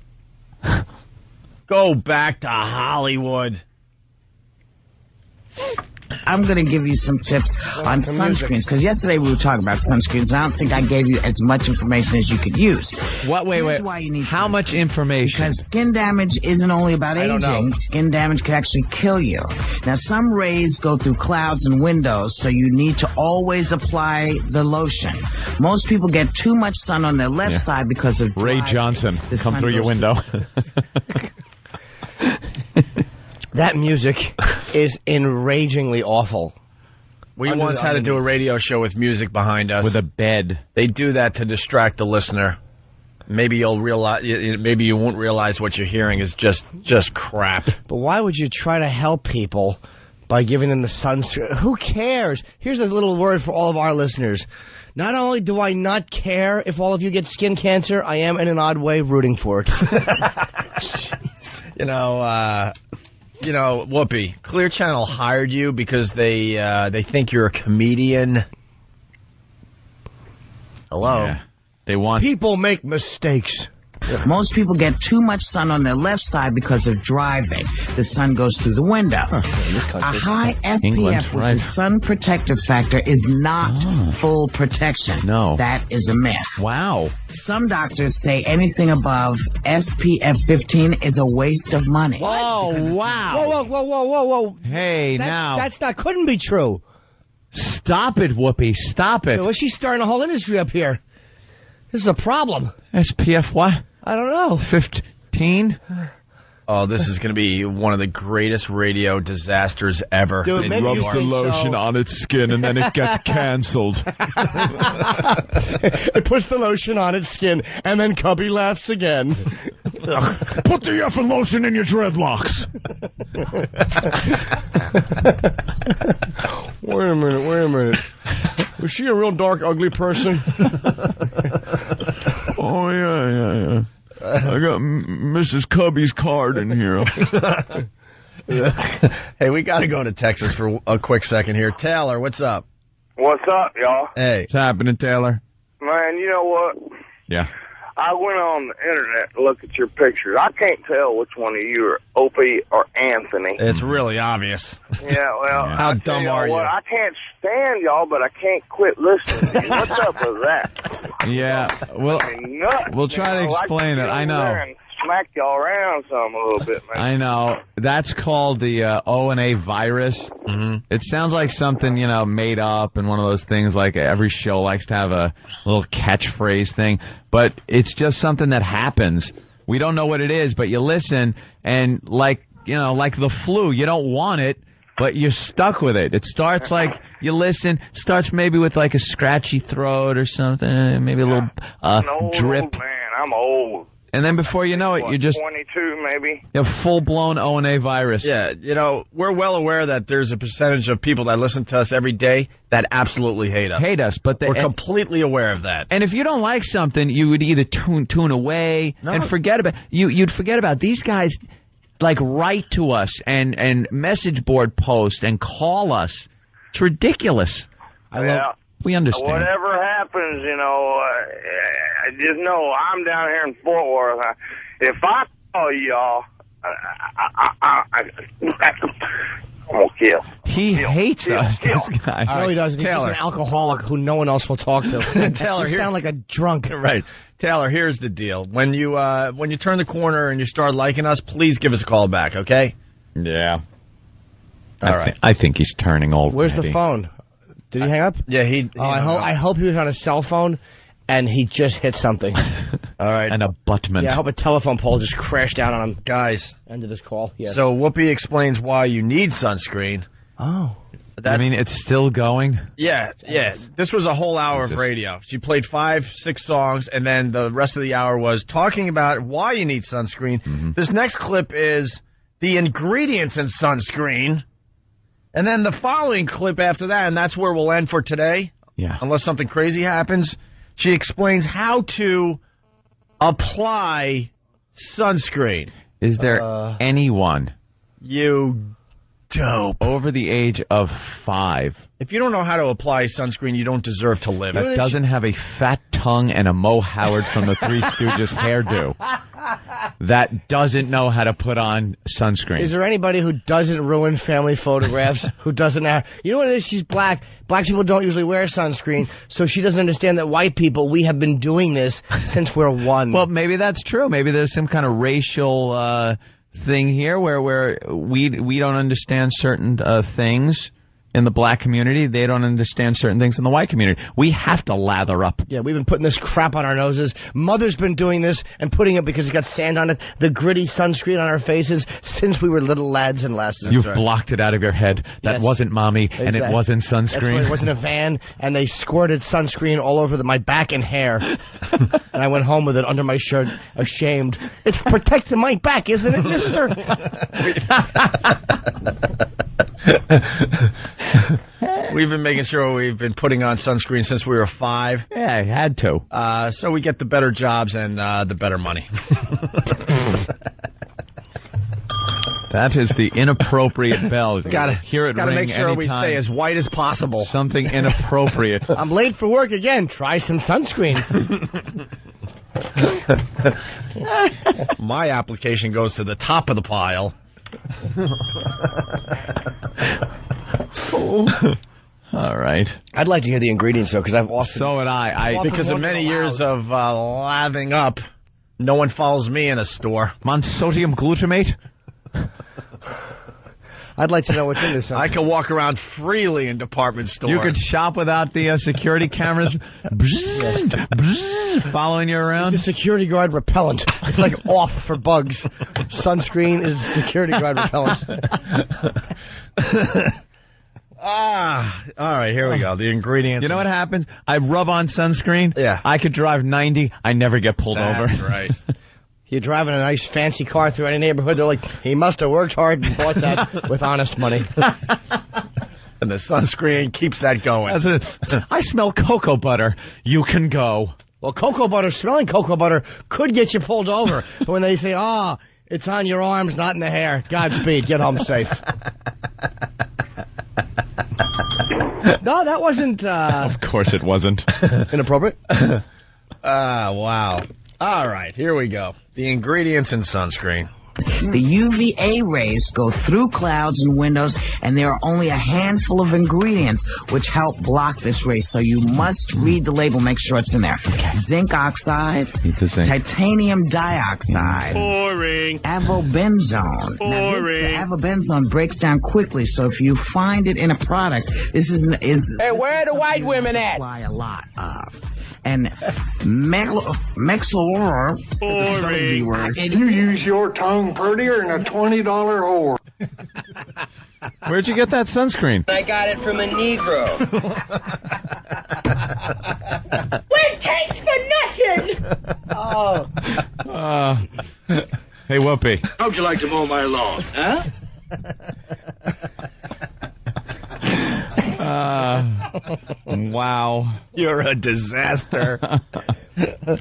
Speaker 1: Go back to Hollywood.
Speaker 4: I'm going to give you some tips on sunscreens, because yesterday we were talking about sunscreens, and I don't think I gave you as much information as you could use.
Speaker 2: What? Wait.
Speaker 4: Why you need
Speaker 2: How much information?
Speaker 4: Because skin damage isn't only about aging. Skin damage can actually kill you. Now, some rays go through clouds and windows, so you need to always apply the lotion. Most people get too much sun on their left side because of
Speaker 2: Ray Johnson. Come through your window.
Speaker 5: That music is enragingly awful.
Speaker 1: We once had to do a radio show with music behind us.
Speaker 2: With a bed.
Speaker 1: They do that to distract the listener. Maybe you'll realize. Maybe you won't realize what you're hearing is just crap.
Speaker 5: But why would you try to help people by giving them the sunscreen? Who cares? Here's a little word for all of our listeners. Not only do I not care if all of you get skin cancer, I am in an odd way rooting for it.
Speaker 1: Whoopi, Clear Channel hired you because they think you're a comedian. Hello.
Speaker 2: Yeah. They want
Speaker 5: people make mistakes.
Speaker 4: Most people get too much sun on their left side because of driving. The sun goes through the window. A high SPF, which is sun protective factor, is not full protection.
Speaker 2: No.
Speaker 4: That is a myth.
Speaker 2: Wow.
Speaker 4: Some doctors say anything above SPF 15 is a waste of money.
Speaker 2: Oh, wow.
Speaker 5: Whoa.
Speaker 2: Hey,
Speaker 5: That couldn't be true.
Speaker 2: Stop it, Whoopi. Stop it.
Speaker 5: Well, she's starting a whole industry up here. This is a problem.
Speaker 2: SPF what?
Speaker 5: I don't know.
Speaker 2: 15?
Speaker 1: Oh, this is going to be one of the greatest radio disasters ever.
Speaker 5: Dude,
Speaker 2: It rubs the lotion on its skin and then it gets canceled.
Speaker 5: It puts the lotion on its skin, and then Cubby laughs again.
Speaker 6: Put the effing lotion in your dreadlocks.
Speaker 5: Wait a minute. Was she a real dark, ugly person?
Speaker 2: Oh, yeah. I got Mrs. Cubby's card in here.
Speaker 1: Hey, we got to go to Texas for a quick second here. Taylor, what's up?
Speaker 17: What's up, y'all?
Speaker 1: Hey.
Speaker 2: What's happening, Taylor?
Speaker 17: Man, you know what?
Speaker 2: Yeah.
Speaker 17: I went on the internet to look at your pictures. I can't tell which one of you are Opie or Anthony.
Speaker 1: It's really obvious.
Speaker 17: Yeah, well,
Speaker 1: How dumb are you?
Speaker 17: I can't stand y'all, but I can't quit listening to you. What's up with that?
Speaker 2: Yeah, we'll try to explain it. I know.
Speaker 17: And smack y'all around some a little bit, man.
Speaker 2: I know. That's called the O&A virus.
Speaker 1: Mm-hmm.
Speaker 2: It sounds like something, made up and one of those things like every show likes to have a little catchphrase thing. But it's just something that happens. We don't know what it is, but you listen and like the flu, you don't want it, but you're stuck with it. It starts like you listen, starts maybe with like a scratchy throat or something, maybe a little drip.
Speaker 17: Old man, I'm old.
Speaker 2: And then before you know it, you're just
Speaker 17: 22 maybe.
Speaker 2: A full-blown O&A virus.
Speaker 1: Yeah, we're well aware that there's a percentage of people that listen to us every day that absolutely hate us.
Speaker 2: But
Speaker 1: we're completely aware of that.
Speaker 2: And if you don't like something, you would either tune away and forget about you'd forget about these guys. Like write to us and message board post and call us. It's ridiculous. We understand.
Speaker 17: Whatever happens, just know I'm down here in Fort Worth. If I call y'all, I'm gonna kill.
Speaker 2: He hates us, this guy.
Speaker 5: No, he doesn't.
Speaker 1: Taylor.
Speaker 5: He's an alcoholic who no one else will talk to.
Speaker 1: Taylor,
Speaker 5: you sound like a drunk.
Speaker 1: Right. Taylor, here's the deal. When you turn the corner and you start liking us, please give us a call back, okay?
Speaker 2: Yeah.
Speaker 1: All right.
Speaker 2: I think he's turning already.
Speaker 5: Where's the phone? Did he hang up?
Speaker 1: Yeah, he
Speaker 5: I hope he was on a cell phone and he just hit something.
Speaker 1: All right.
Speaker 2: An abutment.
Speaker 5: Yeah, I hope a telephone pole just crashed down on him.
Speaker 1: Guys.
Speaker 5: End of this call. Yes.
Speaker 1: So Whoopi explains why you need sunscreen.
Speaker 5: Oh.
Speaker 2: I mean, it's still going?
Speaker 1: Yeah. This was a whole hour of radio. She played 5-6 songs, and then the rest of the hour was talking about why you need sunscreen. Mm-hmm. This next clip is the ingredients in sunscreen. And then the following clip after that, and that's where we'll end for today.
Speaker 2: Yeah.
Speaker 1: Unless something crazy happens. She explains how to apply sunscreen.
Speaker 2: Is there anyone
Speaker 1: you dope
Speaker 2: over the age of 5
Speaker 1: if you don't know how to apply sunscreen, you don't deserve to live?
Speaker 2: That doesn't have a fat tongue and a Mo Howard from the Three Stooges hairdo. That doesn't know how to put on sunscreen.
Speaker 5: Is there anybody who doesn't ruin family photographs? Who doesn't have? You know what it is? She's black. Black people don't usually wear sunscreen, so she doesn't understand that white people, we have been doing this since we're one.
Speaker 2: Well, maybe that's true. Maybe there's some kind of racial thing here where we don't understand certain things in the black community. They don't understand certain things in the white community. We have to lather up.
Speaker 5: Yeah, we've been putting this crap on our noses. Mother's been doing this and putting it because it's got sand on it, the gritty sunscreen on our faces since we were little lads and lasses.
Speaker 2: You've blocked it out of your head. That wasn't mommy, and it wasn't sunscreen.
Speaker 5: That's right. It wasn't a van, and they squirted sunscreen all over my back and hair. And I went home with it under my shirt, ashamed. It's protecting my back, isn't it, mister?
Speaker 1: We've been making sure we've been putting on sunscreen since we were 5.
Speaker 2: Yeah, I had to.
Speaker 1: So we get the better jobs and the better money.
Speaker 2: That is the inappropriate bell.
Speaker 1: Gotta
Speaker 2: hear it
Speaker 1: gotta
Speaker 2: ring
Speaker 1: make sure
Speaker 2: anytime.
Speaker 1: we stay as white as possible.
Speaker 2: Something inappropriate.
Speaker 5: I'm late for work again. Try some sunscreen.
Speaker 1: My application goes to the top of the pile.
Speaker 2: All right.
Speaker 5: I'd like to hear the ingredients, though, because I've often...
Speaker 2: So would I.
Speaker 1: Because of many years of lathering up, no one follows me in a store.
Speaker 2: Monosodium glutamate?
Speaker 5: I'd like to know what's in this.
Speaker 1: I can walk around freely in department stores.
Speaker 2: You could shop without the security cameras following you around?
Speaker 5: The security guard repellent. It's like off for bugs. Sunscreen is security guard repellent.
Speaker 1: All right, here we go. The ingredients.
Speaker 2: You know what happens? I rub on sunscreen.
Speaker 1: Yeah.
Speaker 2: I could drive 90. I never get pulled over.
Speaker 1: That's right.
Speaker 5: You're driving a nice fancy car through any neighborhood. They're like, he must have worked hard and bought that with honest money.
Speaker 1: And the sunscreen keeps that going.
Speaker 2: That's it. I smell cocoa butter. You can go.
Speaker 5: Well, smelling cocoa butter could get you pulled over. But when they say, it's on your arms, not in the hair. Godspeed. Get home safe. No, that wasn't...
Speaker 2: Of course it wasn't.
Speaker 5: Inappropriate?
Speaker 1: Wow. All right, here we go. The ingredients in sunscreen.
Speaker 4: The UVA rays go through clouds and windows, and there are only a handful of ingredients which help block this ray, so you must read the label, make sure it's in there. Zinc oxide, titanium dioxide,
Speaker 13: Boring.
Speaker 4: avobenzone. Now, the avobenzone breaks down quickly, so if you find it in a product, this is...
Speaker 10: Hey, where are the white women at?
Speaker 4: Apply a lot of. And Mexilor.
Speaker 13: Boring.
Speaker 18: You use your tongue prettier than a $20 whore.
Speaker 2: Where'd you get that sunscreen?
Speaker 10: I got it from a Negro.
Speaker 14: We're cakes for nothing!
Speaker 2: Hey, Whoopi.
Speaker 8: How'd you like to mow my lawn? Huh?
Speaker 2: Wow.
Speaker 1: You're a disaster.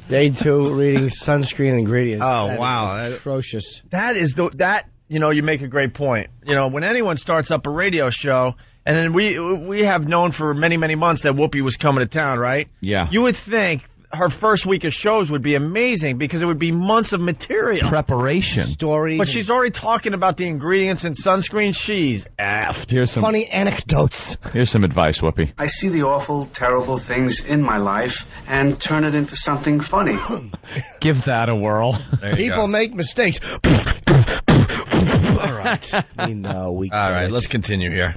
Speaker 5: Day 2, reading sunscreen ingredients.
Speaker 1: Oh, wow.
Speaker 5: Atrocious.
Speaker 1: You make a great point. When anyone starts up a radio show, and then we have known for many, many months that Whoopi was coming to town, right?
Speaker 2: Yeah.
Speaker 1: You would think her first week of shows would be amazing because it would be months of material.
Speaker 2: Preparation.
Speaker 5: Stories.
Speaker 1: But she's already talking about the ingredients in sunscreen. She's effed.
Speaker 2: Here's some
Speaker 5: funny anecdotes.
Speaker 2: Here's some advice, Whoopi.
Speaker 19: I see the awful, terrible things in my life and turn it into something funny.
Speaker 2: Give that a whirl.
Speaker 5: People make mistakes. All right. All
Speaker 1: right, let's continue here.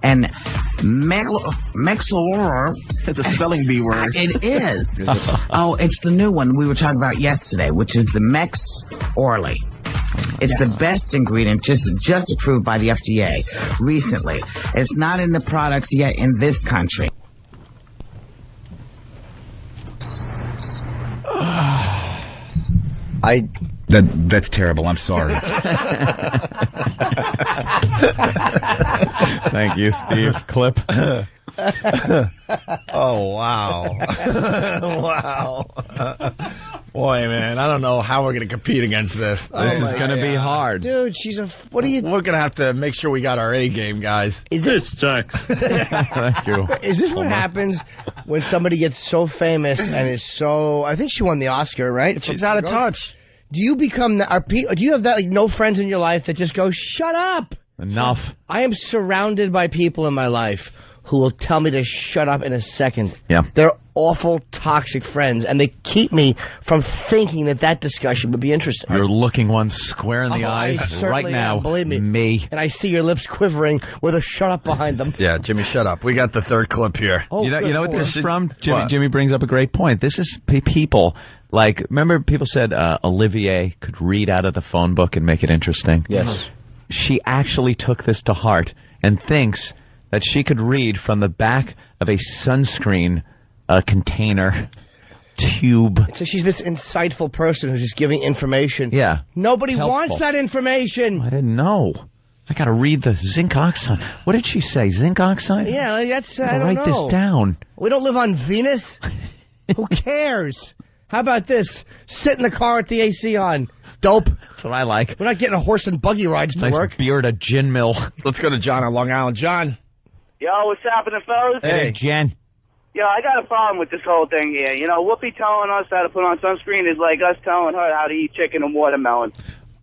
Speaker 4: And Mexilor.
Speaker 3: It's a spelling bee word.
Speaker 4: It is. It's the new one we were talking about yesterday, which is the Mex Orly. It's the best ingredient, just approved by the FDA recently. It's not in the products yet in this country.
Speaker 9: That's terrible. I'm sorry.
Speaker 2: Thank you, Steve. Clip.
Speaker 1: Oh, wow. Wow. Boy, man, I don't know how we're going to compete against this.
Speaker 2: This is going to be hard.
Speaker 5: Dude, we're going
Speaker 1: to have to make sure we got our A game, guys.
Speaker 2: This sucks. Thank you.
Speaker 5: Is this what happens when somebody gets so famous and is so... I think she won the Oscar, right?
Speaker 1: She's out of touch.
Speaker 5: Do you become... Do you have that, no friends in your life that just go, shut up?
Speaker 2: Enough.
Speaker 5: I am surrounded by people in my life who will tell me to shut up in a second.
Speaker 2: Yeah.
Speaker 5: They're awful, toxic friends, and they keep me from thinking that discussion would be interesting.
Speaker 2: You're looking one square in the eyes right now.
Speaker 5: Believe me. And I see your lips quivering with a shut up behind them.
Speaker 1: Yeah, Jimmy, shut up. We got the third clip here.
Speaker 2: You know what this is from? Jimmy brings up a great point. This is people... Like, remember people said Olivier could read out of the phone book and make it interesting?
Speaker 5: Yes.
Speaker 2: She actually took this to heart and thinks that she could read from the back of a sunscreen container tube.
Speaker 5: So she's this insightful person who's just giving information.
Speaker 2: Yeah.
Speaker 5: Nobody wants that information.
Speaker 2: I didn't know. I got to read the zinc oxide. What did she say? Zinc oxide?
Speaker 5: Yeah, that's... I don't
Speaker 2: write
Speaker 5: know.
Speaker 2: this down.
Speaker 5: We don't live on Venus. Who cares? How about this? Sit in the car with the AC on. Dope.
Speaker 2: That's what I like.
Speaker 5: We're not getting a horse and buggy rides to work.
Speaker 2: Beer at a gin mill.
Speaker 1: Let's go to John on Long Island. John.
Speaker 10: Yo, what's happening, fellas?
Speaker 2: Hey, Jen.
Speaker 10: Yo, I got a problem with this whole thing here. You know, Whoopi telling us how to put on sunscreen is like us telling her how to eat chicken and watermelon.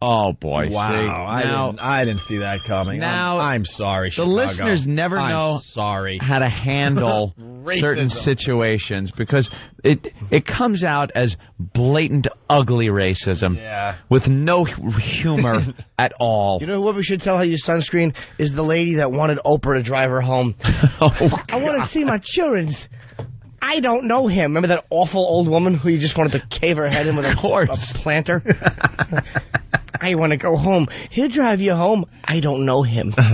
Speaker 2: Oh, boy.
Speaker 1: Wow. I didn't see that coming.
Speaker 2: Now,
Speaker 1: I'm sorry,
Speaker 2: the
Speaker 1: Chicago.
Speaker 2: listeners never know how to handle certain situations because it comes out as blatant, ugly racism with no humor at all.
Speaker 5: You know what we should tell her you sunscreen is the lady that wanted Oprah to drive her home. I want to see my children's. I don't know him. Remember that awful old woman who you just wanted to cave her head in with a planter? I want to go home. He'll drive you home. I don't know him.
Speaker 1: All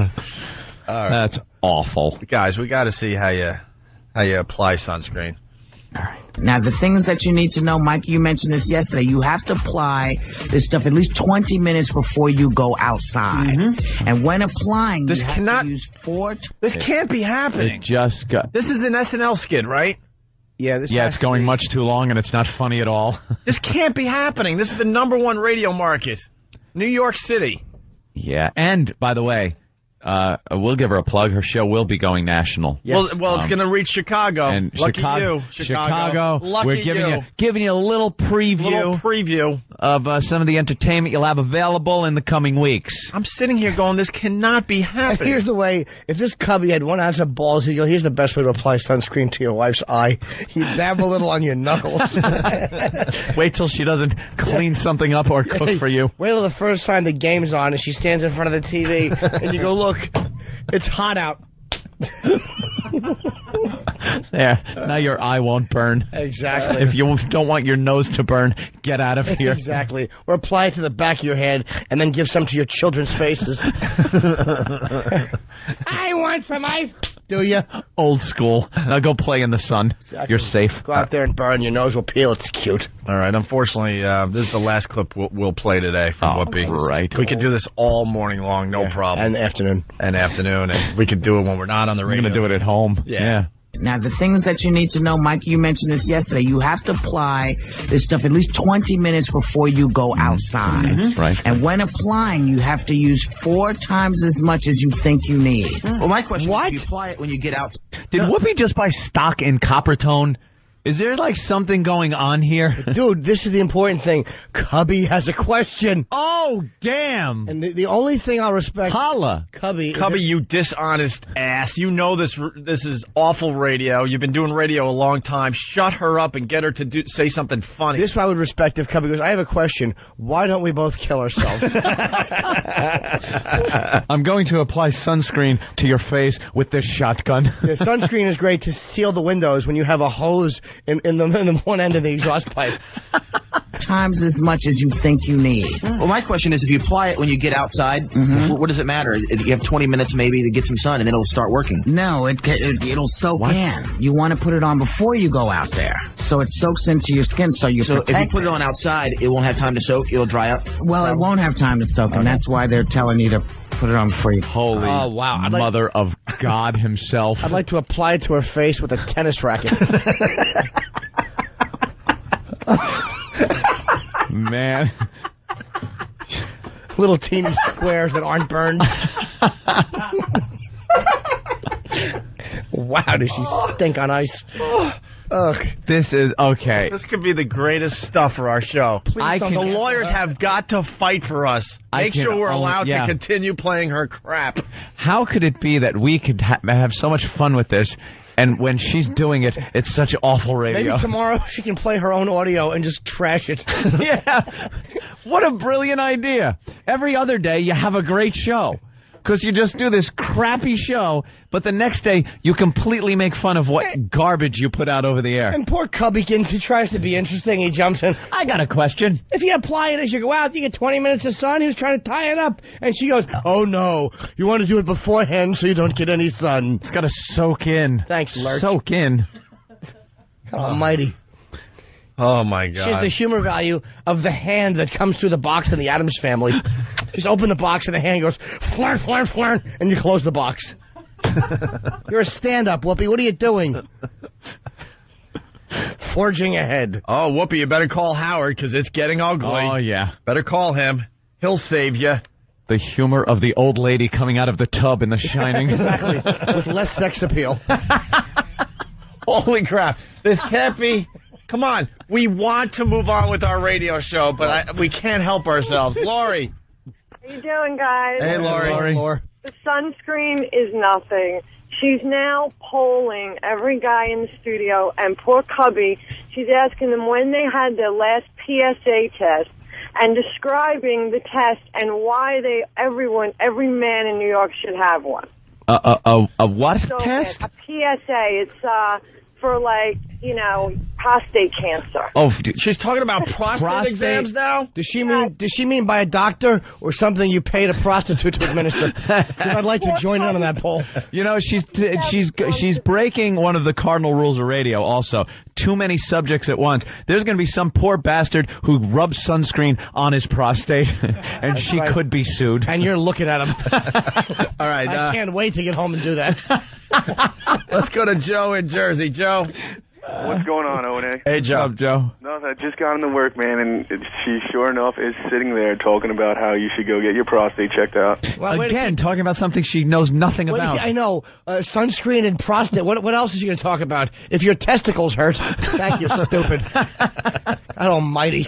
Speaker 1: right.
Speaker 2: That's awful.
Speaker 1: Guys, we got to see how you apply sunscreen.
Speaker 4: Now, the things that you need to know, Mike, you mentioned this yesterday. You have to apply this stuff at least 20 minutes before you go outside. And when applying,
Speaker 1: This
Speaker 4: you have
Speaker 1: cannot-
Speaker 4: to use 4
Speaker 1: This can't be happening.
Speaker 2: It just got...
Speaker 1: This is an SNL skit, right?
Speaker 5: Yeah,
Speaker 2: it's going much too long, and it's not funny at all.
Speaker 1: This can't be happening. This is the #1 radio market. New York City.
Speaker 2: Yeah, and, by the way, we'll give her a plug. Her show will be going national.
Speaker 1: Well, it's going to reach Chicago.
Speaker 2: And
Speaker 1: Lucky
Speaker 2: Chicago,
Speaker 1: you, Chicago. Lucky
Speaker 2: we're
Speaker 1: you.
Speaker 2: giving you a little preview of some of the entertainment you'll have available in the coming weeks.
Speaker 1: I'm sitting here going, this cannot be happening.
Speaker 5: Here's the way. If this cubby had 1 ounce of balls, he'd go, here's the best way to apply sunscreen to your wife's eye. You dab a little on your knuckles.
Speaker 2: Wait till she doesn't clean something up or cook for you.
Speaker 5: Wait till the first time the game's on and she stands in front of the TV and you go, look, it's hot out.
Speaker 2: There, now your eye won't burn.
Speaker 5: Exactly.
Speaker 2: If you don't want your nose to burn, get out of here.
Speaker 5: Exactly. Or apply it to the back of your head and then give some to your children's faces. I want some ice. Do you?
Speaker 2: Old school. Now go play in the sun.
Speaker 5: Exactly.
Speaker 2: You're safe.
Speaker 5: Go out there and burn. Your nose will peel. It's cute.
Speaker 1: All right. Unfortunately, this is the last clip we'll play today from Whoopi.
Speaker 2: Right.
Speaker 1: We could do this all morning long, no problem.
Speaker 5: And afternoon.
Speaker 1: And we could do it when we're not on the radio.
Speaker 2: We're going to do it at home. Yeah.
Speaker 4: Now, the things that you need to know, Mike, you mentioned this yesterday. You have to apply this stuff at least 20 minutes before you go outside.
Speaker 2: That's right.
Speaker 4: And when applying, you have to use 4 times as much as you think you need.
Speaker 3: Well, my question is, you apply it when you get out.
Speaker 2: Did Whoopi just buy stock in Coppertone? Is there like something going on here?
Speaker 5: Dude, this is the important thing. Cubby has a question.
Speaker 2: Oh, damn.
Speaker 5: And the only thing I'll respect...
Speaker 2: Holla.
Speaker 5: Cubby,
Speaker 1: you dishonest ass. You know this is awful radio. You've been doing radio a long time. Shut her up and get her to say something funny.
Speaker 5: This I would respect if Cubby goes, I have a question. Why don't we both kill ourselves?
Speaker 2: I'm going to apply sunscreen to your face with this shotgun.
Speaker 5: Yeah, sunscreen is great to seal the windows when you have a hose in the one end of the exhaust pipe.
Speaker 4: Times as much as you think you need.
Speaker 3: Well, my question is, if you apply it when you get outside, what does it matter? You have 20 minutes maybe to get some sun, and then it'll start working.
Speaker 4: No, it'll soak in. You want to put it on before you go out there, so it soaks into your skin, so
Speaker 3: if you put it on outside, it won't have time to soak. It'll dry up.
Speaker 4: Well, it won't have time to soak, and that's why they're telling you to put it on before you.
Speaker 2: Holy mother of God himself.
Speaker 5: I'd like to apply it to her face with a tennis racket.
Speaker 2: Man.
Speaker 5: Little teeny squares that aren't burned. Wow, does she stink on ice? Ugh.
Speaker 2: This is okay.
Speaker 1: This could be the greatest stuff for our show. The lawyers have got to fight for us. Make sure we're allowed to continue playing her crap.
Speaker 2: How could it be that we could have so much fun with this, and when she's doing it, it's such awful radio?
Speaker 5: Maybe tomorrow she can play her own audio and just trash it.
Speaker 2: Yeah. What a brilliant idea. Every other day you have a great show. Because you just do this crappy show, but the next day you completely make fun of what garbage you put out over the air.
Speaker 5: And poor Cubbykins, he tries to be interesting, he jumps in.
Speaker 2: I got a question.
Speaker 5: If you apply it as you go out, you get 20 minutes of sun. He was trying to tie it up. And she goes, oh no, you want to do it beforehand so you don't get any sun.
Speaker 2: It's got to soak in.
Speaker 5: Thanks, Lurch.
Speaker 2: Soak in.
Speaker 5: Almighty.
Speaker 1: Oh, my God.
Speaker 5: She has the humor value of the hand that comes through the box in the Addams Family. Just open the box and the hand goes, flirn, flirn, flirn, and you close the box. You're a stand-up, Whoopi. What are you doing? Forging ahead.
Speaker 1: Oh, Whoopi, you better call Howard, because it's getting ugly.
Speaker 2: Oh, yeah.
Speaker 1: Better call him. He'll save you.
Speaker 2: The humor of the old lady coming out of the tub in The Shining.
Speaker 5: Exactly. With less sex appeal.
Speaker 1: Holy crap. This can't be. Come on. We want to move on with our radio show, but we can't help ourselves. Lori.
Speaker 20: How you doing, guys?
Speaker 1: Hey, Lori.
Speaker 20: The sunscreen is nothing. She's now polling every guy in the studio, and poor Cubby, she's asking them when they had their last PSA test and describing the test and why every man in New York should have one.
Speaker 2: A what
Speaker 20: So
Speaker 2: test?
Speaker 20: A PSA. It's for, like, prostate cancer.
Speaker 2: Oh,
Speaker 1: she's talking about prostate exams now?
Speaker 5: Does she mean by a doctor or something you paid a prostitute to administer? 'Cause I'd like to join in on that poll.
Speaker 2: She's breaking one of the cardinal rules of radio also. Too many subjects at once. There's going to be some poor bastard who rubs sunscreen on his prostate, and she could be sued.
Speaker 5: And you're looking at him.
Speaker 1: All right.
Speaker 5: I can't wait to get home and do that.
Speaker 1: Let's go to Joe in Jersey. Joe.
Speaker 21: What's going on, O&A?
Speaker 1: Hey, Joe.
Speaker 2: What's up, Joe?
Speaker 21: No, I just got into work, man, and she sure enough is sitting there talking about how you should go get your prostate checked out.
Speaker 5: Well,
Speaker 2: Again, talking about something she knows nothing about.
Speaker 5: I know. Sunscreen and prostate. What else is she going to talk about? If your testicles hurt. Thank you, stupid. God almighty.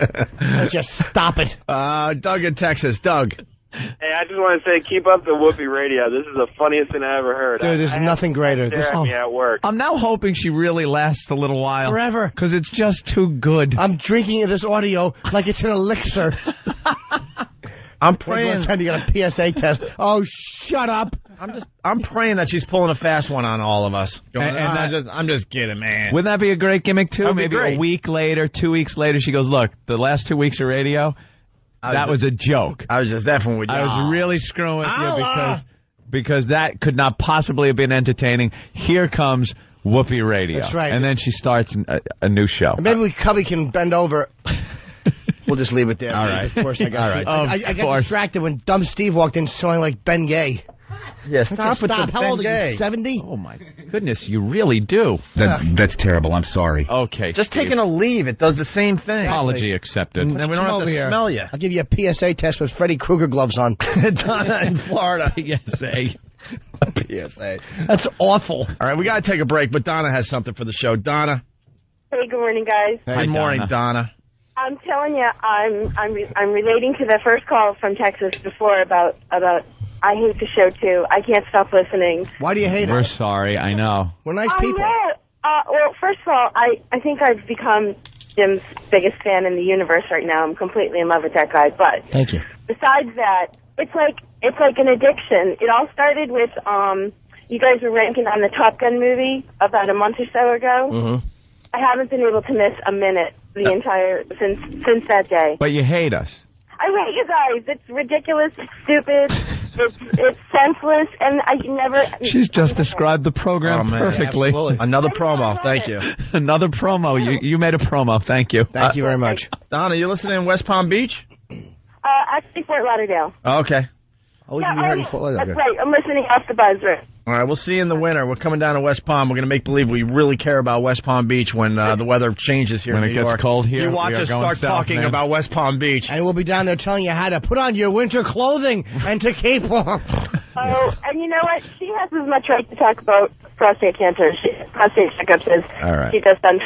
Speaker 5: Just stop it.
Speaker 1: Doug in Texas. Doug.
Speaker 22: Hey, I just want to say, keep up the Whoopi radio. This is the funniest thing I ever heard.
Speaker 5: Dude, there's nothing greater.
Speaker 22: Stare at me at work.
Speaker 2: I'm now hoping she really lasts a little while.
Speaker 5: Forever.
Speaker 2: Because it's just too good.
Speaker 5: I'm drinking this audio like it's an elixir.
Speaker 1: I'm praying.
Speaker 5: Time you got a PSA test. Oh, shut up.
Speaker 1: I'm praying that she's pulling a fast one on all of us. I'm just kidding, man.
Speaker 2: Wouldn't that be a great gimmick, too?
Speaker 1: That'd be
Speaker 2: Maybe
Speaker 1: great.
Speaker 2: a week later, 2 weeks later, she goes, look, the last 2 weeks of radio, that was a joke.
Speaker 1: I was just effing with you.
Speaker 2: I was really screwing with you because that could not possibly have been entertaining. Here comes Whoopi Radio.
Speaker 5: That's right.
Speaker 2: And then she starts a new show.
Speaker 5: Maybe Cubby can bend over. We'll just leave it there.
Speaker 1: All right.
Speaker 5: Of course I got
Speaker 1: All right.
Speaker 5: I got distracted when dumb Steve walked in smelling like Ben Gay.
Speaker 1: Yeah, stop with the
Speaker 5: How old are you, 70?
Speaker 2: Oh, my goodness, you really do.
Speaker 9: That's terrible. I'm sorry.
Speaker 2: Okay.
Speaker 1: Just
Speaker 2: Steve.
Speaker 1: taking a leave. It does the same thing.
Speaker 2: Apology accepted.
Speaker 1: And then we don't have to smell you.
Speaker 5: I'll give you a PSA test with Freddy Krueger gloves on.
Speaker 1: Donna in Florida.
Speaker 2: PSA.
Speaker 1: PSA.
Speaker 5: That's awful.
Speaker 1: All right, we got to take a break, but Donna has something for the show. Donna.
Speaker 11: Hey, good morning, guys.
Speaker 1: Good morning, Donna.
Speaker 11: I'm telling you, I'm relating to the first call from Texas before about I hate the show too. I can't stop listening.
Speaker 5: Why do you hate
Speaker 2: We're
Speaker 5: it?
Speaker 2: sorry. I know.
Speaker 5: We're nice people.
Speaker 11: Yeah. Well, first of all, I think I've become Jim's biggest fan in the universe right now. I'm completely in love with that guy. But
Speaker 5: Thank you.
Speaker 11: besides that, it's like an addiction. It all started with you guys were ranking on the Top Gun movie about a month or so ago.
Speaker 5: Mm-hmm.
Speaker 11: I haven't been able to miss a minute the entire since that day.
Speaker 2: But you hate us.
Speaker 11: I hate you guys. It's ridiculous. It's stupid. It's senseless, and I never.
Speaker 2: She's just described the program perfectly.
Speaker 5: Absolutely.
Speaker 1: Another promo. Thank you.
Speaker 2: Another promo. You made a promo. Thank you.
Speaker 5: Thank you very much.
Speaker 1: Donna, you listening in West Palm Beach?
Speaker 11: Actually, Fort Lauderdale.
Speaker 1: Okay.
Speaker 5: Oh, you heard in Fort Lauderdale.
Speaker 11: That's right. I'm listening off the buzz. Right.
Speaker 1: All right, we'll see you in the winter. We're coming down to West Palm. We're going to make believe we really care about West Palm Beach when the weather changes here
Speaker 2: When
Speaker 1: in
Speaker 2: it
Speaker 1: New
Speaker 2: gets
Speaker 1: York.
Speaker 2: cold here,
Speaker 1: You watch
Speaker 2: we are
Speaker 1: us
Speaker 2: going
Speaker 1: start
Speaker 2: south,
Speaker 1: talking
Speaker 2: man.
Speaker 1: about West Palm Beach.
Speaker 5: And we'll be down there telling you how to put on your winter clothing and to keep warm.
Speaker 11: Oh, and you know what? She has as much right to talk about prostate cancer. Prostate checkups as
Speaker 1: All right.
Speaker 11: she does done.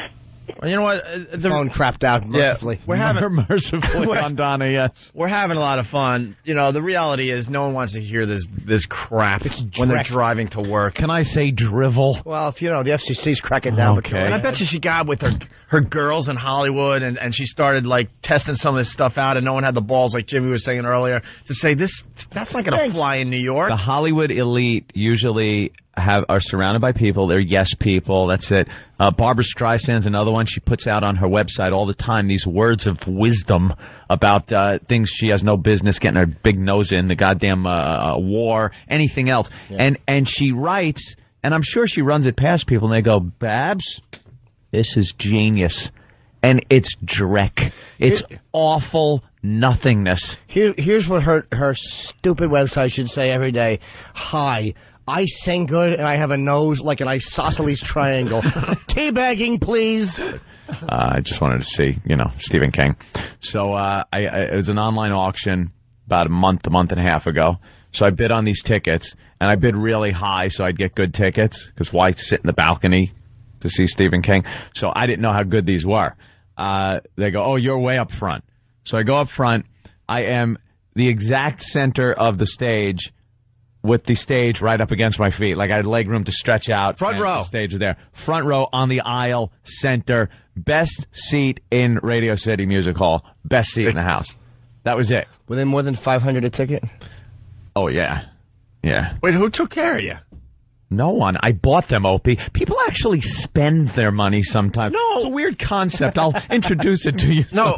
Speaker 1: Well, you know what?
Speaker 5: The phone crapped out mercifully.
Speaker 1: We're having
Speaker 2: mercifully on Donna, yes.
Speaker 1: We're having a lot of fun. You know, the reality is no one wants to hear this crap when they're driving to work.
Speaker 2: Can I say drivel?
Speaker 5: Well, if you know, the FCC's cracking down.
Speaker 2: Okay.
Speaker 1: And I bet you she got with her girls in Hollywood and she started like testing some of this stuff out and no one had the balls, like Jimmy was saying earlier, to say that's not going to fly in New York.
Speaker 2: The Hollywood elite usually are surrounded by people. They're yes people. That's it. Barbara Streisand's another one. She puts out on her website all the time these words of wisdom about things she has no business getting her big nose in, the goddamn war, anything else. Yeah. And she writes, and I'm sure she runs it past people, and they go, Babs, this is genius. And it's dreck. It's awful nothingness.
Speaker 5: Here's what her stupid website should say every day. Hi. I sing good, and I have a nose like an isosceles triangle. Teabagging, please.
Speaker 2: I just wanted to see, Stephen King. So it was an online auction about a month and a half ago. So I bid on these tickets, and I bid really high so I'd get good tickets, because why sit in the balcony to see Stephen King. So I didn't know how good these were. They go, oh, you're way up front. So I go up front. I am the exact center of the stage with the stage right up against my feet. Like I had leg room to stretch out.
Speaker 1: Front row.
Speaker 2: The stage was there. Front row on the aisle, center. Best seat in Radio City Music Hall. Best seat in the house. That was it.
Speaker 5: Were they more than $500 a ticket?
Speaker 2: Oh, yeah. Yeah.
Speaker 1: Wait, who took care of you?
Speaker 2: No one. I bought them, Opie. People actually spend their money sometimes.
Speaker 1: No.
Speaker 2: It's a weird concept. I'll introduce it to you.
Speaker 1: No,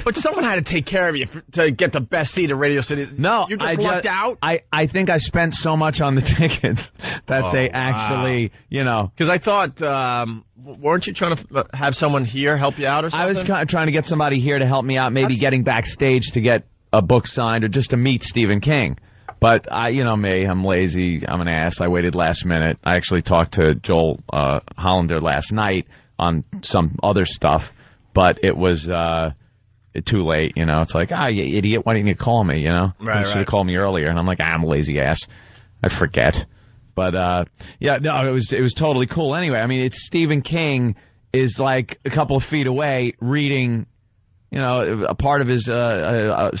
Speaker 1: but someone had to take care of you to get the best seat at Radio City.
Speaker 2: No,
Speaker 1: you just lucked out?
Speaker 2: I think I spent so much on the tickets that they actually, you know.
Speaker 1: Because I thought, weren't you trying to have someone here help you out or something?
Speaker 2: I was trying to get somebody here to help me out, maybe getting backstage to get a book signed or just to meet Stephen King. But you know me, I'm lazy, I'm an ass, I waited last minute. I actually talked to Joel Hollander last night on some other stuff, but it was too late, you know. It's like, you idiot, why didn't you call me, you know?
Speaker 1: Right,
Speaker 2: You should have called me earlier. And I'm like, I'm a lazy ass. I forget. But, yeah, no, it was totally cool. Anyway, I mean, it's Stephen King is like a couple of feet away reading, you know, a part of his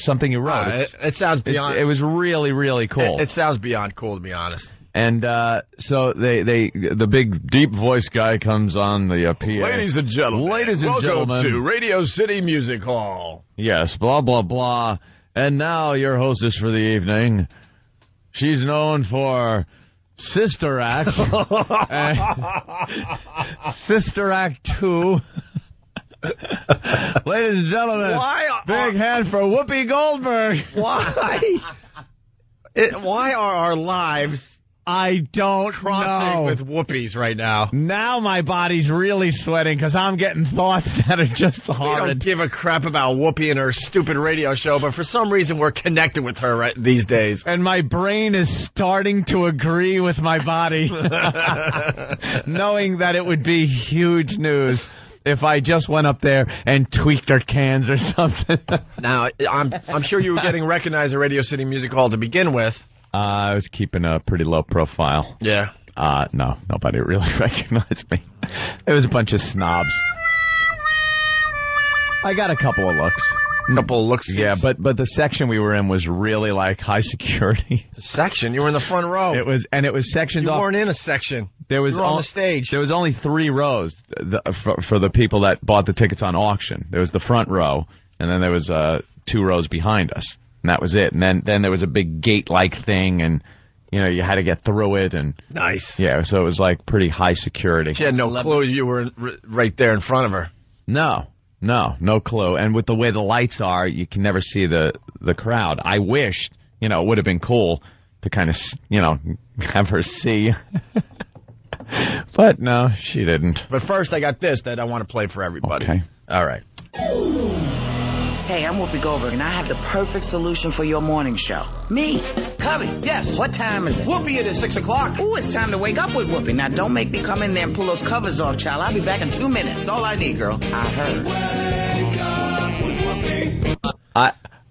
Speaker 2: something he wrote.
Speaker 1: It sounds beyond.
Speaker 2: It was really, really cool.
Speaker 1: It sounds beyond cool, to be honest.
Speaker 2: And so the big deep voice guy comes on the PA.
Speaker 1: Ladies and gentlemen, welcome to Radio City Music Hall.
Speaker 2: Yes, blah blah blah. And now your hostess for the evening. She's known for Sister Act, Sister Act 2. Ladies and gentlemen, big hand for Whoopi Goldberg.
Speaker 1: Why are our lives
Speaker 2: I don't
Speaker 1: crossing
Speaker 2: know.
Speaker 1: with Whoopi's right now?
Speaker 2: Now my body's really sweating because I'm getting thoughts that are just
Speaker 1: We don't
Speaker 2: horrid.
Speaker 1: give a crap about Whoopi and her stupid radio show, but for some reason we're connected with her right these days.
Speaker 2: And my brain is starting to agree with my body, knowing that it would be huge news if I just went up there and tweaked her cans or something.
Speaker 1: Now, I'm sure you were getting recognized at Radio City Music Hall to begin with.
Speaker 2: I was keeping a pretty low profile.
Speaker 1: Yeah.
Speaker 2: No, nobody really recognized me. There was a bunch of snobs. I got a couple of looks. Yeah, but the section we were in was really like high security.
Speaker 1: The section? You were in the front row.
Speaker 2: It was sectioned off.
Speaker 1: You weren't in a section.
Speaker 2: There was
Speaker 1: you were on the stage.
Speaker 2: There was only 3 rows for the people that bought the tickets on auction. There was the front row, and then there was 2 rows behind us, and that was it. And then there was a big gate-like thing, and you know you had to get through it. And
Speaker 1: nice.
Speaker 2: Yeah, so it was like pretty high security.
Speaker 1: She had no clue you were right there in front of her.
Speaker 2: No clue. And with the way the lights are, you can never see the crowd. I wished, you know, it would have been cool to kind of, you know, have her see. But no, she didn't.
Speaker 1: But first, I got this that I want to play for everybody.
Speaker 2: Okay.
Speaker 1: All right.
Speaker 4: Hey, I'm Whoopi Goldberg, and I have the perfect solution for your morning show. Me. Cubby. Yes. What time is it?
Speaker 3: Whoopi, it is 6 o'clock.
Speaker 4: Ooh, it's time to wake up with Whoopi. Now, don't make me come in there and pull those covers off, child. I'll be back in 2 minutes.
Speaker 3: That's all I need, girl.
Speaker 4: I heard.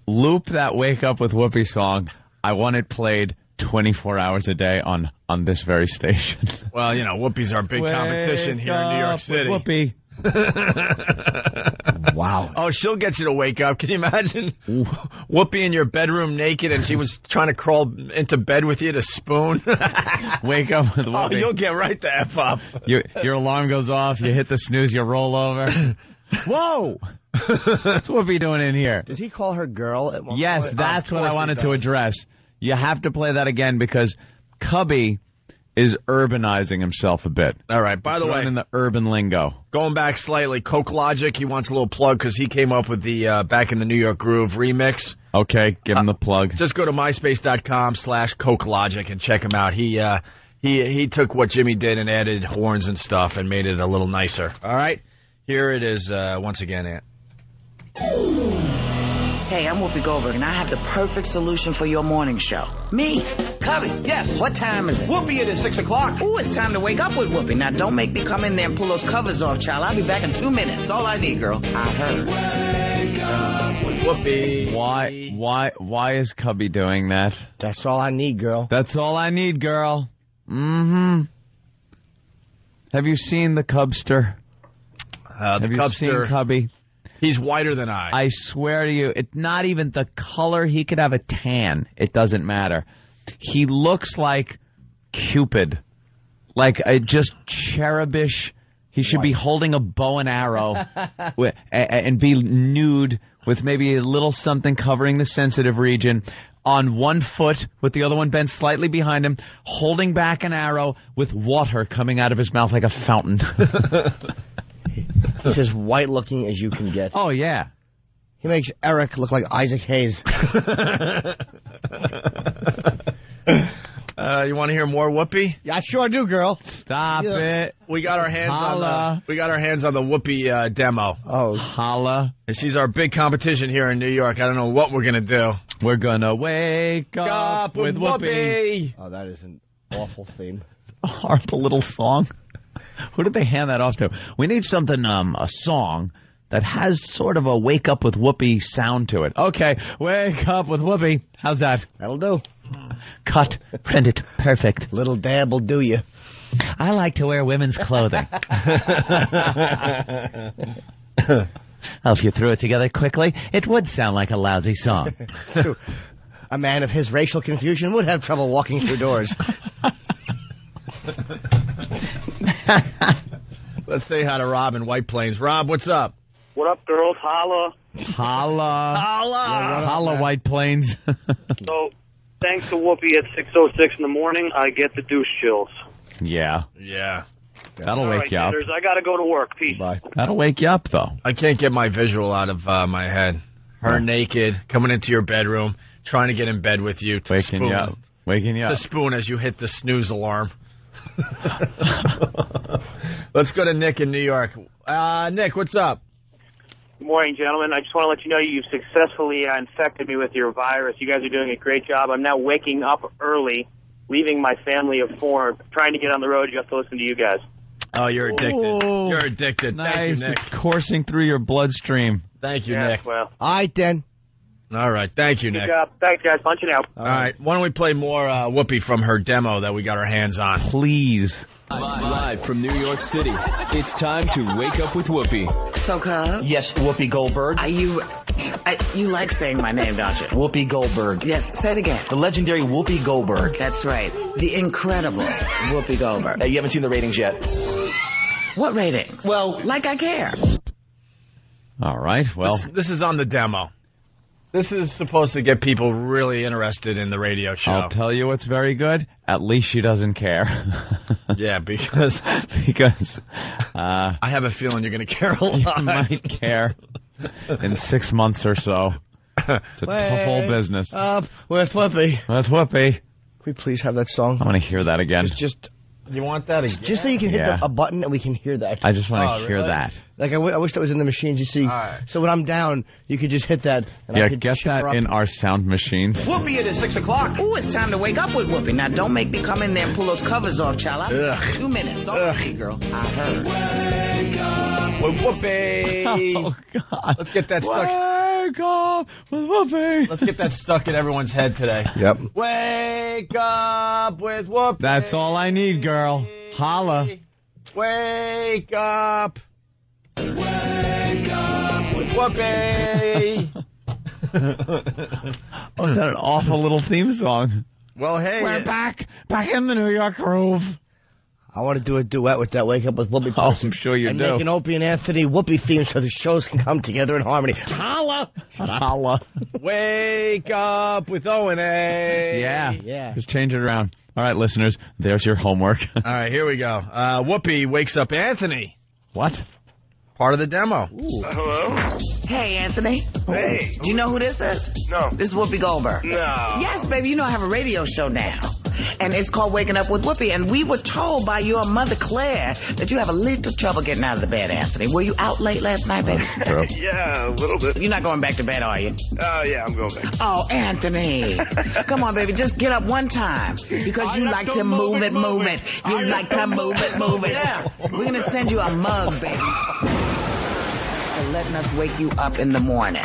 Speaker 2: Loop that Wake Up with Whoopi song. I want it played 24 hours a day on this very station.
Speaker 1: Well, you know, Whoopi's our big competition here in New York City.
Speaker 2: Whoopi.
Speaker 5: Wow.
Speaker 1: Oh, she'll get you to wake up. Can you imagine Whoopi in your bedroom naked and she was trying to crawl into bed with you to spoon?
Speaker 2: Wake up with Whoopi.
Speaker 1: Oh, you'll get right the F up.
Speaker 2: Your alarm goes off, you hit the snooze, you roll over. Whoa! What's Whoopi doing in here?
Speaker 5: Did he call her girl at one point?
Speaker 2: Yes, that's what I wanted to address. You have to play that again because Cubby is urbanizing himself a bit.
Speaker 1: All right, by the way,
Speaker 2: in the urban lingo.
Speaker 1: Going back slightly, Coke Logic, he wants a little plug because he came up with the Back in the New York Groove remix.
Speaker 2: Okay, give him the plug.
Speaker 1: Just go to myspace.com/Coke Logic and check him out. He took what Jimmy did and added horns and stuff and made it a little nicer. All right, here it is once again, Ant.
Speaker 4: Hey, I'm Whoopi Goldberg, and I have the perfect solution for your morning show. Me. Cubby. Yes. What time is it?
Speaker 3: Whoopi, it is 6 o'clock.
Speaker 4: Ooh, it's time to wake up with Whoopi. Now, don't make me come in there and pull those covers off, child. I'll be back in 2 minutes.
Speaker 3: That's all I need, girl.
Speaker 4: I heard.
Speaker 1: Wake up with Whoopi.
Speaker 2: Why is Cubby doing that?
Speaker 5: That's all I need, girl.
Speaker 2: That's all I need, girl. Mm-hmm. Have you seen the Cubster?
Speaker 1: Have you
Speaker 2: seen Cubby?
Speaker 1: He's whiter than I.
Speaker 2: I swear to you, it's not even the color. He could have a tan. It doesn't matter. He looks like Cupid. Like just cherubish. He should be holding a bow and arrow and be nude with maybe a little something covering the sensitive region, on one foot with the other one bent slightly behind him, holding back an arrow with water coming out of his mouth like a fountain.
Speaker 5: He's as white-looking as you can get.
Speaker 2: Oh, yeah.
Speaker 5: He makes Eric look like Isaac Hayes.
Speaker 1: You want to hear more Whoopi?
Speaker 5: Yeah, I sure do, girl.
Speaker 2: Stop it.
Speaker 1: We got our hands on the Whoopi demo.
Speaker 5: Oh,
Speaker 2: holla!
Speaker 1: And she's our big competition here in New York. I don't know what we're gonna do.
Speaker 2: We're gonna wake up with Whoopi.
Speaker 5: Oh, that is an awful theme.
Speaker 2: A horrible little song. Who did they hand that off to? We need something, a song that has sort of a wake up with Whoopi sound to it. Okay, wake up with Whoopi. How's that?
Speaker 5: That'll do.
Speaker 2: Cut, print it, perfect.
Speaker 5: Little dab will do you.
Speaker 2: I like to wear women's clothing. Well, if you threw it together quickly, it would sound like a lousy song.
Speaker 5: True. A man of his racial confusion would have trouble walking through doors.
Speaker 1: Let's say hi to Rob in White Plains. Rob, what's up?
Speaker 22: What up, girls? Holla.
Speaker 2: Holla.
Speaker 1: Holla.
Speaker 2: Holla, White Plains.
Speaker 22: So, thanks to Whoopi at 6:06 in the morning, I get the douche chills.
Speaker 2: Yeah.
Speaker 1: Yeah.
Speaker 2: That'll
Speaker 22: All
Speaker 2: wake
Speaker 22: right,
Speaker 2: you up.
Speaker 22: Genders, I gotta go to work. Peace.
Speaker 5: Bye.
Speaker 2: That'll wake you up, though.
Speaker 1: I can't get my visual out of my head. Her naked, coming into your bedroom, trying to get in bed with you. To
Speaker 2: Waking you up. Waking you up.
Speaker 1: The spoon as you hit the snooze alarm. Let's go to Nick in New York. Nick, what's up?
Speaker 22: Good morning, gentlemen. I just want to let you know you've successfully infected me with your virus. You guys are doing a great job. I'm now waking up early, leaving my family of 4, trying to get on the road just to listen to you guys.
Speaker 1: Oh, you're addicted.
Speaker 2: Ooh.
Speaker 1: You're addicted.
Speaker 2: Nice.
Speaker 1: Thank you, Nick.
Speaker 2: It's coursing through your bloodstream.
Speaker 1: Thank you,
Speaker 22: Yeah,
Speaker 1: Nick.
Speaker 22: well.
Speaker 5: All right, then.
Speaker 1: All right. Thank you,
Speaker 22: Good
Speaker 1: Nick.
Speaker 22: job. Thanks, guys. Punch it out.
Speaker 1: All right. Why don't we play more Whoopi from her demo that we got our hands on?
Speaker 2: Please.
Speaker 7: Live from New York City, it's time to wake up with Whoopi.
Speaker 4: So, Cub?
Speaker 3: Yes, Whoopi Goldberg.
Speaker 4: You like saying my name, don't you?
Speaker 3: Whoopi Goldberg.
Speaker 4: Yes, say it again.
Speaker 3: The legendary Whoopi Goldberg.
Speaker 4: That's right. The incredible Whoopi Goldberg.
Speaker 3: You haven't seen the ratings yet.
Speaker 4: What ratings?
Speaker 3: Well,
Speaker 4: like I care.
Speaker 2: All right, well.
Speaker 1: This is on the demo. This is supposed to get people really interested in the radio show.
Speaker 2: I'll tell you what's very good. At least she doesn't care.
Speaker 1: Yeah, because
Speaker 2: I
Speaker 1: have a feeling you're going to care a lot.
Speaker 2: You might care in 6 months or so. It's a tough whole business.
Speaker 5: Up with Whoopi.
Speaker 2: With Whoopi.
Speaker 5: Can we please have that song?
Speaker 2: I want to hear that again.
Speaker 5: Just
Speaker 1: you want that again?
Speaker 5: Just so you can hit
Speaker 2: Yeah.
Speaker 5: a button and we can hear that.
Speaker 2: I just want to hear
Speaker 1: really?
Speaker 2: that.
Speaker 5: Like I wish that was in the machines. You see, so when I'm down, you could just hit that. And I
Speaker 2: Yeah,
Speaker 5: could
Speaker 2: get
Speaker 5: shimmer
Speaker 2: that
Speaker 5: up.
Speaker 2: in our sound machines.
Speaker 3: Whoopi, it is 6 o'clock.
Speaker 4: Ooh, it's time to wake up with Whoopi. Now, don't make me come in there and pull those covers off, child.
Speaker 1: Ugh.
Speaker 4: 2 minutes.
Speaker 5: Ugh, girl.
Speaker 4: I heard.
Speaker 1: With Whoopi.
Speaker 2: Oh, God.
Speaker 1: Let's get that stuck.
Speaker 2: Wake up with Whoopi.
Speaker 1: Let's get that stuck in everyone's head today.
Speaker 5: Yep.
Speaker 1: Wake up with Whoopi.
Speaker 2: That's all I need, girl. Holla.
Speaker 1: Wake up. Wake up with Whoopi.
Speaker 2: Oh, is that an awful little theme song?
Speaker 1: Well, hey.
Speaker 2: We're back in the New York groove.
Speaker 5: I want to do a duet with that Wake Up with Whoopi.
Speaker 2: Oh, I'm sure you
Speaker 5: and
Speaker 2: do.
Speaker 5: make an Opie and Anthony Whoopi theme so the shows can come together in harmony. Holla!
Speaker 2: Holla.
Speaker 1: Wake up with O&A.
Speaker 2: Yeah. Just change it around. All right, listeners, there's your homework.
Speaker 1: All right, here we go. Whoopi wakes up Anthony.
Speaker 2: What?
Speaker 1: Part of the demo.
Speaker 22: Hello?
Speaker 4: Hey, Anthony.
Speaker 22: Hey.
Speaker 4: Do you know who this is?
Speaker 22: No.
Speaker 4: This is Whoopi Goldberg.
Speaker 22: No.
Speaker 4: Yes, baby. You know I have a radio show now. And it's called Waking Up with Whoopi. And we were told by your mother, Claire, that you have a little trouble getting out of the bed, Anthony. Were you out late last night, baby?
Speaker 22: Yeah, a little bit.
Speaker 4: You're not going back to bed, are you?
Speaker 22: Yeah, I'm going back.
Speaker 4: Oh, Anthony. Come on, baby. Just get up one time. Because you like to move it. You like to move it.
Speaker 22: Yeah.
Speaker 4: We're going to send you a mug, baby. For letting us wake you up in the morning.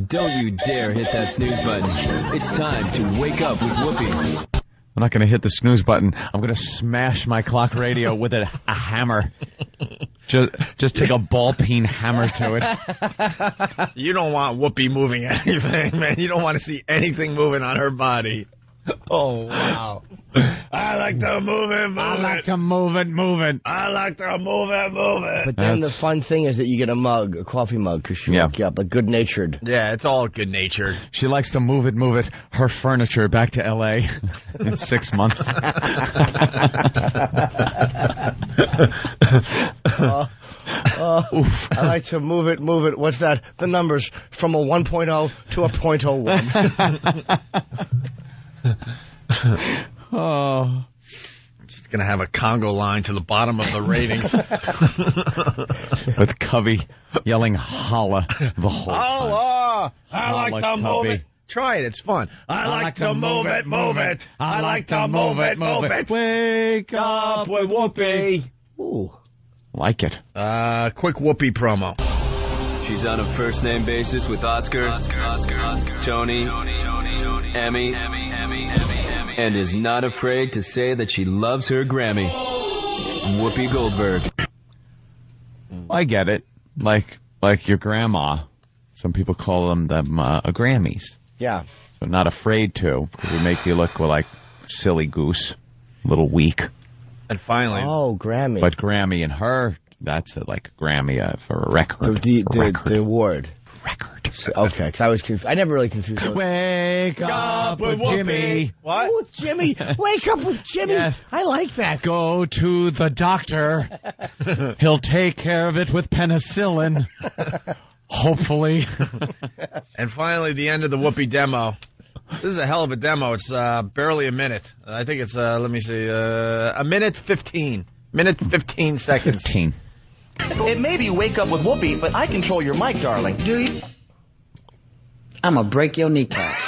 Speaker 7: Don't you dare hit that snooze button. It's time to wake up with Whoopi.
Speaker 2: I'm not going to hit the snooze button. I'm going to smash my clock radio with a hammer. Just take a ball peen hammer to it.
Speaker 1: You don't want Whoopi moving anything, man. You don't want to see anything moving on her body.
Speaker 5: Oh, wow.
Speaker 1: I like to move it, move it.
Speaker 2: I like to move it, move it.
Speaker 1: I like to move it, move it.
Speaker 5: But then the fun thing is that you get a mug, a coffee mug, because she woke you up, like good-natured.
Speaker 1: Yeah, it's all good-natured.
Speaker 2: She likes to move it, her furniture back to L.A. in 6 months.
Speaker 5: Oof. I like to move it. What's that? The numbers from a 1.0 to a 0.01.
Speaker 2: Oh.
Speaker 1: She's going to have a Congo line to the bottom of the ratings.
Speaker 2: With Cubby yelling holla the whole time.
Speaker 1: Holla! I like to move it. Try it. It's fun. I like to move it, move it. I like to move it, move it.
Speaker 2: Wake up with Whoopi.
Speaker 5: Ooh.
Speaker 2: Like it.
Speaker 1: Quick Whoopi promo.
Speaker 7: She's on a first-name basis with Oscar, Tony, Emmy, and is not afraid to say that she loves her Grammy. Whoopi Goldberg.
Speaker 2: I get it. Like your grandma. Some people call them Grammys.
Speaker 5: Yeah.
Speaker 2: So not afraid to, because we make you look like silly goose, a little weak.
Speaker 1: And finally.
Speaker 5: Oh, Grammy.
Speaker 2: But Grammy and her, that's like a Grammy for a record.
Speaker 5: So the award.
Speaker 2: Record.
Speaker 5: So, okay, because I was confused. I never really confused.
Speaker 2: Wake up with Jimmy.
Speaker 1: What?
Speaker 5: Oh, with Jimmy. Wake up with Jimmy.
Speaker 2: Yes.
Speaker 5: I like that.
Speaker 2: Go to the doctor. He'll take care of it with penicillin. Hopefully.
Speaker 1: And finally, the end of the Whoopi demo. This is a hell of a demo. It's barely a minute. I think it's, let me see, a minute 15. Minute 15 seconds.
Speaker 2: 15.
Speaker 3: It may be Wake Up with Whoopi, but I control your mic, darling.
Speaker 4: Do you? I'm going to break your kneecap.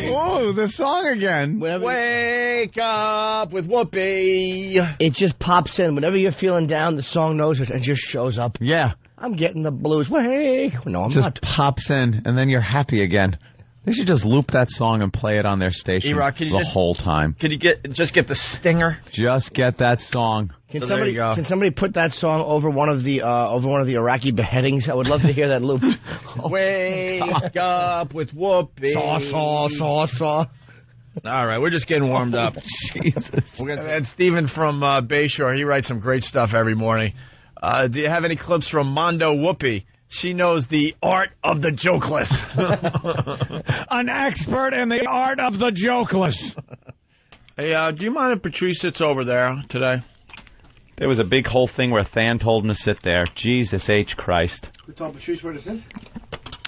Speaker 2: Oh, the song again.
Speaker 1: Wake up with Whoopi.
Speaker 5: It just pops in. Whenever you're feeling down, the song knows it and just shows up.
Speaker 2: Yeah.
Speaker 5: I'm getting the blues. Wake. No, I'm
Speaker 2: just
Speaker 5: not.
Speaker 2: Pops in, and then you're happy again. They should just loop that song and play it on their station whole time.
Speaker 1: Can you just get the stinger?
Speaker 2: Just get that song.
Speaker 5: Can somebody put that song over one of the Iraqi beheadings? I would love to hear that looped.
Speaker 1: Wake up with Whoopi.
Speaker 5: Saw.
Speaker 1: All right, we're just getting warmed up.
Speaker 2: Jesus.
Speaker 1: And Steven from Bayshore, he writes some great stuff every morning. Do you have any clips from Mondo Whoopi? She knows the art of the jokeless.
Speaker 2: An expert in the art of the jokeless.
Speaker 1: Hey, do you mind if Patrice sits over there today?
Speaker 2: There was a big whole thing where Than told him to sit there. Jesus H. Christ.
Speaker 5: You tell Patrice where to sit?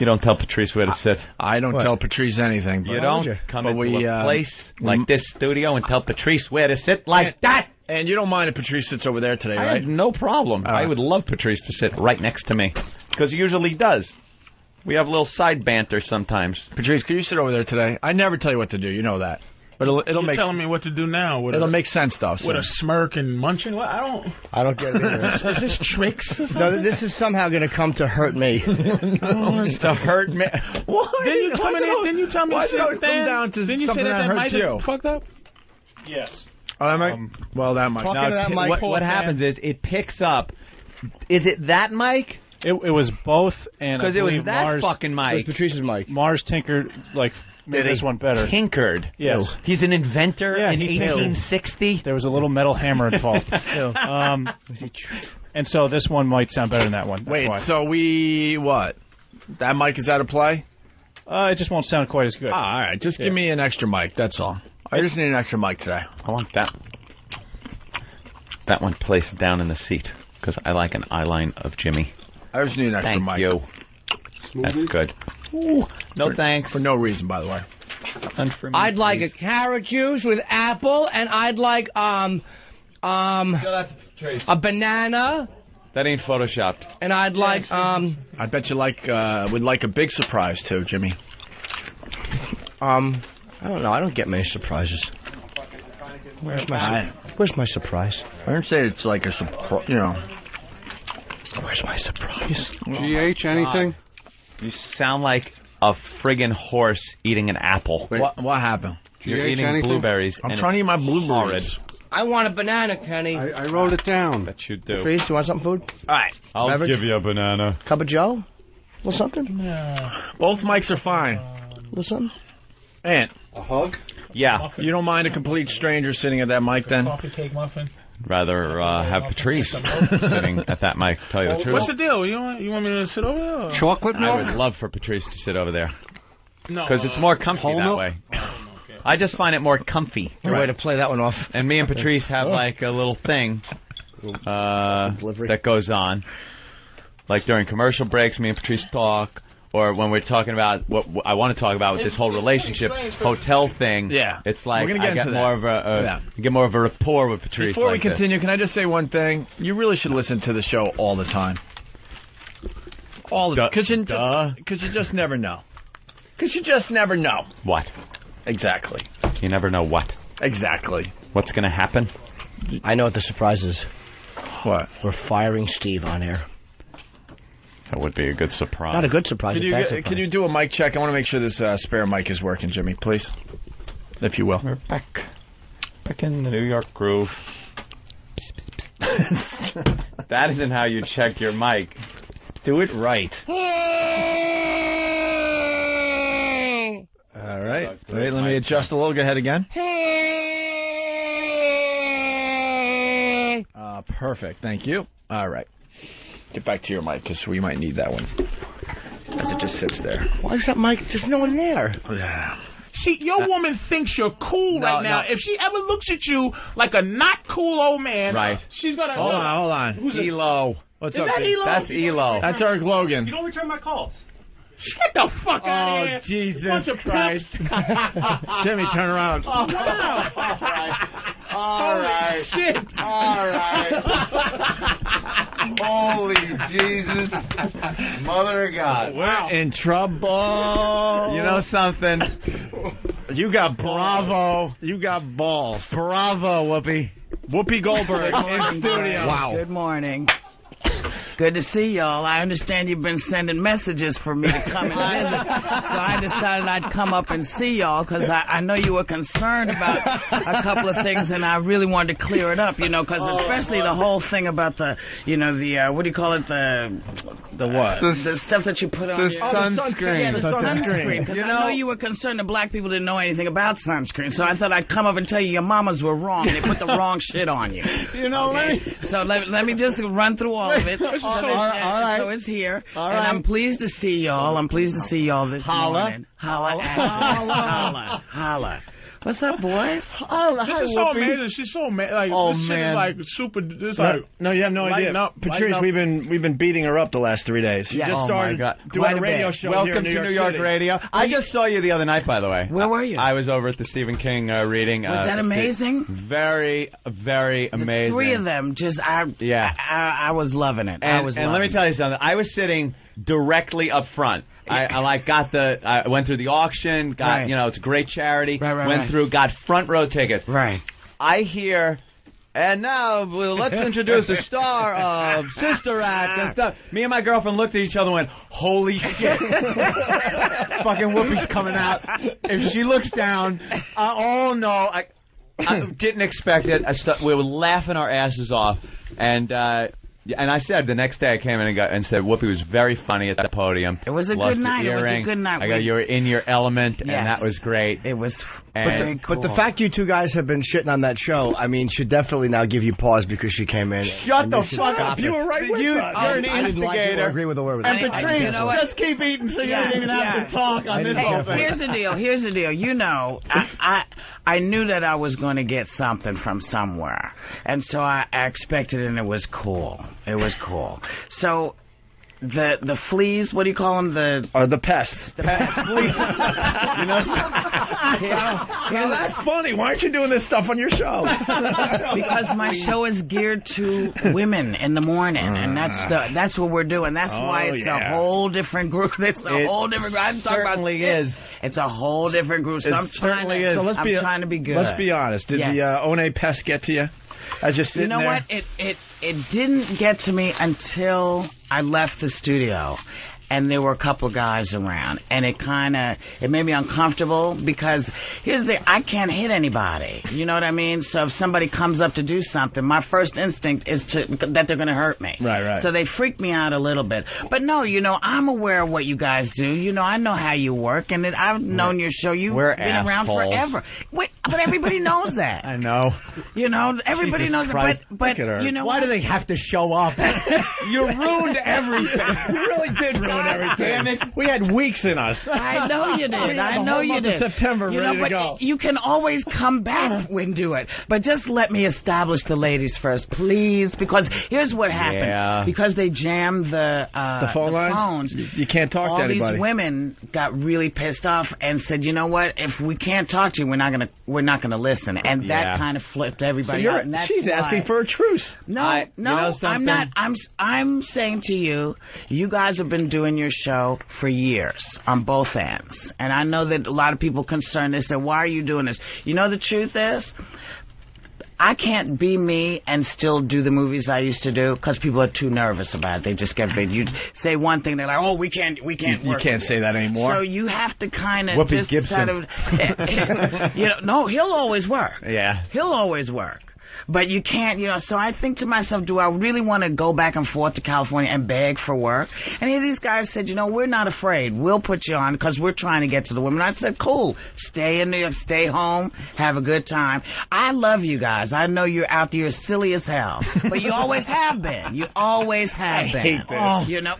Speaker 2: You don't tell Patrice where to sit.
Speaker 1: I don't tell Patrice anything.
Speaker 2: You don't come into a place like this studio and tell Patrice where to sit like that.
Speaker 1: And you don't mind if Patrice sits over there today, right?
Speaker 2: I have no problem. I would love Patrice to sit right next to me, because he usually does. We have a little side banter sometimes.
Speaker 1: Patrice, can you sit over there today? I never tell you what to do. You know that. But it'll make.
Speaker 12: You're telling me what to do now.
Speaker 1: It'll make sense, though.
Speaker 12: With a smirk and munching. What? I don't
Speaker 5: get it.
Speaker 12: Is this tricks? Or
Speaker 5: no, this is somehow going to come to hurt me.
Speaker 1: To hurt me. What?
Speaker 12: Didn't you tell me?
Speaker 1: Why did it come down to
Speaker 12: didn't you
Speaker 1: something
Speaker 12: say that
Speaker 1: hurts you?
Speaker 12: Fucked up. Yes.
Speaker 1: Oh, that mic? Well, that mic.
Speaker 2: What happens is it picks up. Is it that mic?
Speaker 6: It was both, and
Speaker 2: because it was that fucking mic.
Speaker 5: It was Patrice's mic.
Speaker 6: Mars tinkered, made this one better.
Speaker 2: Tinkered.
Speaker 6: Yes.
Speaker 2: He's an inventor in 1860.
Speaker 6: There was a little metal hammer involved. And so this one might sound better than that one.
Speaker 1: Wait, so what? That mic is out of play?
Speaker 6: It just won't sound quite as good.
Speaker 1: All right. Just give me an extra mic, that's all. I just need an extra mic today.
Speaker 2: I want that. That one placed down in the seat, because I like an eye line of Jimmy.
Speaker 1: I just need an extra mic.
Speaker 2: Thank you. That's good. Ooh, no thanks.
Speaker 1: For no reason, by the way.
Speaker 5: I'd like a carrot juice with apple, and I'd like a banana.
Speaker 2: That ain't photoshopped.
Speaker 5: And I'd like
Speaker 1: I bet you would like a big surprise too, Jimmy.
Speaker 5: I don't know. I don't get many surprises. Where's my surprise?
Speaker 1: I didn't say it's like a surprise.
Speaker 5: Where's my surprise?
Speaker 18: GH, anything?
Speaker 2: You sound like a friggin' horse eating an apple.
Speaker 1: What happened?
Speaker 2: You're eating blueberries.
Speaker 1: I'm
Speaker 2: and
Speaker 1: trying to eat my blueberries.
Speaker 2: horrid.
Speaker 15: I want a banana, Kenny.
Speaker 8: I wrote it down.
Speaker 2: Bet you do.
Speaker 5: Patrice, you want something food?
Speaker 1: All right.
Speaker 2: I'll
Speaker 5: Beverage?
Speaker 2: give you a banana.
Speaker 5: Cup of Joe? Or something?
Speaker 1: Both mics are fine.
Speaker 5: Or something?
Speaker 1: Ant.
Speaker 8: A hug?
Speaker 2: Yeah.
Speaker 1: You don't mind a complete stranger sitting at that mic then?
Speaker 12: Coffee cake muffin.
Speaker 2: Rather have Patrice sitting at that mic, tell you the truth.
Speaker 12: What's the deal? You want me to sit over there? Or?
Speaker 8: Chocolate milk?
Speaker 2: I would love for Patrice to sit over there.
Speaker 12: No.
Speaker 2: Because it's more comfy
Speaker 8: whole
Speaker 2: that
Speaker 8: milk?
Speaker 2: way. I just find it more comfy.
Speaker 5: Good way to play that one off.
Speaker 2: And me and Patrice have like a little thing that goes on. Like during commercial breaks, me and Patrice talk. Or when we're talking about what I want to talk about with this whole relationship hotel thing, it's like
Speaker 1: We're gonna get
Speaker 2: I get
Speaker 1: into
Speaker 2: more
Speaker 1: that.
Speaker 2: get more of a rapport with Patrice.
Speaker 1: Before we
Speaker 2: like this.
Speaker 1: continue, can I just say one thing? You really should listen to the show all the time. All the time. Because you just never know. Because you just never know.
Speaker 2: What?
Speaker 1: Exactly.
Speaker 2: You never know what.
Speaker 1: Exactly.
Speaker 2: What's going to happen?
Speaker 5: I know what the surprise is.
Speaker 1: What?
Speaker 5: We're firing Steve on air.
Speaker 2: That would be a good surprise.
Speaker 5: Not a good surprise.
Speaker 1: Can you do a mic check? I want to make sure this spare mic is working, Jimmy, please. If you will.
Speaker 2: We're back in the New York groove. That isn't how you check your mic.
Speaker 1: Do it right. All right. Wait, let me adjust a little. Go ahead again. Perfect. Thank you. All right. Get back to your mic because we might need that one as it just sits there.
Speaker 5: Why is that mic? There's no one there.
Speaker 1: Yeah.
Speaker 12: See, your woman thinks you're cool right now.
Speaker 1: No.
Speaker 12: If she ever looks at you like a not cool old man, she's gonna.
Speaker 1: Hold on.
Speaker 12: Who's
Speaker 1: Elo. What's
Speaker 12: Is
Speaker 1: up?
Speaker 12: that
Speaker 1: Big?
Speaker 12: Elo?
Speaker 2: That's Elo.
Speaker 1: That's Eric Logan.
Speaker 12: You don't return my calls. Get the fuck out of here.
Speaker 1: Jesus
Speaker 12: Bunch of
Speaker 1: Christ. Jimmy, turn around.
Speaker 12: Oh, wow.
Speaker 2: All right.
Speaker 12: Shit.
Speaker 2: All right. Holy Jesus. Mother of God.
Speaker 1: We're in trouble.
Speaker 2: You know something?
Speaker 1: You got bravo. You got balls.
Speaker 2: Bravo, Whoopi.
Speaker 1: Whoopi Goldberg in studio.
Speaker 5: Wow.
Speaker 4: Good morning. Good to see y'all. I understand you've been sending messages for me to come and visit, so I decided I'd come up and see y'all because I know you were concerned about a couple of things, and I really wanted to clear it up, because especially the whole thing about the what do you call it, the
Speaker 1: what?
Speaker 4: The stuff that you put on your
Speaker 2: sunscreen.
Speaker 4: Yeah, the sunscreen. Because I know you were concerned that black people didn't know anything about sunscreen, so I thought I'd come up and tell you your mamas were wrong. They put the wrong shit on you. So let me just run through all of it.
Speaker 5: All right.
Speaker 4: So it's here,
Speaker 5: All
Speaker 4: and
Speaker 5: right.
Speaker 4: I'm pleased to see y'all. I'm pleased to see y'all this morning. Holla. What's up, boys?
Speaker 12: This is so amazing. She's so amazing. Like, this shit is like super. This
Speaker 1: No, you have no idea.
Speaker 12: Up,
Speaker 1: Patrice, we've been beating her up the last 3 days. She just started doing a radio show.
Speaker 2: Welcome to New York Radio. I just saw you the other night, by the way.
Speaker 4: Where were you?
Speaker 2: I was over at the Stephen King reading.
Speaker 4: Was that amazing?
Speaker 2: Very, very amazing.
Speaker 4: 3 of them, I was loving it.
Speaker 2: And let me tell you something. I was sitting directly up front. I went through the auction, it's a great charity. Went through, got front row tickets.
Speaker 4: Right.
Speaker 2: I hear, and now let's introduce the star of Sister Act and stuff. Me and my girlfriend looked at each other and went, holy shit. Fucking Whoopi's coming out. If she looks down, I didn't expect it. We were laughing our asses off. And I said the next day I came in and said Whoopi was very funny at the podium.
Speaker 4: It was a good night. It was a good night.
Speaker 2: You were in your element, and that was great.
Speaker 4: It was
Speaker 5: very cool. But the fact you two guys have been shitting on that show, should definitely now give you pause because she came in.
Speaker 2: Shut the fuck up! You were right with us. You're an instigator.
Speaker 5: I didn't like it or agree with the word.
Speaker 2: And Patrice, just keep eating so you don't even have to talk on this whole thing.
Speaker 4: Here's the deal. I knew that I was going to get something from somewhere, and so I expected it, and it was cool. So the fleas, what do you call them?
Speaker 1: The pests.
Speaker 4: The pests.
Speaker 1: That's funny. Why aren't you doing this stuff on your show?
Speaker 4: Because my show is geared to women in the morning, and that's what we're doing. That's why it's a whole different group. It's a whole different group. I'm talking about
Speaker 1: is.
Speaker 4: It's a whole different group. So I'm trying to be good.
Speaker 1: Let's be honest. Did the One pest get to you? As you're sitting there?
Speaker 4: What? It didn't get to me until I left the studio. and there were a couple of guys around, and it made me uncomfortable because here's the thing, I can't hit anybody. You know what I mean? So if somebody comes up to do something, my first instinct is that they're going to hurt me.
Speaker 1: Right.
Speaker 4: So they freak me out a little bit. But no, I'm aware of what you guys do. I know how you work, and I've known your show. You've been around forever. Wait, but everybody knows that.
Speaker 1: I know.
Speaker 4: Everybody knows that. But
Speaker 5: why do they have to show up?
Speaker 1: You ruined everything. You really did ruin everything. Damn it. We had weeks in us.
Speaker 4: I know you did. I know you did.
Speaker 1: September, ready to go.
Speaker 4: You can always come back and do it. But just let me establish the ladies first, please. Because here's what happened.
Speaker 1: Yeah.
Speaker 4: Because they jammed the
Speaker 1: phone lines?
Speaker 4: phones.
Speaker 1: You can't talk
Speaker 4: all
Speaker 1: to anybody.
Speaker 4: All these women got really pissed off and said, you know what? If we can't talk to you, we're not gonna listen. And that kind of flipped everybody out. And
Speaker 1: she's asking for a truce.
Speaker 4: No, I'm not. I'm saying to you, you guys have been doing your show for years on both ends. And I know that a lot of people concerned. They said, why are you doing this? The truth is, I can't be me and still do the movies I used to do because people are too nervous about it. They just get big. You say one thing, they're like, "Oh, we can't work."
Speaker 1: You can't say that anymore.
Speaker 4: So you have to kind of
Speaker 1: Whoopi
Speaker 4: just
Speaker 1: Gibson.
Speaker 4: No, he'll always work.
Speaker 1: Yeah,
Speaker 4: he'll always work. But you can't, so I think to myself, do I really want to go back and forth to California and beg for work? And these guys said, we're not afraid. We'll put you on because we're trying to get to the women. I said, cool. Stay in New York, stay home, have a good time. I love you guys. I know you're out there silly as hell. But you always have been. You always have been.
Speaker 1: I hate this.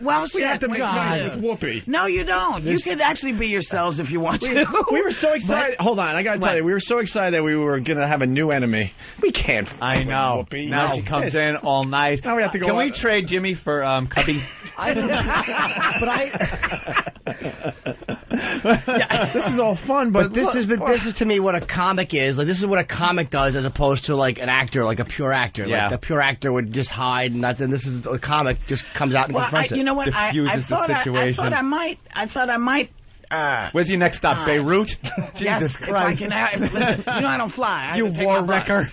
Speaker 4: Well,
Speaker 1: we have to be honest with Whoopi.
Speaker 4: No, you don't. You can actually be yourselves if you want to.
Speaker 1: We were so excited. Hold on. I got to tell you, we were so excited that we were going to have a new enemy. We can't.
Speaker 2: I know.
Speaker 1: Whoopi.
Speaker 2: Now she comes in all nice.
Speaker 1: Now we have to go.
Speaker 2: Can we trade Jimmy for Cubby?
Speaker 1: This is all fun, but
Speaker 5: this is to me what a comic is. Like, this is what a comic does, as opposed to like an actor, like a pure actor.
Speaker 2: Yeah.
Speaker 5: Like the pure actor would just hide, and that's. And this is a comic just comes out and confronts it.
Speaker 4: You know what? I thought I might.
Speaker 2: Where's your next stop? Beirut?
Speaker 4: Jesus Christ. I don't fly.
Speaker 5: You war wrecker.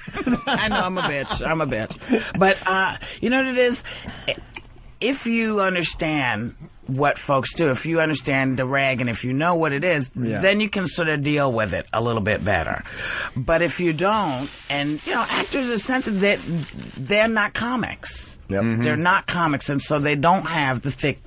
Speaker 4: I know, I'm a bitch. But, you know what it is? If you understand what folks do, if you understand the rag, and if you know what it is, then you can sort of deal with it a little bit better. But if you don't, and, actors are sensitive, they're not comics.
Speaker 5: Yep.
Speaker 2: Mm-hmm.
Speaker 4: They're not comics, and so they don't have the thick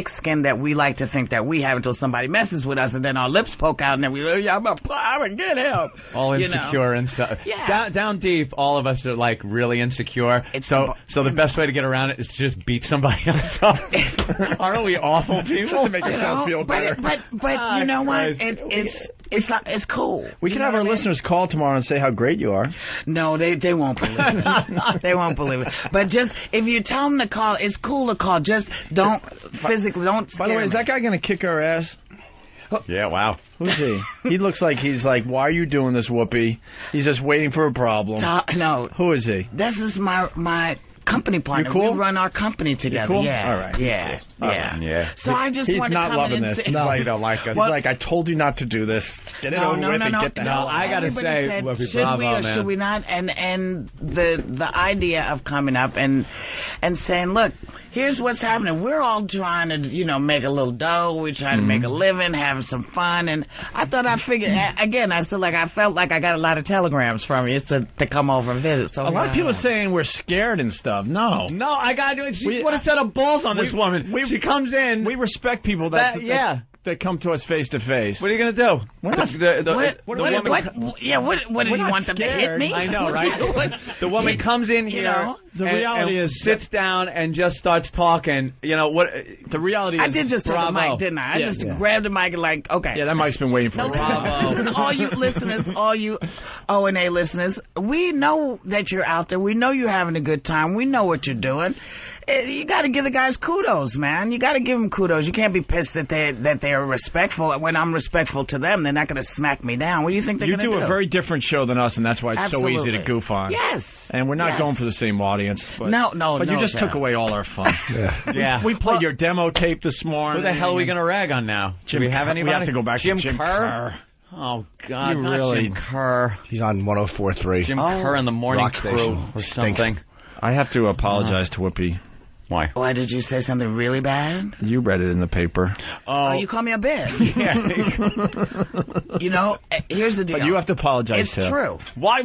Speaker 4: skin that we like to think that we have until somebody messes with us, and then our lips poke out, and then I'm gonna get him.
Speaker 2: All insecure and stuff.
Speaker 4: Yeah.
Speaker 2: Down deep, all of us are like really insecure. So the best way to get around it is to just beat somebody else up. Aren't we awful people?
Speaker 1: Just to make ourselves feel better.
Speaker 4: But you know what? It's cool.
Speaker 1: We can have our listeners call tomorrow and say how great you are.
Speaker 4: No, they won't believe it. They won't believe it. But just if you tell them to call, it's cool to call. Just don't physically don't.
Speaker 1: By the way, is that guy going to kick our ass?
Speaker 2: Yeah, wow.
Speaker 1: Who's he? He looks like he's like, why are you doing this, Whoopi? He's just waiting for a problem.
Speaker 4: No.
Speaker 1: Who is he?
Speaker 4: This is my company partner.
Speaker 1: You cool?
Speaker 4: We run our company together.
Speaker 1: You cool?
Speaker 4: Yeah.
Speaker 1: All right.
Speaker 4: Yeah. Yeah. So I just
Speaker 1: he's
Speaker 4: want to
Speaker 1: not
Speaker 4: come
Speaker 1: loving
Speaker 4: in and
Speaker 1: this.
Speaker 4: say,
Speaker 1: No, he don't like us. He's like, I told you not to do this. Get it over with and get the hell out.
Speaker 2: I got to say,
Speaker 4: said,
Speaker 2: Whoopi,
Speaker 4: should
Speaker 2: bravo,
Speaker 4: we or
Speaker 2: man.
Speaker 4: should we not? And the idea of coming up and saying, look, here's what's happening. We're all trying to, make a little dough. We're trying to make a living, having some fun. And I thought I figured, again, I felt like I got a lot of telegrams from you to come over and visit. So
Speaker 1: a lot of people are saying we're scared and stuff. No,
Speaker 2: I got to do it. She put a set of balls on this woman. She comes in.
Speaker 1: We respect people that come to us face to face.
Speaker 2: What are you going to do?
Speaker 1: What do
Speaker 4: you want them to hit me?
Speaker 2: I know, right? The woman comes in here.
Speaker 1: The reality is
Speaker 2: sits down and just starts talking. The reality is,
Speaker 4: I did just take the mic, didn't I? I just grabbed the mic and like, okay.
Speaker 1: Yeah, that mic's been waiting for a while.
Speaker 4: Listen, all you listeners, all you O&A listeners, we know that you're out there. We know you're having a good time. We know what you're doing. You got to give the guys kudos, man. You got to give them kudos. You can't be pissed that they're respectful. When I'm respectful to them, they're not going to smack me down. What do you think they're going to do?
Speaker 1: You do a very different show than us, and that's why it's so easy to goof on.
Speaker 4: Yes.
Speaker 1: And we're not going for the same audience. But,
Speaker 4: But
Speaker 1: you just took away all our fun.
Speaker 2: Yeah.
Speaker 1: We played your demo tape this morning.
Speaker 2: Who the hell are we going to rag on now? Do we have anybody?
Speaker 1: We have to go back
Speaker 2: to
Speaker 1: Jim Kerr.
Speaker 2: Oh, God.
Speaker 1: You really...
Speaker 2: Jim Kerr.
Speaker 5: He's on 104.3.
Speaker 2: Jim Kerr in the morning
Speaker 5: Rock
Speaker 2: crew
Speaker 5: station.
Speaker 2: or something.
Speaker 1: I have to apologize to Whoopi.
Speaker 2: Why?
Speaker 4: Why did you say something really bad?
Speaker 1: You read it in the paper.
Speaker 4: Oh, you call me a bitch. You know, here's the deal.
Speaker 1: But you have to apologize.
Speaker 4: It's true.
Speaker 1: Why?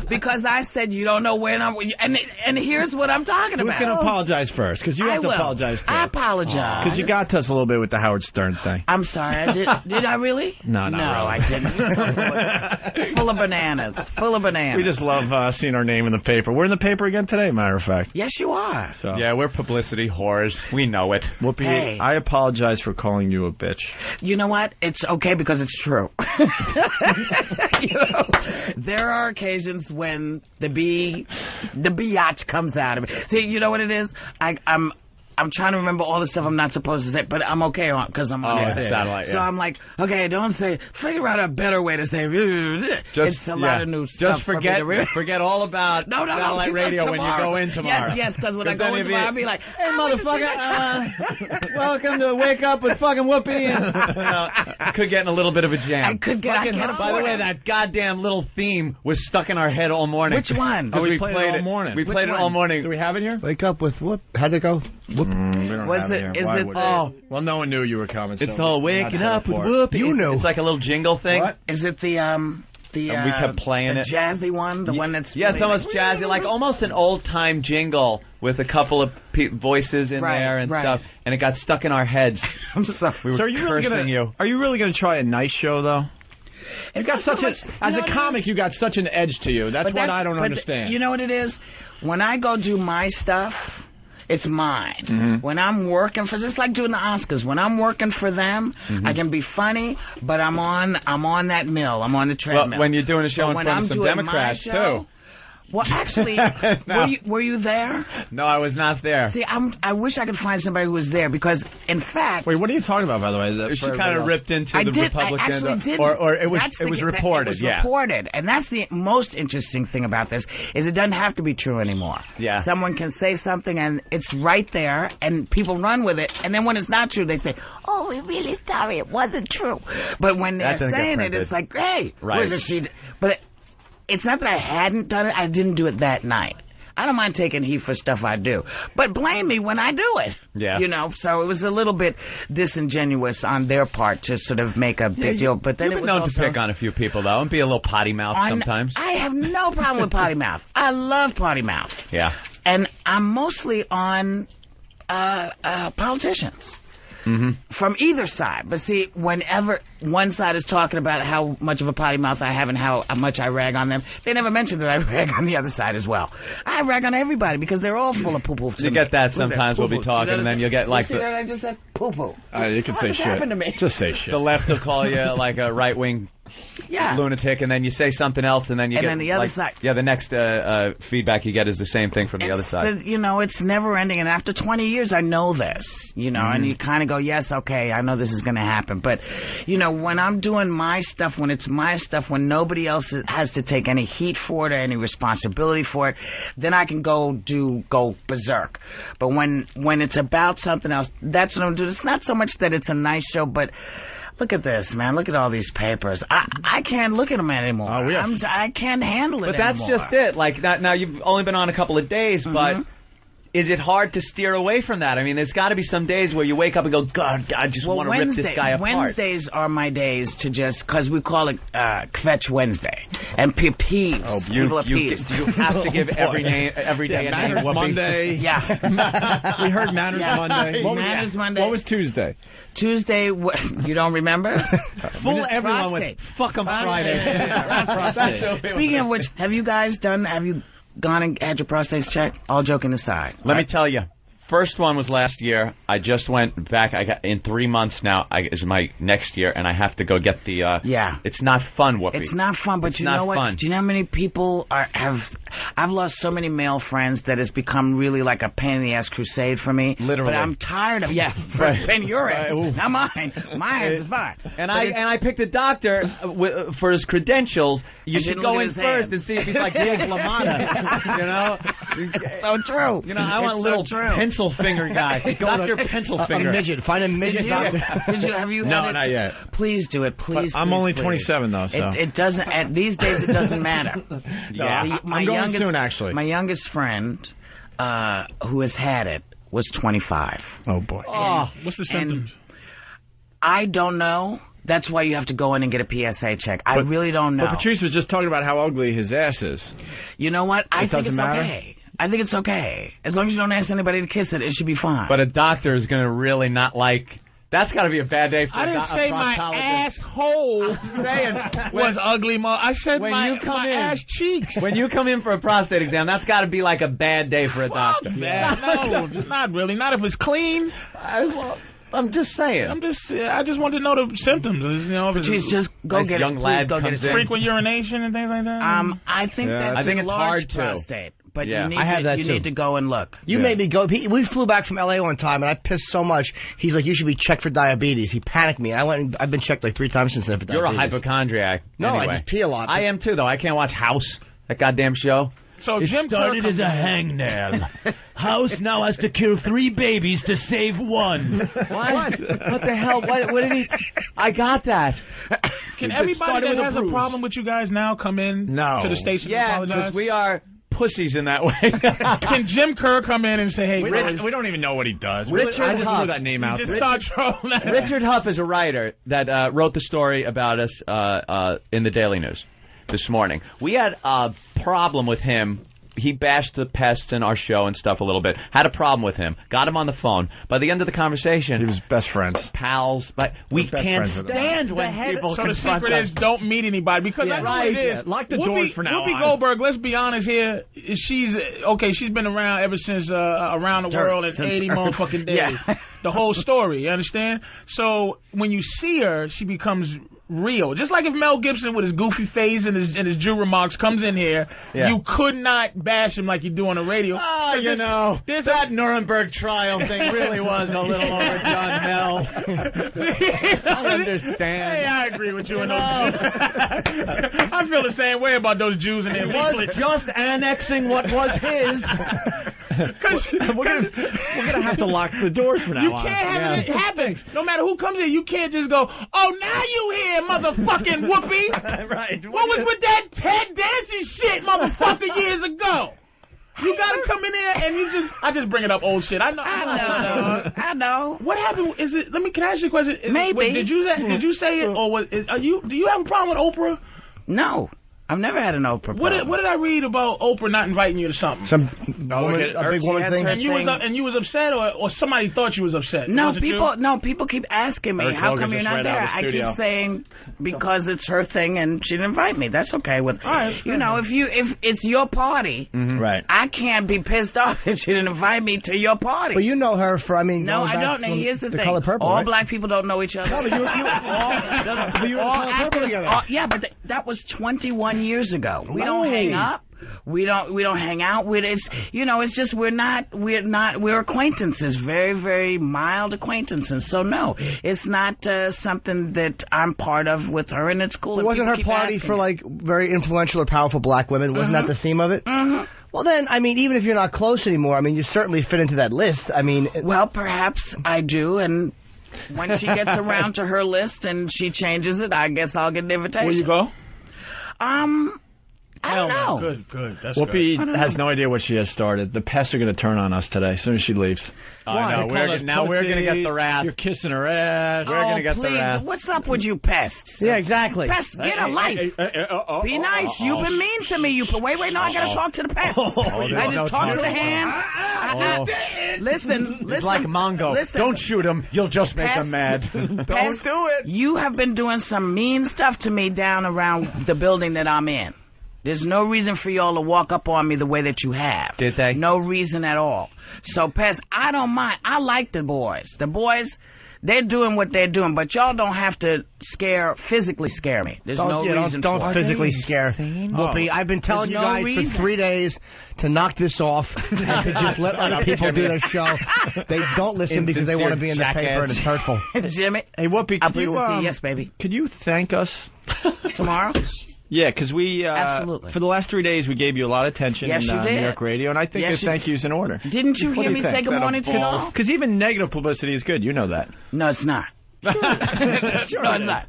Speaker 4: Because I said you don't know when I'm. And here's what I'm talking about.
Speaker 1: Who's going to apologize first? Because you have to apologize too.
Speaker 4: I apologize.
Speaker 1: Because you got to us a little bit with the Howard Stern thing.
Speaker 4: I'm sorry. Did I really?
Speaker 1: No, not really.
Speaker 4: I didn't. Full of bananas. Full of bananas.
Speaker 1: We just love seeing our name in the paper. We're in the paper again today, matter of fact.
Speaker 4: Yes, you are.
Speaker 1: So.
Speaker 2: Yeah, we're publicity whores. We know it.
Speaker 1: Whoopi,
Speaker 4: Hey.
Speaker 1: I apologize for calling you a bitch.
Speaker 4: You know what? It's okay because it's true. You know, there are occasions when the biatch comes out of me. See, you know what it is? I'm trying to remember all the stuff I'm not supposed to say, but I'm okay because I'm on
Speaker 2: satellite.
Speaker 4: So I'm like, okay, don't say. Figure out a better way to say. It's a lot of new stuff.
Speaker 2: Just forget all about satellite radio when you go in tomorrow.
Speaker 4: Yes, because when I go in tomorrow, I'll be like,
Speaker 2: hey, motherfucker, welcome to Wake Up with fucking Whoopi. I could get in a little bit of a jam.
Speaker 4: I could get.
Speaker 2: By the way, that goddamn little theme was stuck in our head all morning.
Speaker 4: Which one?
Speaker 1: Oh, we played it all morning.
Speaker 2: We played it all morning.
Speaker 1: Do we have it here?
Speaker 5: Wake Up with Whoop. How'd it go?
Speaker 1: We don't have it here.
Speaker 4: Is
Speaker 1: Why
Speaker 4: it?
Speaker 1: would
Speaker 4: Oh,
Speaker 1: well, no one knew you were coming.
Speaker 2: It's
Speaker 1: so
Speaker 2: all waking up with Whoopi.
Speaker 5: You knew.
Speaker 2: It's like a little jingle thing.
Speaker 1: What?
Speaker 4: is it the
Speaker 2: And we kept playing
Speaker 4: the
Speaker 2: it.
Speaker 4: jazzy one, the one that's
Speaker 2: Yeah, it's almost jazzy, like almost an old-time jingle with a couple of voices in there and stuff, and it got stuck in our heads.
Speaker 4: I'm sorry.
Speaker 2: We were
Speaker 1: So are you
Speaker 2: cursing you.
Speaker 1: Are you really going to try a nice show, though?
Speaker 4: It's
Speaker 1: got such as a comic, you got such an edge to you. That's what I don't understand.
Speaker 4: You know what it is? When I go do my stuff, it's mine.
Speaker 1: Mm-hmm.
Speaker 4: When I'm working for, just like doing the Oscars, when I'm working for them, I can be funny, but I'm on that mill. I'm on the treadmill.
Speaker 2: Well, when you're doing a show in front of some Democrats, too.
Speaker 4: Well, actually,
Speaker 2: No.
Speaker 4: were you there?
Speaker 2: No, I was not there.
Speaker 4: See, I wish I could find somebody who was there because, in fact,
Speaker 1: Wait, what are you talking about, by the way?
Speaker 2: She kind of ripped into the Republican,
Speaker 4: I actually didn't.
Speaker 2: or it was
Speaker 4: It
Speaker 2: reported.
Speaker 4: was reported, and that's the most interesting thing about this is it doesn't have to be true anymore.
Speaker 2: Yeah,
Speaker 4: someone can say something and it's right there, and people run with it, and then when it's not true, they say, "Oh, we're really sorry, it wasn't true." But when they're saying it, it's like, "Hey,
Speaker 2: right?"
Speaker 4: But it's not that I hadn't done it; I didn't do it that night. I don't mind taking heat for stuff I do, but blame me when I do it.
Speaker 2: Yeah.
Speaker 4: You know, so it was a little bit disingenuous on their part to sort of make a big deal. But then
Speaker 2: you've
Speaker 4: it
Speaker 2: been
Speaker 4: was
Speaker 2: known
Speaker 4: also,
Speaker 2: to pick on a few people, though, and be a little potty mouth sometimes.
Speaker 4: I have no problem with potty mouth. I love potty mouth.
Speaker 2: Yeah.
Speaker 4: And I'm mostly on politicians.
Speaker 2: Mm-hmm.
Speaker 4: From either side. But see, whenever one side is talking about how much of a potty mouth I have and how much I rag on them, they never mention that I rag on the other side as well. I rag on everybody because they're all full of poo-poo.
Speaker 2: You get that sometimes. We'll be talking, and then you'll get like
Speaker 4: you see that I just said poo-poo.
Speaker 1: You can say shit.
Speaker 4: Happened to me?
Speaker 1: Just say shit.
Speaker 2: The left will call you like a right-wing lunatic, and then you say something else, and then you get
Speaker 4: then the other side.
Speaker 2: Yeah, the next feedback you get is the same thing from the other side.
Speaker 4: You know, it's never ending, and after 20 years, I know this. You know, and you kind of go, yes, okay, I know this is going to happen. But you know, when I'm doing my stuff, when it's my stuff, when nobody else has to take any heat for it or any responsibility for it, then I can go berserk. But when it's about something else, that's what I'm doing. It's not so much that it's a nice show, but look at this, man. Look at all these papers. I can't look at them anymore. I can't handle it
Speaker 2: But that's
Speaker 4: anymore.
Speaker 2: just it. Like, now you've only been on a couple of days, but is it hard to steer away from that? I mean, there's got to be some days where you wake up and go, God, I just want to rip this guy apart.
Speaker 4: Wednesdays are my days to just, because we call it Kvetch Wednesday. And peeves.
Speaker 2: Oh,
Speaker 4: people are peeves.
Speaker 2: You have to give every day a name.
Speaker 1: Manners Monday.
Speaker 4: Yeah.
Speaker 1: We heard Manners Monday.
Speaker 4: Manners Monday.
Speaker 1: What was Tuesday?
Speaker 4: Tuesday, you don't remember?
Speaker 2: Fool everyone with fuck 'em Friday.
Speaker 4: Speaking of which, have you gone and had your prostates checked? All joking aside.
Speaker 2: Let me tell you. First one was last year. I just went back. I got in 3 months now. Is my next year, and I have to go get the. It's not fun, Whoopi.
Speaker 4: It's not fun, but you know what?
Speaker 2: Fun.
Speaker 4: Do you know how many people I've lost so many male friends that it's become really like a pain in the ass crusade for me.
Speaker 2: Literally.
Speaker 4: But I'm tired of and your ass, not mine. My ass is fine.
Speaker 2: And I picked a doctor for his credentials. You should go in first and see if he's like Diego LaMotta. You know,
Speaker 4: so true.
Speaker 2: You know, I want a little pencil finger guy. Doctor Pencil Finger.
Speaker 5: A midget. Find a midget doctor.
Speaker 4: Have you?
Speaker 1: No, not yet.
Speaker 4: Please do it, please.
Speaker 1: But I'm only 27 though, so
Speaker 4: it doesn't. These days, it doesn't matter.
Speaker 1: I'm going soon, actually.
Speaker 4: My youngest friend. who has had it was 25.
Speaker 1: Oh, boy.
Speaker 12: Oh, what's the symptoms?
Speaker 4: I don't know. That's why you have to go in and get a PSA check. I really don't know.
Speaker 1: But Patrice was just talking about how ugly his ass is.
Speaker 4: You know what? I think it's
Speaker 1: matter?
Speaker 4: okay. I think it's okay. As long as you don't ask anybody to kiss it, it should be fine.
Speaker 2: But a doctor is going to really not like... That's got to be a bad day for
Speaker 12: I didn't say my asshole was ugly, I said my ass cheeks.
Speaker 2: When you come in for a prostate exam, that's got to be like a bad day for a doctor.
Speaker 12: No, not really. Not if it's clean.
Speaker 2: I'm just saying.
Speaker 12: I just want to know the symptoms. You know,
Speaker 4: just go get it. Please go get it.
Speaker 12: Frequent urination and things like that.
Speaker 4: I think that's a large prostate. But you need to go and look.
Speaker 5: You made me go. We flew back from L.A. one time, and I pissed so much. He's like, you should be checked for diabetes. He panicked me. I've been checked like 3 times since then for diabetes.
Speaker 2: You're a hypochondriac.
Speaker 5: No,
Speaker 2: anyway.
Speaker 5: I just pee a lot.
Speaker 2: I am too, though. I can't watch House, that goddamn show.
Speaker 12: So
Speaker 2: it
Speaker 12: Jim
Speaker 2: started
Speaker 12: Kerr
Speaker 2: as a hangnail. House now has to kill 3 babies to save 1. What the hell? What did he... I got that.
Speaker 12: Can everybody that has a problem with you guys now come in to the station and apologize?
Speaker 2: Because we are... pussies in that way.
Speaker 12: Can Jim Kerr come in and say, hey,
Speaker 1: we don't even know what he does.
Speaker 2: Richard
Speaker 1: I just
Speaker 2: Huff.
Speaker 1: threw that name out.
Speaker 12: Just start trolling.
Speaker 2: Richard Huff is a writer that wrote the story about us in the Daily News this morning. We had a problem with him. He bashed the pests in our show and stuff a little bit. Had a problem with him. Got him on the phone. By the end of the conversation...
Speaker 1: He was best friends.
Speaker 2: Pals. But we can't stand when people
Speaker 12: So the secret is don't meet anybody. Because I know what it is.
Speaker 1: Lock the doors for now
Speaker 12: Whoopi Goldberg, let's be honest here. She's been around ever since Around the World in 80 motherfucking days. The whole story, you understand? So when you see her, she becomes real. Just like if Mel Gibson with his goofy face and his Jew remarks comes in here, you could not bash him like you do on the radio.
Speaker 2: Oh, you know, that Nuremberg trial thing really was a little overdone, Mel. I understand.
Speaker 12: Hey, I agree with you. I feel the same way about those Jews and their
Speaker 2: leaflets. Was just annexing what was his.
Speaker 1: We're gonna have to lock the doors for now.
Speaker 12: You can't have it happen. No matter who comes in, you can't just go, oh, now you here, motherfucking Whoopi.
Speaker 1: Right.
Speaker 12: What was with that Ted Dancy shit, motherfucker, years ago? You gotta come in there and I just bring it up old shit. I know. What happened? Can I ask you a question?
Speaker 4: Maybe.
Speaker 12: Did you say it or do you have a problem with Oprah?
Speaker 4: No. I've never had an Oprah.
Speaker 12: What did I read about Oprah not inviting you to something?
Speaker 5: A big woman thing.
Speaker 12: And you was upset, or somebody thought you was upset?
Speaker 4: No, people keep asking me, how come you're not there? I keep saying because it's her thing and she didn't invite me. That's okay with you know, if it's your party,
Speaker 1: right?
Speaker 4: I can't be pissed off that she didn't invite me to your party.
Speaker 5: Well, you know her
Speaker 4: no, I don't know. Here's the thing:
Speaker 5: Color Purple,
Speaker 4: all black people don't know each other.
Speaker 5: No, but you all actors,
Speaker 4: yeah, but that was 21 years ago. We don't hang up. We don't hang out with it. It's just we're acquaintances, very, very mild acquaintances. So no, it's not something that I'm part of with her, and it's cool.
Speaker 5: Wasn't her party for like very influential or powerful black women? Wasn't that the theme of it?
Speaker 4: Mm-hmm.
Speaker 5: Well then, I mean, even if you're not close anymore, I mean, you certainly fit into that list. I mean,
Speaker 4: well, perhaps I do, and when she gets around to her list and she changes it, I guess I'll get an invitation.
Speaker 12: Where you go?
Speaker 4: I don't know.
Speaker 12: Good. That's
Speaker 1: Whoopi has no idea what she has started. The pests are going to turn on us today as soon as she leaves.
Speaker 2: I know. We're going to get the wrath.
Speaker 1: You're kissing her ass.
Speaker 2: We're going to get the wrath.
Speaker 4: What's up with you pests?
Speaker 5: Yeah, exactly.
Speaker 4: Pests, get a life. Be nice. You've been mean to me. Wait, no, I got to talk to the pests. I just talk to the hand. Listen.
Speaker 2: It's like Mongo.
Speaker 4: Listen.
Speaker 2: Don't shoot him. You'll just make him mad.
Speaker 4: Don't do it. You have been doing some mean stuff to me down around the building that I'm in. There's no reason for y'all to walk up on me the way that you have.
Speaker 2: Did they?
Speaker 4: No reason at all. So, Pest, I don't mind. I like the boys. The boys, they're doing what they're doing, but y'all don't have to physically scare me. There's no reason for it.
Speaker 5: Don't physically scare Whoopi. I've been telling you guys for 3 days to knock this off and to just let other people do their show. They don't listen because they want to be in the paper and it's hurtful.
Speaker 4: Jimmy.
Speaker 1: Hey, Whoopi,
Speaker 4: yes, baby.
Speaker 1: Could you thank us?
Speaker 4: Tomorrow?
Speaker 1: Yeah, because we,
Speaker 4: absolutely.
Speaker 1: For the last 3 days, we gave you a lot of attention in New York radio, and I think a thank you's in order.
Speaker 4: Didn't you hear me say good morning to y'all?
Speaker 1: Because even negative publicity is good. You know that.
Speaker 4: No, it's not. No, it's not.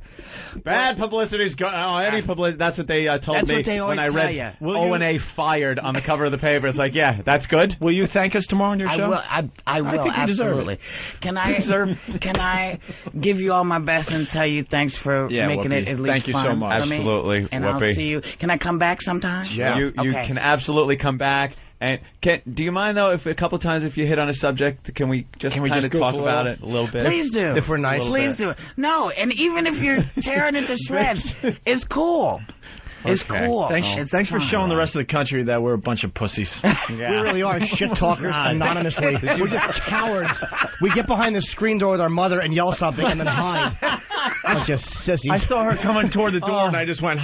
Speaker 2: Bad publicity's any publicity. That's what they told
Speaker 4: That's
Speaker 2: me
Speaker 4: what they always
Speaker 2: when I read
Speaker 4: tell ya.
Speaker 2: O&A fired on the cover of the paper. It's like, yeah, that's good.
Speaker 1: Will you thank us tomorrow on your
Speaker 4: I
Speaker 1: show?
Speaker 4: will. I will,
Speaker 1: think you deserve
Speaker 4: absolutely.
Speaker 1: it.
Speaker 4: Can I give you all my best and tell you thanks for making
Speaker 1: Whoopi,
Speaker 4: it at least
Speaker 1: thank you
Speaker 4: fun
Speaker 1: so much.
Speaker 4: for me?
Speaker 2: Absolutely,
Speaker 4: And
Speaker 2: Whoopi.
Speaker 4: I'll see you. Can I come back sometime?
Speaker 1: Yeah.
Speaker 2: You
Speaker 4: Okay.
Speaker 2: can absolutely come back. And do you mind though if a couple times if you hit on a subject, can we just kind of
Speaker 1: goof
Speaker 2: talk
Speaker 1: a
Speaker 2: about
Speaker 1: little?
Speaker 2: it a little bit?
Speaker 4: Please do.
Speaker 5: If we're nice.
Speaker 4: Please do. No, and even if you're tearing it to shreds, it's cool. It's cool.
Speaker 1: Thanks for showing the rest of the country that we're a bunch of pussies.
Speaker 5: We really are shit talkers anonymously. We're just cowards. We get behind the screen door with our mother and yell something and then hide. Bunch of sissies.
Speaker 1: I saw her coming toward the door and I just went.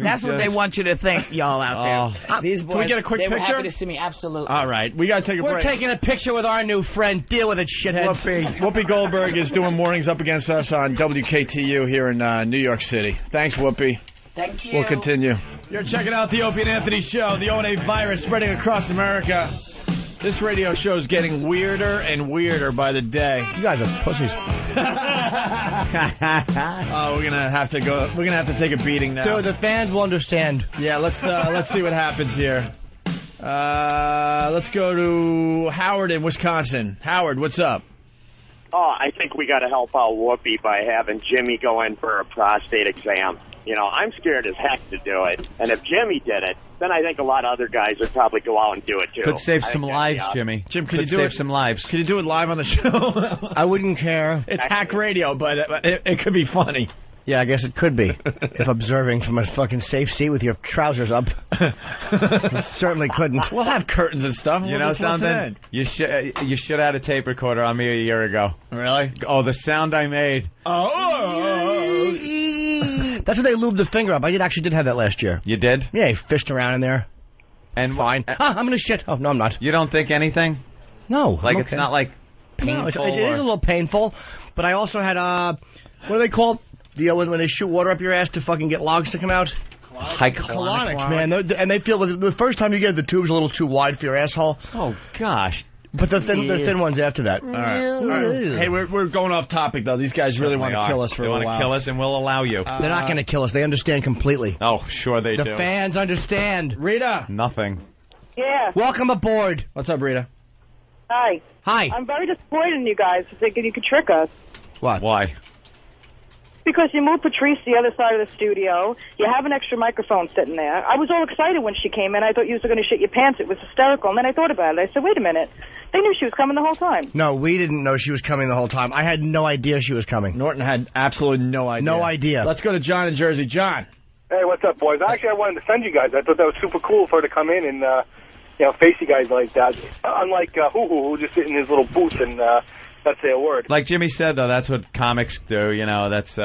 Speaker 4: That's what they want you to think, y'all out there. These boys,
Speaker 1: Can we get a quick
Speaker 4: they were
Speaker 1: picture?
Speaker 4: happy to see me, absolutely.
Speaker 1: All right, we got to take a
Speaker 5: We're
Speaker 1: break.
Speaker 5: taking a picture with our new friend. Deal with it, shitheads.
Speaker 1: Whoopi Goldberg is doing mornings up against us on WKTU here in New York City. Thanks, Whoopi.
Speaker 4: Thank you.
Speaker 1: We'll continue. You're checking out the Opie and Anthony Show. The O&A virus spreading across America. This radio show is getting weirder and weirder by the day.
Speaker 5: You guys are pussies.
Speaker 1: We're gonna have to go. We're gonna have to take a beating now.
Speaker 5: Dude, the fans will understand.
Speaker 1: Yeah, let's see what happens here. Let's go to Howard in Wisconsin. Howard, what's up?
Speaker 16: Oh, I think we got to help out Whoopi by having Jimmy go in for a prostate exam. You know, I'm scared as heck to do it. And if Jimmy did it, then I think a lot of other guys would probably go out and do it, too.
Speaker 2: Could save
Speaker 16: I
Speaker 2: some
Speaker 16: think that'd
Speaker 2: lives,
Speaker 16: be
Speaker 2: Jimmy.
Speaker 1: Jim,
Speaker 2: could save some lives.
Speaker 1: Can you do it live on the show?
Speaker 5: I wouldn't care.
Speaker 1: It's hack radio, but it could be funny.
Speaker 5: Yeah, I guess it could be. If observing from a fucking safe seat with your trousers up. You certainly couldn't.
Speaker 1: We'll have curtains and stuff.
Speaker 2: You know something? You should have had a tape recorder on me a year ago.
Speaker 1: Really?
Speaker 2: Oh, the sound I made.
Speaker 1: Oh.
Speaker 5: That's what they lubed the finger up. I actually did have that last year.
Speaker 2: You did?
Speaker 5: Yeah, he fished around in there.
Speaker 2: And
Speaker 5: fine. I'm gonna shit. Oh, no, I'm not.
Speaker 2: You don't think anything?
Speaker 5: No.
Speaker 2: Like
Speaker 5: I'm
Speaker 2: it's
Speaker 5: okay.
Speaker 2: not like painful.
Speaker 5: No, it is a little painful, but I also had what are they called? When they shoot water up your ass to fucking get logs to come out?
Speaker 2: Colonics,
Speaker 5: man. And they feel the first time you get the tube's a little too wide for your asshole.
Speaker 2: Oh gosh.
Speaker 5: But the thin ones after that.
Speaker 1: All right. Hey, we're going off topic though. These guys really want to kill us for a while.
Speaker 2: They want to kill us, and we'll allow you.
Speaker 5: They're not going to kill us. They understand completely.
Speaker 2: Oh, sure they do.
Speaker 5: The fans understand.
Speaker 1: Rita.
Speaker 2: Nothing.
Speaker 11: Yeah.
Speaker 5: Welcome aboard.
Speaker 1: What's up, Rita?
Speaker 11: Hi.
Speaker 5: Hi.
Speaker 11: I'm very disappointed in you guys for thinking you could trick us.
Speaker 5: What?
Speaker 2: Why?
Speaker 11: Because you moved Patrice to the other side of the studio. You have an extra microphone sitting there. I was all excited when she came in. I thought you were going to shit your pants. It was hysterical. And then I thought about it. I said, wait a minute. They knew she was coming the whole time.
Speaker 5: No, we didn't know she was coming the whole time. I had no idea she was coming.
Speaker 1: Norden had absolutely no idea.
Speaker 5: No idea.
Speaker 1: Let's go to John in Jersey. John.
Speaker 17: Hey, what's up, boys? Actually, I wanted to send you guys. I thought that was super cool for her to come in and, face you guys like that. Unlike who just sit in his little booth and not say a word.
Speaker 2: Like Jimmy said, though, that's what comics do. You know, that's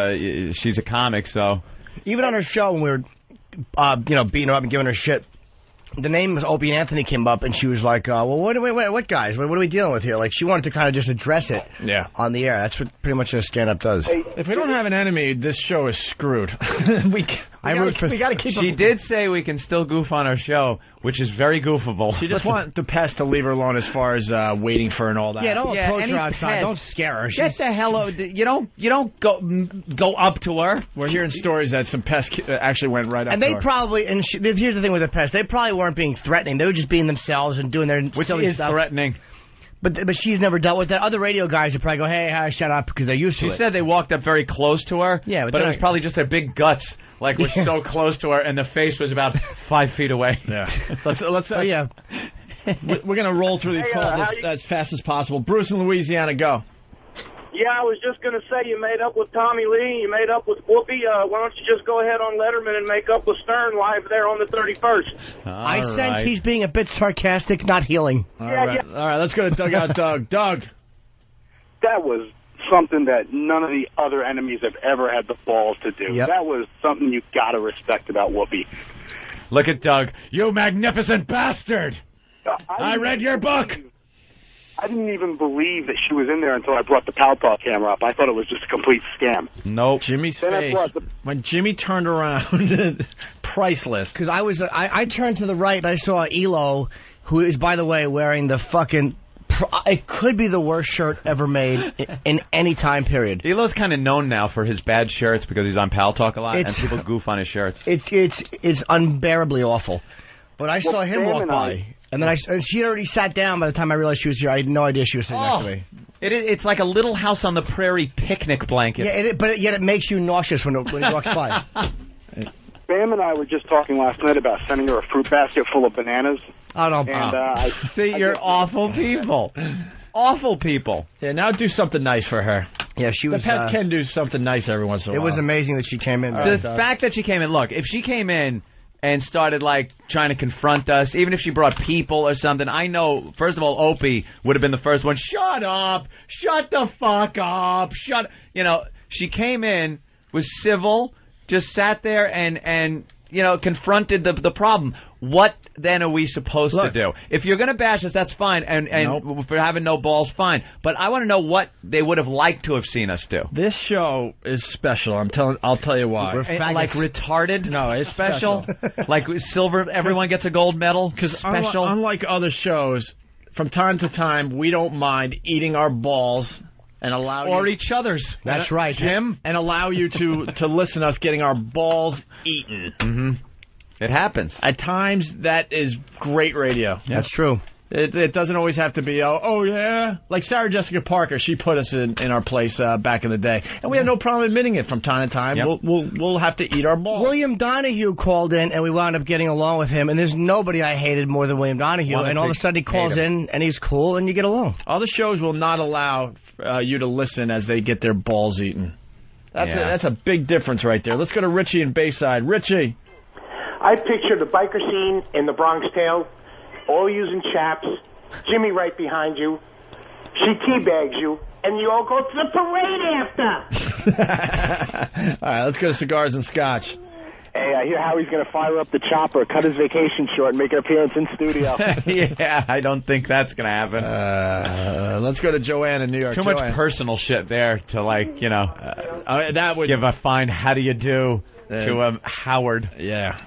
Speaker 2: she's a comic, so.
Speaker 5: Even on her show when we were, beating her up and giving her shit, the name was Opie Anthony came up, and she was like, well, what guys? What are we dealing with here? Like, she wanted to kind of just address it on the air. That's what pretty much a stand-up does.
Speaker 1: If we don't have an enemy, this show is screwed. we got to keep
Speaker 2: She did say we can still goof on our show, which is very goofable.
Speaker 1: She just want the pest to leave her alone as far as waiting for her and all that.
Speaker 5: Yeah, don't approach her outside. Don't scare her.
Speaker 2: Get the hell out. You don't go up to her.
Speaker 1: We're hearing stories that some pests actually went right up
Speaker 5: and
Speaker 1: to
Speaker 5: they
Speaker 1: her.
Speaker 5: probably, and here's the thing with the pests, they probably weren't being threatening. They were just being themselves and doing their silly stuff.
Speaker 2: Threatening.
Speaker 5: But she's never dealt with that. Other radio guys would probably go, hey, shut up, because they're used to it.
Speaker 2: She said they walked up very close to her,
Speaker 5: yeah,
Speaker 2: but it was probably just their big guts. Like, we're so close to her, and the face was about 5 feet away.
Speaker 1: Yeah. Let's
Speaker 5: yeah.
Speaker 1: We're going to roll through these calls as fast as possible. Bruce in Louisiana, go.
Speaker 13: Yeah, I was just going to say you made up with Tommy Lee, you made up with Whoopi. Why don't you just go ahead on Letterman and make up with Stern live there on the 31st?
Speaker 5: I sense he's being a bit sarcastic, not healing.
Speaker 1: All right, let's go to Dugout Doug. Doug.
Speaker 23: That was something that none of the other enemies have ever had the balls to do.
Speaker 5: Yep.
Speaker 23: That was something you got to respect about Whoopi.
Speaker 2: Look at Doug. You magnificent bastard! I read your book!
Speaker 23: I didn't even believe that she was in there until I brought the Pow camera up. I thought it was just a complete scam.
Speaker 2: Nope.
Speaker 1: Jimmy's
Speaker 23: Then I
Speaker 1: face.
Speaker 23: brought
Speaker 1: When Jimmy turned around, priceless.
Speaker 5: Because I turned to the right and I saw Elo, who is, by the way, wearing the fucking It could be the worst shirt ever made in any time period.
Speaker 2: Elo's kind of known now for his bad shirts because he's on Pal Talk a lot, and people goof on his shirts.
Speaker 5: It's unbearably awful. But I saw him walk by, and then she already sat down by the time I realized she was here. I had no idea she was sitting next to me.
Speaker 2: It's like a Little House on the Prairie picnic blanket.
Speaker 5: Yeah, but yet it makes you nauseous when he walks by.
Speaker 23: Bam and I were just talking last night about sending her a fruit basket full of bananas.
Speaker 5: I don't
Speaker 23: know.
Speaker 2: See, you're awful people. Awful people.
Speaker 1: Yeah, now do something nice for her.
Speaker 5: Yeah, she was.
Speaker 1: The pest can do something nice every once in a while.
Speaker 5: It was amazing that she came in.
Speaker 2: The fact that she came in, look, if she came in and started, like, trying to confront us, even if she brought people or something, I know, first of all, Opie would have been the first one. Shut up! Shut the fuck up! You know, she came in, was civil, just sat there and you know, confronted the problem. What then are we supposed to do? If you're going to bash us, that's fine, and for having no balls, fine. But I want to know what they would have liked to have seen us do.
Speaker 1: This show is special. I'll tell you why.
Speaker 2: Like retarded?
Speaker 1: No, it's special.
Speaker 2: Like silver, everyone gets a gold medal?
Speaker 1: Because
Speaker 2: special?
Speaker 1: Unlike other shows, from time to time, we don't mind eating our balls and allow
Speaker 2: each other's.
Speaker 5: That's right,
Speaker 1: Jim. And allow you to listen to us getting our balls eaten.
Speaker 2: Mm-hmm. It happens.
Speaker 1: At times, that is great radio.
Speaker 5: Yeah. That's true.
Speaker 1: It doesn't always have to be, oh yeah. Like Sarah Jessica Parker, she put us in our place back in the day. And we have no problem admitting it from time to time. Yep. We'll have to eat our balls.
Speaker 5: William Donahue called in, and we wound up getting along with him. And there's nobody I hated more than William Donahue. And all of a sudden he calls in, and he's cool, and you get along.
Speaker 1: Other shows will not allow you to listen as they get their balls eaten. That's a big difference right there. Let's go to Richie in Bayside. Richie.
Speaker 10: I picture the biker scene in The Bronx Tale, all using chaps, Jimmy right behind you, she teabags you, and you all go to the parade after.
Speaker 1: All right, let's go to Cigars and Scotch.
Speaker 10: Hey, I hear Howie's going to fire up the chopper, cut his vacation short, and make an appearance in studio.
Speaker 2: Yeah, I don't think that's going to happen.
Speaker 1: Let's go to Joanne in New York.
Speaker 2: Too much personal shit there to, like, you know,
Speaker 1: that would
Speaker 2: give a fine how do you do to Howard.
Speaker 1: Yeah.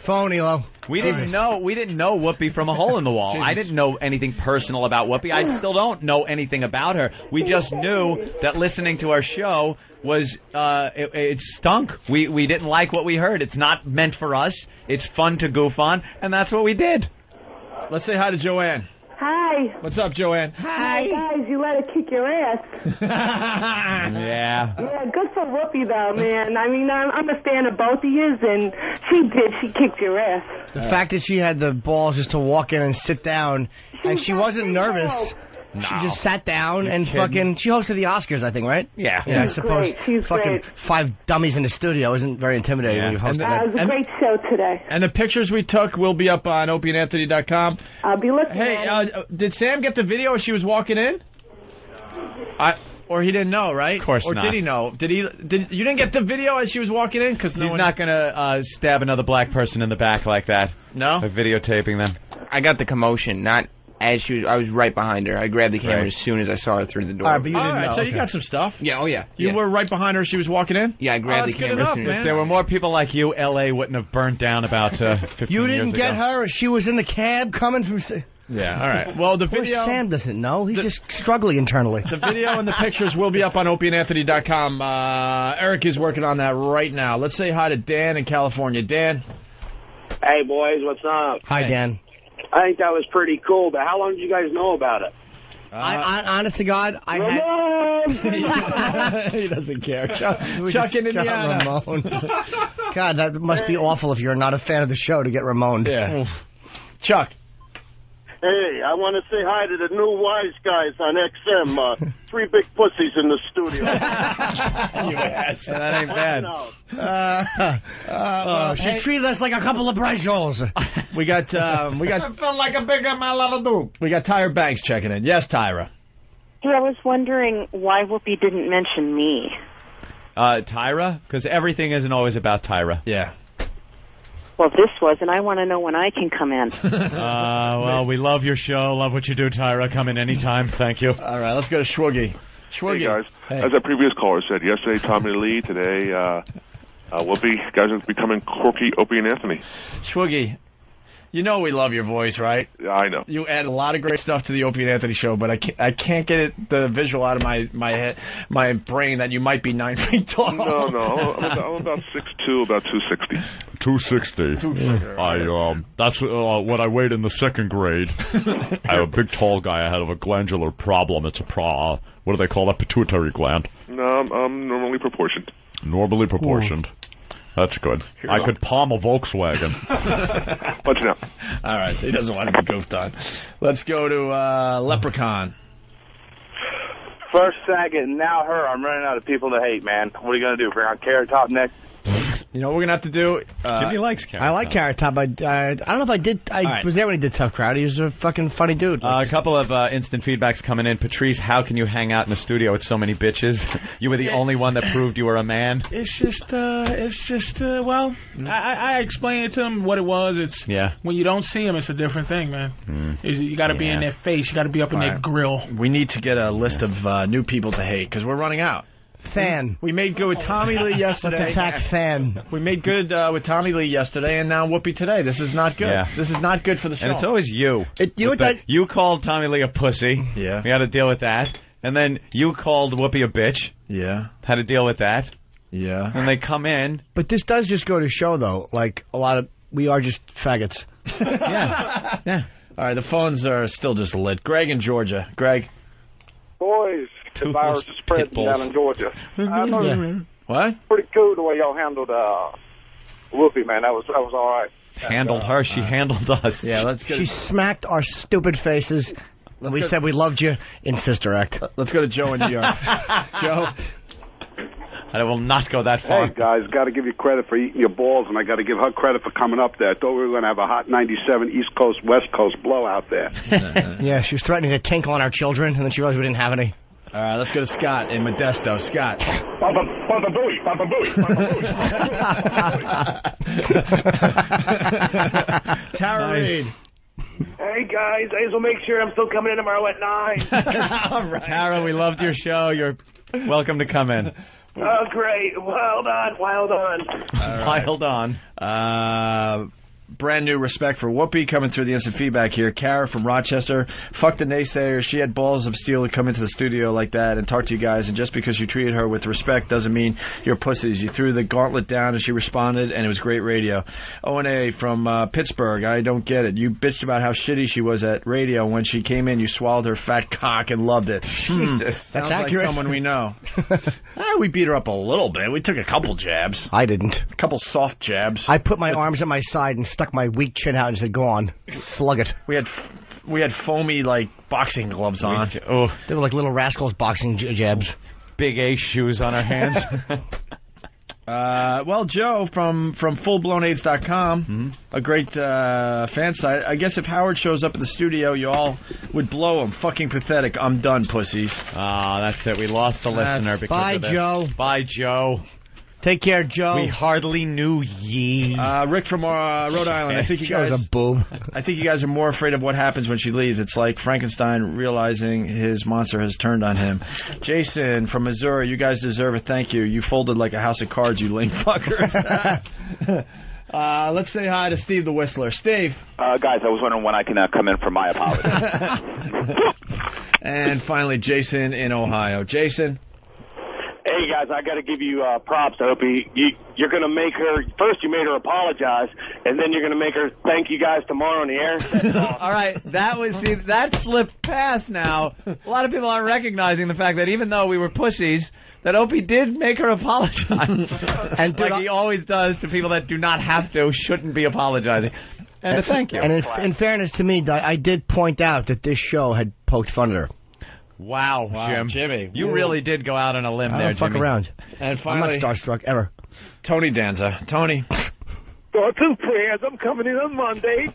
Speaker 5: Phone, Elo.
Speaker 2: We didn't know Whoopi from a hole in the wall. I didn't know anything personal about Whoopi. I still don't know anything about her. We just knew that listening to our show was it stunk. We didn't like what we heard. It's not meant for us. It's fun to goof on, and that's what we did.
Speaker 1: Let's say hi to Joanne.
Speaker 14: Hi.
Speaker 1: What's up, Joanne?
Speaker 14: Hi. Guys, you let her kick your ass.
Speaker 2: Yeah.
Speaker 14: Yeah, good for Whoopi, though, man. I mean, I'm a fan of both of yous, and she kicked your ass.
Speaker 5: The fact that she had the balls just to walk in and sit down, and she wasn't nervous.
Speaker 2: No.
Speaker 5: She just sat down and fucking... She hosted the Oscars, I think, right?
Speaker 2: Yeah.
Speaker 5: I suppose
Speaker 14: She's
Speaker 5: fucking
Speaker 14: great.
Speaker 5: 5 dummies in the studio isn't very intimidating when you host that.
Speaker 14: It was a great show today.
Speaker 1: And the pictures we took will be up on opieandanthony.com.
Speaker 14: I'll be looking
Speaker 1: at it. Did Sam get the video as she was walking in? Or he didn't know, right?
Speaker 2: Of course
Speaker 1: not. Or did he know? You didn't get the video as she was walking in? Because
Speaker 2: he's not going to stab another black person in the back like that.
Speaker 1: No?
Speaker 2: By videotaping them.
Speaker 19: I got the commotion, not as she was. I was right behind her. I grabbed the camera as soon as I saw her through the door.
Speaker 5: All right, but you didn't know.
Speaker 1: So you got some stuff.
Speaker 19: Yeah, oh yeah.
Speaker 1: You were right behind her as she was walking in?
Speaker 19: Yeah, I grabbed the camera.
Speaker 1: Good enough, man.
Speaker 2: If there were more people like you, L.A. wouldn't have burnt down about 15 years ago.
Speaker 5: You didn't get her? She was in the cab coming from...
Speaker 1: Yeah, all right. Well, the
Speaker 5: Poor
Speaker 1: video...
Speaker 5: Sam doesn't know. He's just struggling internally.
Speaker 1: The video and the pictures will be up on opieandanthony.com. Eric is working on that right now. Let's say hi to Dan in California. Dan?
Speaker 24: Hey, boys, what's up?
Speaker 5: Hi, Dan.
Speaker 24: I think that was pretty cool, but how long did you guys know about it?
Speaker 5: Honest to God, I
Speaker 24: had...
Speaker 1: He doesn't care. Chuck in Indiana.
Speaker 5: Ramon. God, that must be awful if you're not a fan of the show to get Ramon.
Speaker 1: Yeah. Chuck.
Speaker 25: Hey, I want to say hi to the new wise guys on XM. 3 big pussies in the studio.
Speaker 1: You ass.
Speaker 2: That ain't bad.
Speaker 5: She treated us like a couple of brajos.
Speaker 1: We got.
Speaker 12: I felt like a bigger my little dude.
Speaker 1: We got Tyra Banks checking in. Yes, Tyra.
Speaker 26: Hey, I was wondering why Whoopi didn't mention me.
Speaker 2: Tyra? Because everything isn't always about Tyra.
Speaker 1: Yeah.
Speaker 26: Well, this was, and I want to know when I can come in.
Speaker 2: Well, we love your show. Love what you do, Tyra. Come in anytime. Thank you.
Speaker 1: All right, let's go to Schwoogie. Schwoogie.
Speaker 27: Hey, guys.
Speaker 1: Hey.
Speaker 27: As our previous caller said, yesterday, Tommy Lee. Today, Whoopi. Guys are becoming quirky Opie and Anthony.
Speaker 1: Schwoogie, You know we love your voice, right?
Speaker 27: Yeah, I know.
Speaker 1: You add a lot of great stuff to the Opie and Anthony show, but I can't get the visual out of my head, my brain that you might be 9 feet tall.
Speaker 27: No, I'm about 6'2", about 260.
Speaker 3: 260. That's what I weighed in the second grade. I'm a big, tall guy. I have a glandular problem. It's what do they call that? Pituitary gland.
Speaker 27: No, I'm normally proportioned.
Speaker 3: Normally proportioned. Ooh. That's good. I could palm a Volkswagen.
Speaker 27: What's now?
Speaker 1: All right, he doesn't want to be goofed on. Let's go to Leprechaun.
Speaker 23: First, second, now her. I'm running out of people to hate, man. What are you going to do? Bring on Carrot Top next?
Speaker 1: You know what we're going to have to do?
Speaker 3: Jimmy likes Carrot Top.
Speaker 5: I like Carrot Top. I don't know if I did. I was there when he did Tough Crowd. He was a fucking funny dude.
Speaker 2: A couple of instant feedbacks coming in. Patrice, how can you hang out in the studio with so many bitches? You were the only one that proved you were a man.
Speaker 12: It's just, well, I explained to him what it was. It's when you don't see them, it's a different thing, man. You got to be in their face. You got to be up in their grill.
Speaker 1: We need to get a list of new people to hate because we're running out.
Speaker 5: Fan.
Speaker 1: We made good with Tommy Lee yesterday.
Speaker 5: Let's attack Fan.
Speaker 1: We made good with Tommy Lee yesterday, and now Whoopi today. This is not good.
Speaker 2: Yeah.
Speaker 1: This is not good for the show.
Speaker 2: And it's always you. You called Tommy Lee a pussy.
Speaker 1: Yeah.
Speaker 2: We had to deal with that. And then you called Whoopi a bitch.
Speaker 1: Yeah.
Speaker 2: Had to deal with that.
Speaker 1: Yeah.
Speaker 2: And they come in.
Speaker 5: But this does just go to show, though, like we are just faggots.
Speaker 1: Yeah. Yeah. All right, the phones are still just lit. Greg in Georgia. Greg.
Speaker 23: Boys, the virus is spreading down in Georgia.
Speaker 1: What?
Speaker 23: Pretty cool the way y'all handled Whoopi, man. That was all right.
Speaker 2: Handled her. She handled us.
Speaker 1: Yeah, let's go.
Speaker 5: She smacked our stupid faces. We said we loved you in Sister Act.
Speaker 1: Let's go to Joe in New York. Joe.
Speaker 2: I will not go that far.
Speaker 6: Hey, guys, got to give you credit for eating your balls, and I got to give her credit for coming up there. I thought we were going to have a hot 97 East Coast, West Coast blowout there.
Speaker 5: Yeah, she was threatening to tinkle on our children, and then she realized we didn't have any.
Speaker 1: All right, let's go to Scott in Modesto. Scott.
Speaker 23: Papa Booey, Papa Booey,
Speaker 1: Tara Reid.
Speaker 23: Hey, guys, I just will make sure I'm still coming in tomorrow at 9.
Speaker 1: All right.
Speaker 2: Tara, we loved your show. You're welcome to come in.
Speaker 23: Oh, great. Wild on.
Speaker 1: Right.
Speaker 2: Wild on.
Speaker 1: Brand new respect for Whoopi coming through the instant feedback here. Kara from Rochester. Fuck the naysayers. She had balls of steel to come into the studio like that and talk to you guys. And just because you treated her with respect doesn't mean you're pussies. You threw the gauntlet down and she responded, and it was great radio. O&A from Pittsburgh. I don't get it. You bitched about how shitty she was at radio. When she came in, you swallowed her fat cock and loved it.
Speaker 2: Jesus.
Speaker 1: Sounds
Speaker 5: accurate.
Speaker 1: like someone we know. We beat her up a little bit. We took a couple jabs.
Speaker 5: I didn't.
Speaker 1: A couple soft jabs.
Speaker 5: I put my arms at my side and stuck my weak chin out and said, "Go on, slug it."
Speaker 1: We had foamy like boxing gloves on.
Speaker 5: They were like Little Rascals boxing jabs.
Speaker 2: Big A shoes on our hands.
Speaker 1: Well, Joe from fullblownaids.com, a great fan site. I guess if Howard shows up at the studio, you all would blow him. Fucking pathetic. I'm done, pussies.
Speaker 2: That's it. We lost the listener because
Speaker 5: Bye,
Speaker 2: of this.
Speaker 5: Joe.
Speaker 2: Bye, Joe.
Speaker 5: Take care, Joe.
Speaker 2: We hardly knew ye.
Speaker 1: Rick from Rhode Island. I think you guys.
Speaker 5: A boob.
Speaker 1: I think you guys are more afraid of what happens when she leaves. It's like Frankenstein realizing his monster has turned on him. Jason from Missouri. You guys deserve a thank you. You folded like a house of cards, you lame fuckers. Let's say hi to Steve the Whistler. Steve.
Speaker 7: Guys, I was wondering when I can come in for my apology.
Speaker 1: And finally, Jason in Ohio. Jason.
Speaker 24: Hey, guys, I got to give you props. I hope you're going to make her, first you made her apologize, and then you're going to make her thank you guys tomorrow on the air.
Speaker 2: All right, that slipped past now. A lot of people aren't recognizing the fact that even though we were pussies, that Opie did make her apologize. And like he always does to people that do not have to, shouldn't be apologizing. And thank you.
Speaker 5: And in fairness to me, I did point out that this show had poked fun at her.
Speaker 2: Wow, Jim.
Speaker 1: Jimmy.
Speaker 2: You really did go out on a limb there,
Speaker 5: Jimmy. Fuck around.
Speaker 1: And finally,
Speaker 5: I'm not starstruck, ever.
Speaker 1: Tony Danza. Tony.
Speaker 23: Go to prayers. I'm coming in on Monday.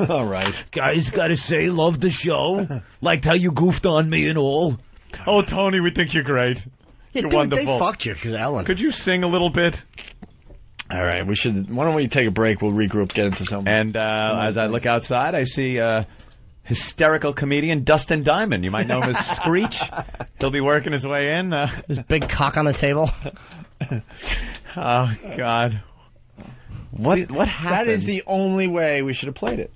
Speaker 1: All right.
Speaker 9: Guys, gotta say, love the show. Liked how you goofed on me and all.
Speaker 2: Oh, Tony, we think you're great.
Speaker 5: Yeah,
Speaker 2: you're
Speaker 5: dude,
Speaker 2: wonderful.
Speaker 5: They fucked you, because Ellen.
Speaker 2: Could you sing a little bit?
Speaker 1: All right, why don't we take a break? We'll regroup, get into something.
Speaker 2: And as I look outside, I see hysterical comedian Dustin Diamond. You might know him as Screech. He'll be working his way in.
Speaker 5: His big cock on the table.
Speaker 2: Oh, God. What happened?
Speaker 1: That is the only way we should have played it.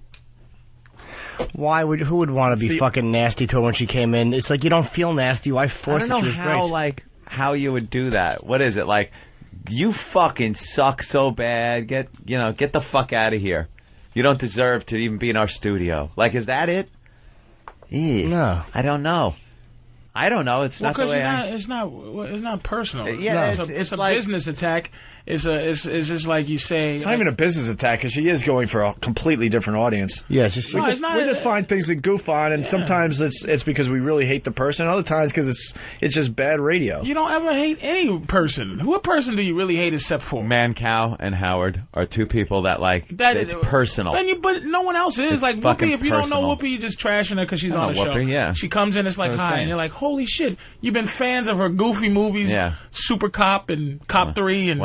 Speaker 5: Who would want to be fucking nasty to her when she came in? It's like you don't feel nasty. Why force it?
Speaker 2: I don't know how you would do that. What is it like? You fucking suck so bad. Get the fuck out of here. You don't deserve to even be in our studio. Like, is that it?
Speaker 5: No,
Speaker 2: I don't know. It's not the way
Speaker 12: it's not personal.
Speaker 2: Yeah,
Speaker 12: it's a business attack. It's just like you say.
Speaker 1: It's not even a business attack because she is going for a completely different audience.
Speaker 5: Yeah,
Speaker 1: we just find things to goof on, and sometimes it's because we really hate the person. Other times because it's just bad radio.
Speaker 12: You don't ever hate any person. What person do you really hate except for?
Speaker 2: Mancow and Howard are two people that it's personal.
Speaker 12: But no one else is.
Speaker 2: It's
Speaker 12: like Whoopi, if you don't know Whoopi, you're just trashing her because she's on the show.
Speaker 2: Whoopi, yeah.
Speaker 12: She comes in, it's like, hi, and you're like, holy shit, you've been fans of her goofy movies, Super Cop and Cop 3 and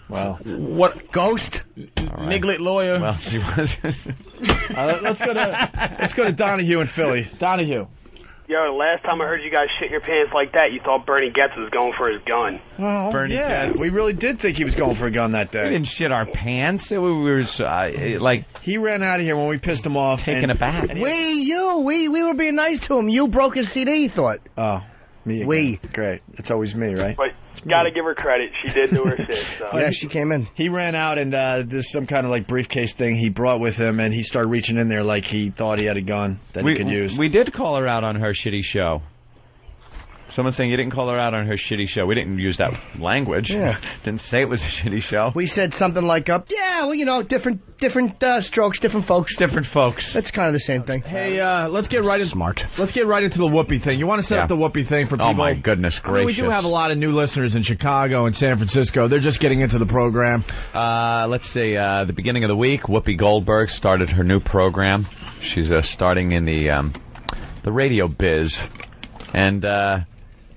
Speaker 12: what Ghost, Niglet Lawyer.
Speaker 2: Well, she was.
Speaker 1: Let's go to Donahue in Philly. Donahue.
Speaker 4: Yo, the last time I heard you guys shit your pants like that, you thought Bernie Getz was going for his gun.
Speaker 1: Well, Bernie Getz. We really did think he was going for a gun that day.
Speaker 2: We didn't shit our pants. We were
Speaker 1: he ran out of here when we pissed him off.
Speaker 2: Taking it back.
Speaker 5: We were being nice to him. You broke his CD, he thought.
Speaker 1: Oh, me again. Great. It's always me, right?
Speaker 4: But gotta give her credit. She did do her shit. So.
Speaker 5: Yeah, she came in.
Speaker 1: He ran out, and there's some kind of briefcase thing he brought with him, and he started reaching in there like he thought he had a gun that he could use.
Speaker 2: We did call her out on her shitty show. Someone's saying you didn't call her out on her shitty show. We didn't use that language.
Speaker 5: Yeah.
Speaker 2: Didn't say it was a shitty show.
Speaker 5: We said something like, different strokes, different folks.
Speaker 2: Different folks.
Speaker 5: That's kind of the same thing.
Speaker 1: Hey, let's get right into
Speaker 5: smart.
Speaker 1: Let's get right into the Whoopi thing. You want to set up the Whoopi thing for people?
Speaker 2: Oh my goodness gracious!
Speaker 1: We do have a lot of new listeners in Chicago and San Francisco. They're just getting into the program.
Speaker 2: Let's see. The beginning of the week, Whoopi Goldberg started her new program. She's starting in the radio biz, and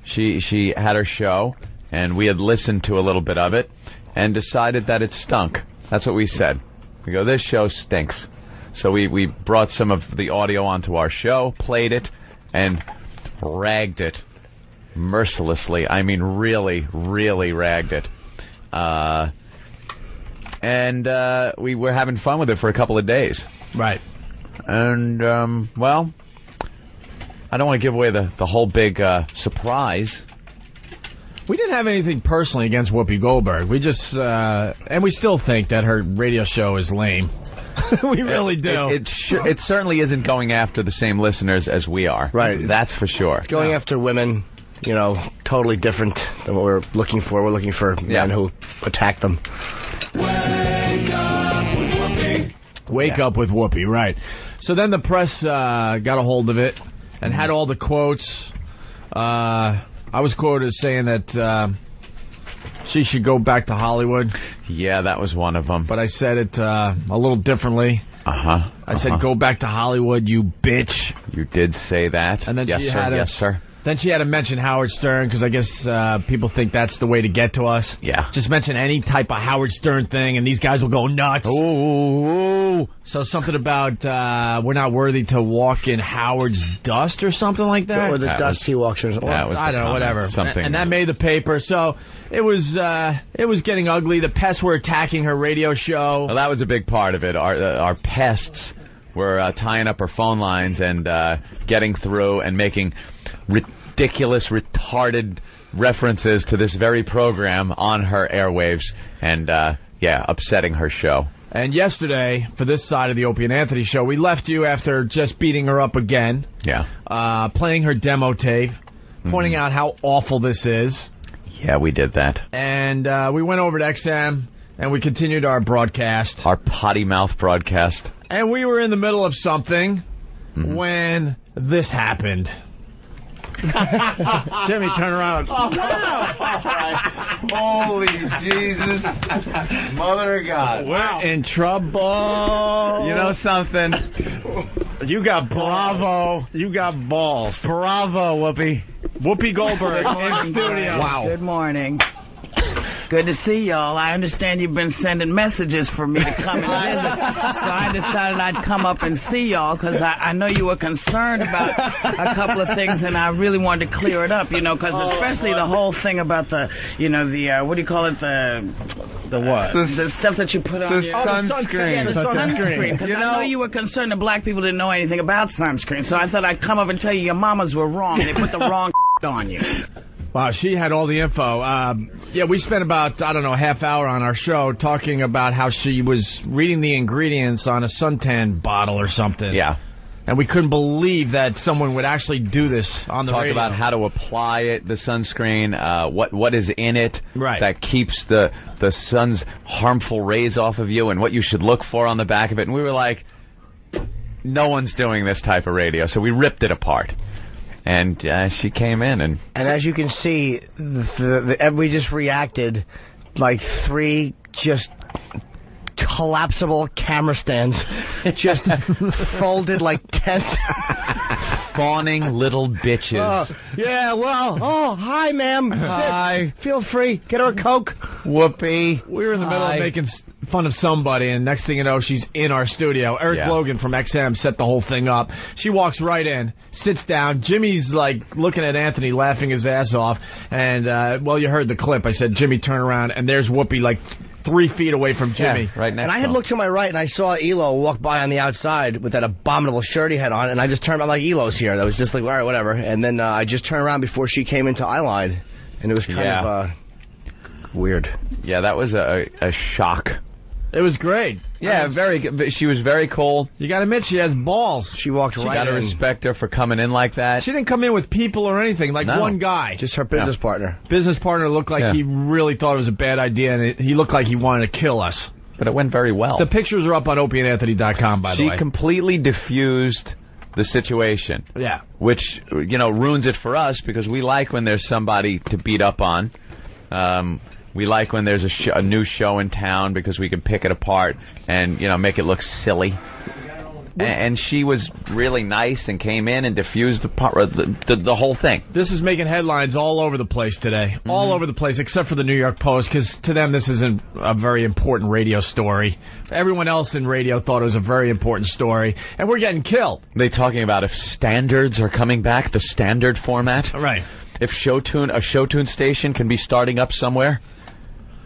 Speaker 2: she had her show, and we had listened to a little bit of it, and decided that it stunk. That's what we said. We go, this show stinks. So we brought some of the audio onto our show, played it, and ragged it mercilessly. I mean, really, really ragged it. And we were having fun with it for a couple of days.
Speaker 1: Right.
Speaker 2: And, I don't want to give away the whole big surprise.
Speaker 1: We didn't have anything personally against Whoopi Goldberg. We just, and we still think that her radio show is lame. We really do.
Speaker 2: It certainly isn't going after the same listeners as we are.
Speaker 5: Right.
Speaker 2: That's for sure.
Speaker 5: It's going after women, totally different than what we're looking for. We're looking for men who attack them.
Speaker 1: Wake up with Whoopi, right. So then the press got a hold of it and had all the quotes. I was quoted as saying that she should go back to Hollywood.
Speaker 2: Yeah, that was one of them.
Speaker 1: But I said it a little differently. I said, go back to Hollywood, you bitch.
Speaker 2: You did say that.
Speaker 1: And then
Speaker 2: yes, sir.
Speaker 1: Then she had to mention Howard Stern, because I guess people think that's the way to get to us.
Speaker 2: Yeah.
Speaker 1: Just mention any type of Howard Stern thing, and these guys will go nuts.
Speaker 2: Ooh.
Speaker 1: So something about we're not worthy to walk in Howard's dust or something like that.
Speaker 5: Or the dust he walks in.
Speaker 1: I don't know, whatever.
Speaker 2: Something.
Speaker 1: And that made the paper. So it was getting ugly. The pests were attacking her radio show.
Speaker 2: Well, that was a big part of it. Our pests were tying up her phone lines and getting through and making ridiculous, retarded references to this very program on her airwaves and, upsetting her show.
Speaker 1: And yesterday, for this side of the Opie and Anthony show, we left you after just beating her up again.
Speaker 2: Yeah.
Speaker 1: Playing her demo tape, pointing out how awful this is.
Speaker 2: Yeah, we did that.
Speaker 1: And we went over to XM, and we continued our broadcast.
Speaker 2: Our potty mouth broadcast.
Speaker 1: And we were in the middle of something when this happened. Jimmy, turn around.
Speaker 2: Holy Jesus. Mother of God.
Speaker 1: We're in trouble.
Speaker 2: You know something?
Speaker 1: You got bravo. You got balls.
Speaker 2: Bravo, Whoopi.
Speaker 1: Whoopi Goldberg in studio.
Speaker 8: Wow. Good morning. Good to see y'all. I understand you've been sending messages for me to come and visit. So I decided I'd come up and see y'all because I know you were concerned about a couple of things, and I really wanted to clear it up, because especially the whole thing about the what do you call it? The what? The stuff that you put on your
Speaker 2: sunscreen.
Speaker 8: Yeah, the sunscreen. Because I know you were concerned that black people didn't know anything about sunscreen, so I thought I'd come up and tell you your mamas were wrong. They put the wrong on you.
Speaker 1: Wow, she had all the info. We spent about, half hour on our show talking about how she was reading the ingredients on a suntan bottle or something.
Speaker 2: Yeah.
Speaker 1: And we couldn't believe that someone would actually do this on the radio.
Speaker 2: Talk about how to apply it, the sunscreen, what is in it that keeps the sun's harmful rays off of you, and what you should look for on the back of it. And we were like, no one's doing this type of radio. So we ripped it apart. And she came in, and
Speaker 5: as you can see, we just reacted like 3 just collapsible camera stands, just folded like tents.
Speaker 2: Fawning little bitches.
Speaker 5: Hi, ma'am.
Speaker 1: Hi.
Speaker 5: Feel free. Get her a Coke.
Speaker 2: Whoopi.
Speaker 1: We were in the middle of making fun of somebody, and next thing you know, she's in our studio. Eric Logan from XM set the whole thing up. She walks right in, sits down. Jimmy's like looking at Anthony, laughing his ass off. And, you heard the clip. I said, Jimmy, turn around, and there's Whoopi like 3 feet away from Jimmy.
Speaker 2: Right next
Speaker 5: and I had looked to my right, and I saw Elo walk by on the outside with that abominable shirt he had on, and I just turned. I'm like, Elo's here. That was just like, all right, whatever. And then I just turned around before she came into Eyeline, and it was kind of weird.
Speaker 2: Yeah, that was a shock.
Speaker 1: It was great.
Speaker 2: Yeah, very good. She was very cool.
Speaker 1: You got to admit, she has balls.
Speaker 5: She walked right in.
Speaker 2: You got to respect her for coming in like that.
Speaker 1: She didn't come in with people or anything, one guy.
Speaker 5: Just her business partner.
Speaker 1: Business partner looked like he really thought it was a bad idea, and he looked like he wanted to kill us.
Speaker 2: But it went very well.
Speaker 1: The pictures are up on opieandanthony.com, by the way.
Speaker 2: She completely diffused the situation.
Speaker 1: Yeah.
Speaker 2: Which, ruins it for us, because we like when there's somebody to beat up on. We like when there's a new show in town, because we can pick it apart and, make it look silly. And she was really nice and came in and diffused the whole thing.
Speaker 1: This is making headlines all over the place today. Mm-hmm. All over the place, except for the New York Post, because to them this isn't a very important radio story. Everyone else in radio thought it was a very important story, and we're getting killed.
Speaker 2: They talking about if standards are coming back, the standard format?
Speaker 1: Right.
Speaker 2: If a Showtune station can be starting up somewhere?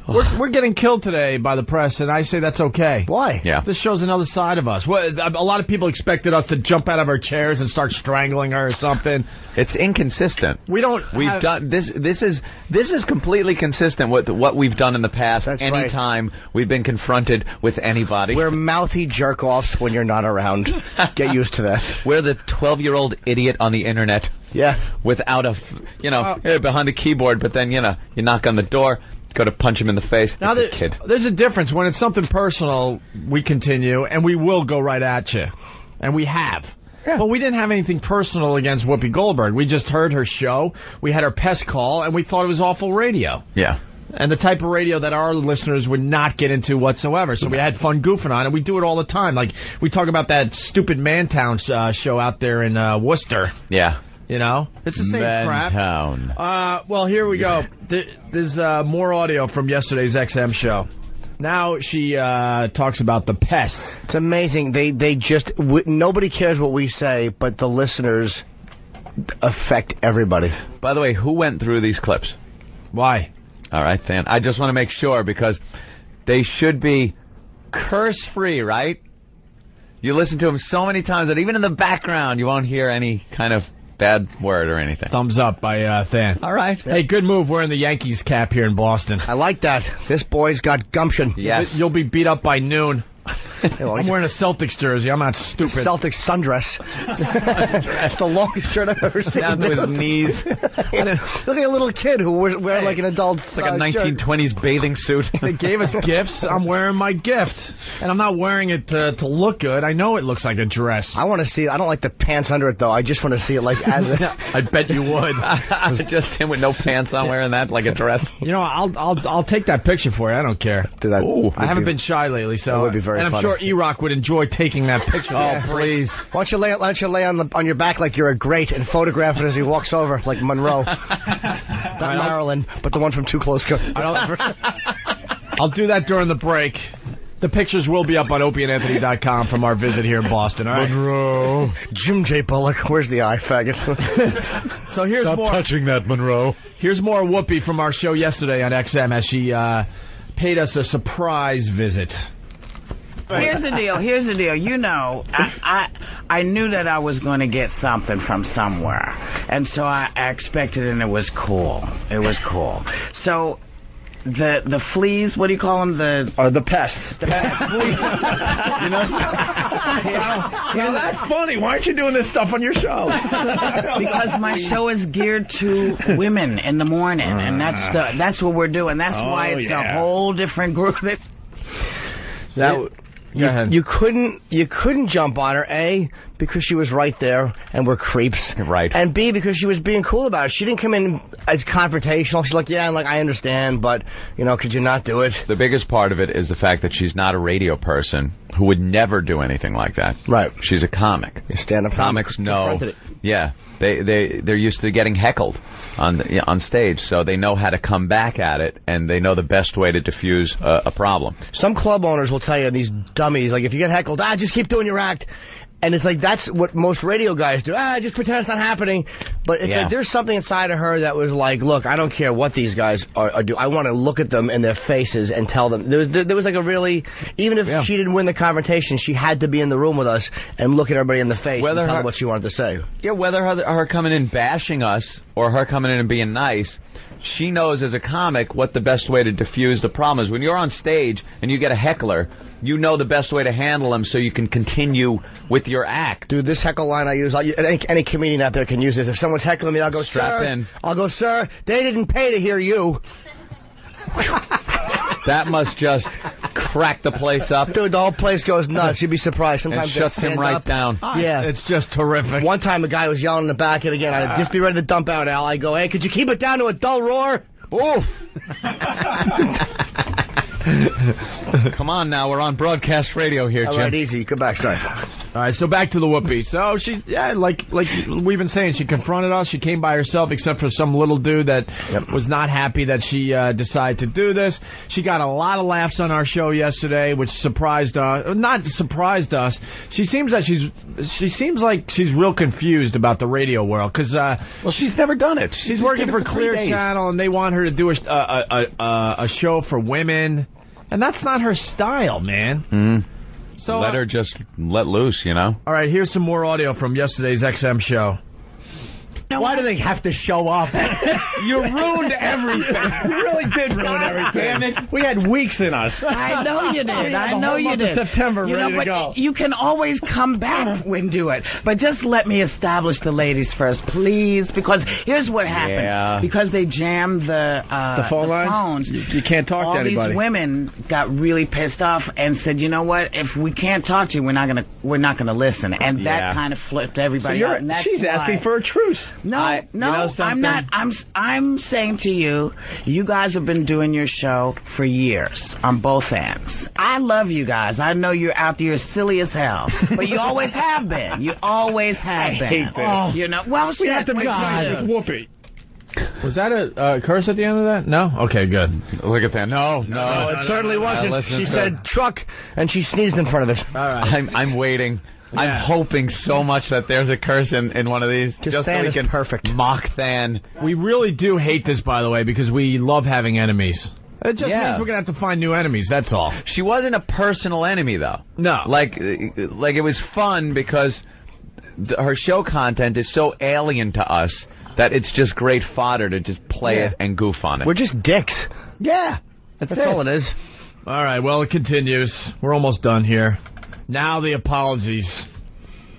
Speaker 1: We're getting killed today by the press, and I say that's okay.
Speaker 5: Why?
Speaker 2: Yeah.
Speaker 1: This shows another side of us. A lot of people expected us to jump out of our chairs and start strangling her or something.
Speaker 2: It's inconsistent.
Speaker 1: We've
Speaker 2: done this. This is completely consistent with what we've done in the past.
Speaker 5: That's
Speaker 2: Anytime we've been confronted with anybody,
Speaker 5: we're mouthy jerk-offs when you're not around. Get used to that.
Speaker 2: We're the 12-year-old idiot on the internet.
Speaker 5: Yeah.
Speaker 2: Without behind the keyboard, but then you knock on the door. Go to punch him in the face.
Speaker 1: Now,
Speaker 2: it's a kid.
Speaker 1: There's a difference. When it's something personal, we continue, and we will go right at you. And we have. Yeah. But we didn't have anything personal against Whoopi Goldberg. We just heard her show. We had her pest call, and we thought it was awful radio.
Speaker 2: Yeah.
Speaker 1: And the type of radio that our listeners would not get into whatsoever. So we had fun goofing on it. We do it all the time. Like, we talk about that stupid Mantown show out there in Worcester.
Speaker 2: Yeah.
Speaker 1: It's the same crap.
Speaker 2: Mantown.
Speaker 1: Here we go. There's more audio from yesterday's XM show. Now she talks about the pests.
Speaker 5: It's amazing. They just nobody cares what we say, but the listeners affect everybody.
Speaker 2: By the way, who went through these clips?
Speaker 1: Why?
Speaker 2: All right, Dan. I just want to make sure, because they should be curse-free, right? You listen to them so many times that even in the background you won't hear any kind of bad word or anything.
Speaker 1: Thumbs up by Than.
Speaker 2: All right.
Speaker 1: Hey, good move wearing the Yankees cap here in Boston.
Speaker 5: I like that. This boy's got gumption.
Speaker 2: Yes.
Speaker 1: You'll be beat up by noon. I'm wearing a Celtics jersey. I'm not stupid.
Speaker 5: Celtics sundress. That's the longest shirt I've ever seen.
Speaker 2: Down to his knees.
Speaker 5: Look at a little kid who wears like an adult.
Speaker 2: It's like a 1920s bathing suit.
Speaker 1: They gave us gifts. I'm wearing my gift. And I'm not wearing it to look good. I know it looks like a dress.
Speaker 5: I want to see it. I don't like the pants under it, though. I just want to see it like as a...
Speaker 1: I bet you would.
Speaker 2: Just him with no pants on wearing that like a dress.
Speaker 1: I'll take that picture for you. I don't care.
Speaker 2: Ooh,
Speaker 1: I haven't been shy lately, so...
Speaker 5: That would be very funny.
Speaker 1: And I'm sure E-Rock would enjoy taking that picture.
Speaker 5: Oh, please. Why don't you lay on your back like you're a great and photograph it as he walks over, like Monroe. Not Marilyn, but the one from Too Close.
Speaker 1: I'll do that during the break. The pictures will be up on opieandanthony.com from our visit here in Boston. All right.
Speaker 5: Monroe. Jim J. Bullock. Where's the eye, faggot?
Speaker 1: So here's
Speaker 3: Stop
Speaker 1: more.
Speaker 3: touching that, Monroe.
Speaker 1: Here's more Whoopi from our show yesterday on XM as she paid us a surprise visit.
Speaker 8: Here's the deal. You know, I knew that I was going to get something from somewhere, and so I expected it, and it was cool. So the fleas, what do you call them?
Speaker 5: The pests.
Speaker 8: The pests.
Speaker 1: You know, that's funny. Why aren't you doing this stuff on your show?
Speaker 8: Because my show is geared to women in the morning, and that's what we're doing. That's why it's a whole different group.
Speaker 5: You couldn't jump on her, A, because she was right there and we're creeps.
Speaker 2: Right.
Speaker 5: And B, because she was being cool about it. She didn't come in as confrontational. She's like, yeah, I understand, but, could you not do it?
Speaker 2: The biggest part of it is the fact that she's not a radio person who would never do anything like that.
Speaker 5: Right.
Speaker 2: She's a comic.
Speaker 5: Stand-up
Speaker 2: comics know. Yeah. They're used to getting heckled on stage, so they know how to come back at it, and they know the best way to diffuse a problem.
Speaker 5: Some club owners will tell you, these dummies, like, if you get heckled, just keep doing your act. And it's like, that's what most radio guys do. Just pretend it's not happening. But there's something inside of her that was like, look, I don't care what these guys are doing. I want to look at them in their faces and tell them. There was like a really, even if she didn't win the confrontation, she had to be in the room with us and look at everybody in the face and tell them what she wanted to say.
Speaker 2: Yeah, whether her coming in bashing us or her coming in and being nice, she knows as a comic what the best way to diffuse the problem is. When you're on stage and you get a heckler, you know the best way to handle them so you can continue with your act.
Speaker 5: Dude, this heckle line I use, any comedian out there can use this. If someone's heckling me, I'll go,
Speaker 2: strap in.
Speaker 5: I'll go, sir, they didn't pay to hear you.
Speaker 2: That must just crack the place up.
Speaker 5: Dude, the whole place goes nuts. You'd be surprised. Sometimes
Speaker 2: it shuts him right down.
Speaker 5: Yeah.
Speaker 1: It's just terrific.
Speaker 5: One time a guy was yelling in the back, and again, I'd just be ready to dump out, Al. I go, hey, could you keep it down to a dull roar? Oof.
Speaker 2: Come on now, we're on broadcast radio here, Jim.
Speaker 5: All right, easy. Come back, sorry.
Speaker 1: All right, so back to the Whoopi. So she, like we've been saying, she confronted us. She came by herself, except for some little dude that was not happy that she decided to do this. She got a lot of laughs on our show yesterday, which surprised us. Not surprised us. She seems like she's real confused about the radio world because
Speaker 2: she's never done it.
Speaker 1: She's working for Clear Channel, and they want her to do a show for women. And that's not her style, man. So
Speaker 2: let her just let loose,
Speaker 1: All right, here's some more audio from yesterday's XM show.
Speaker 5: Why do they have to show up?
Speaker 1: You ruined everything. You really did ruin everything.
Speaker 5: Damn it. We had weeks in us.
Speaker 8: I know you did. I know you did.
Speaker 5: September, ready to go.
Speaker 8: You can always come back and do it. But just let me establish the ladies first, please. Because here's what happened.
Speaker 2: Yeah.
Speaker 8: Because they jammed the
Speaker 5: phone lines?
Speaker 8: phones.
Speaker 5: You can't talk to anybody.
Speaker 8: All these women got really pissed off and said, you know what? If we can't talk to you, we're not gonna listen. And that kind of flipped everybody out. And
Speaker 5: she's asking for a truce.
Speaker 8: No, I'm not. I'm saying to you, you guys have been doing your show for years on both ends. I love you guys. I know you're out there silly as hell, but you always have been. You always have been.
Speaker 5: I hate this.
Speaker 8: Well,
Speaker 5: we have to be
Speaker 8: God
Speaker 5: with Whoopi.
Speaker 1: Was that a curse at the end of that? No? Okay, good.
Speaker 2: Look at that. No,
Speaker 5: it certainly wasn't. She said truck, and she sneezed in front of it.
Speaker 1: All right.
Speaker 2: I'm waiting. Yeah. I'm hoping so much that there's a curse in one of these. Just so we can mock Than.
Speaker 1: We really do hate this, by the way, because we love having enemies. It just means we're going to have to find new enemies, that's all.
Speaker 2: She wasn't a personal enemy, though.
Speaker 1: No.
Speaker 2: Like it was fun because her show content is so alien to us that it's just great fodder to just play it and goof on it.
Speaker 5: We're just dicks.
Speaker 2: Yeah.
Speaker 5: That's all it is.
Speaker 1: All right, well, it continues. We're almost done here. Now the apologies.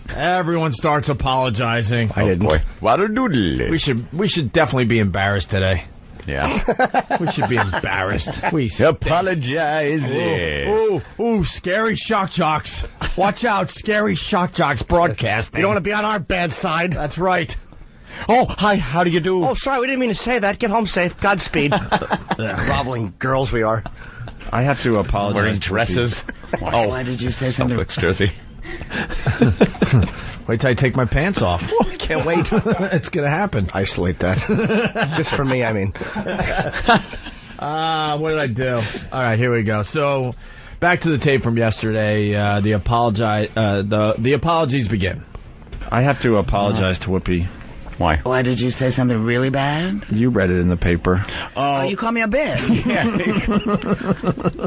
Speaker 1: Everyone starts apologizing.
Speaker 5: I didn't.
Speaker 2: Boy. Wadadoodle.
Speaker 1: We should definitely be embarrassed today.
Speaker 2: Yeah.
Speaker 1: We should be embarrassed. We
Speaker 2: apologize.
Speaker 1: Ooh, scary shock jocks. Watch out, scary shock jocks broadcasting.
Speaker 5: You don't want to be on our bad side.
Speaker 1: That's right.
Speaker 5: Oh, hi, how do you do? Oh, sorry, we didn't mean to say that. Get home safe. Godspeed. Groveling girls we are.
Speaker 2: I have to apologize.
Speaker 3: Wearing dresses.
Speaker 8: Why did you say something?
Speaker 3: Netflix jersey.
Speaker 1: Wait till I take my pants off.
Speaker 5: Can't wait.
Speaker 1: It's going to happen.
Speaker 5: Isolate that. Just for me, I mean.
Speaker 1: What did I do? All right, here we go. So, back to the tape from yesterday. The apologies begin.
Speaker 2: I have to apologize to Whoopi.
Speaker 3: Why?
Speaker 8: Why did you say something really bad?
Speaker 2: You read it in the paper.
Speaker 8: Oh, you call me a bitch.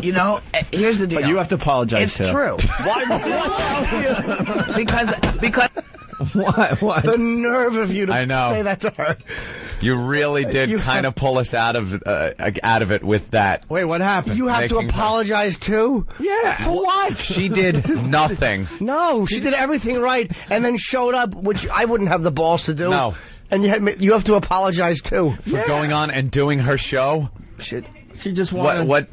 Speaker 8: You know, here's the deal.
Speaker 2: But you have to apologize
Speaker 8: It's true. Why? Because.
Speaker 1: What?
Speaker 5: The nerve of you to
Speaker 2: I know.
Speaker 5: say that to her.
Speaker 2: You really did kind of pull us out of it with that.
Speaker 1: Wait, what happened?
Speaker 5: You have to apologize too?
Speaker 1: Yeah.
Speaker 5: For what?
Speaker 2: She did nothing.
Speaker 5: No, she did everything right and then showed up, which I wouldn't have the balls to do.
Speaker 2: No.
Speaker 5: And you have to apologize too.
Speaker 2: For going on and doing her show?
Speaker 1: She just wanted...
Speaker 2: What?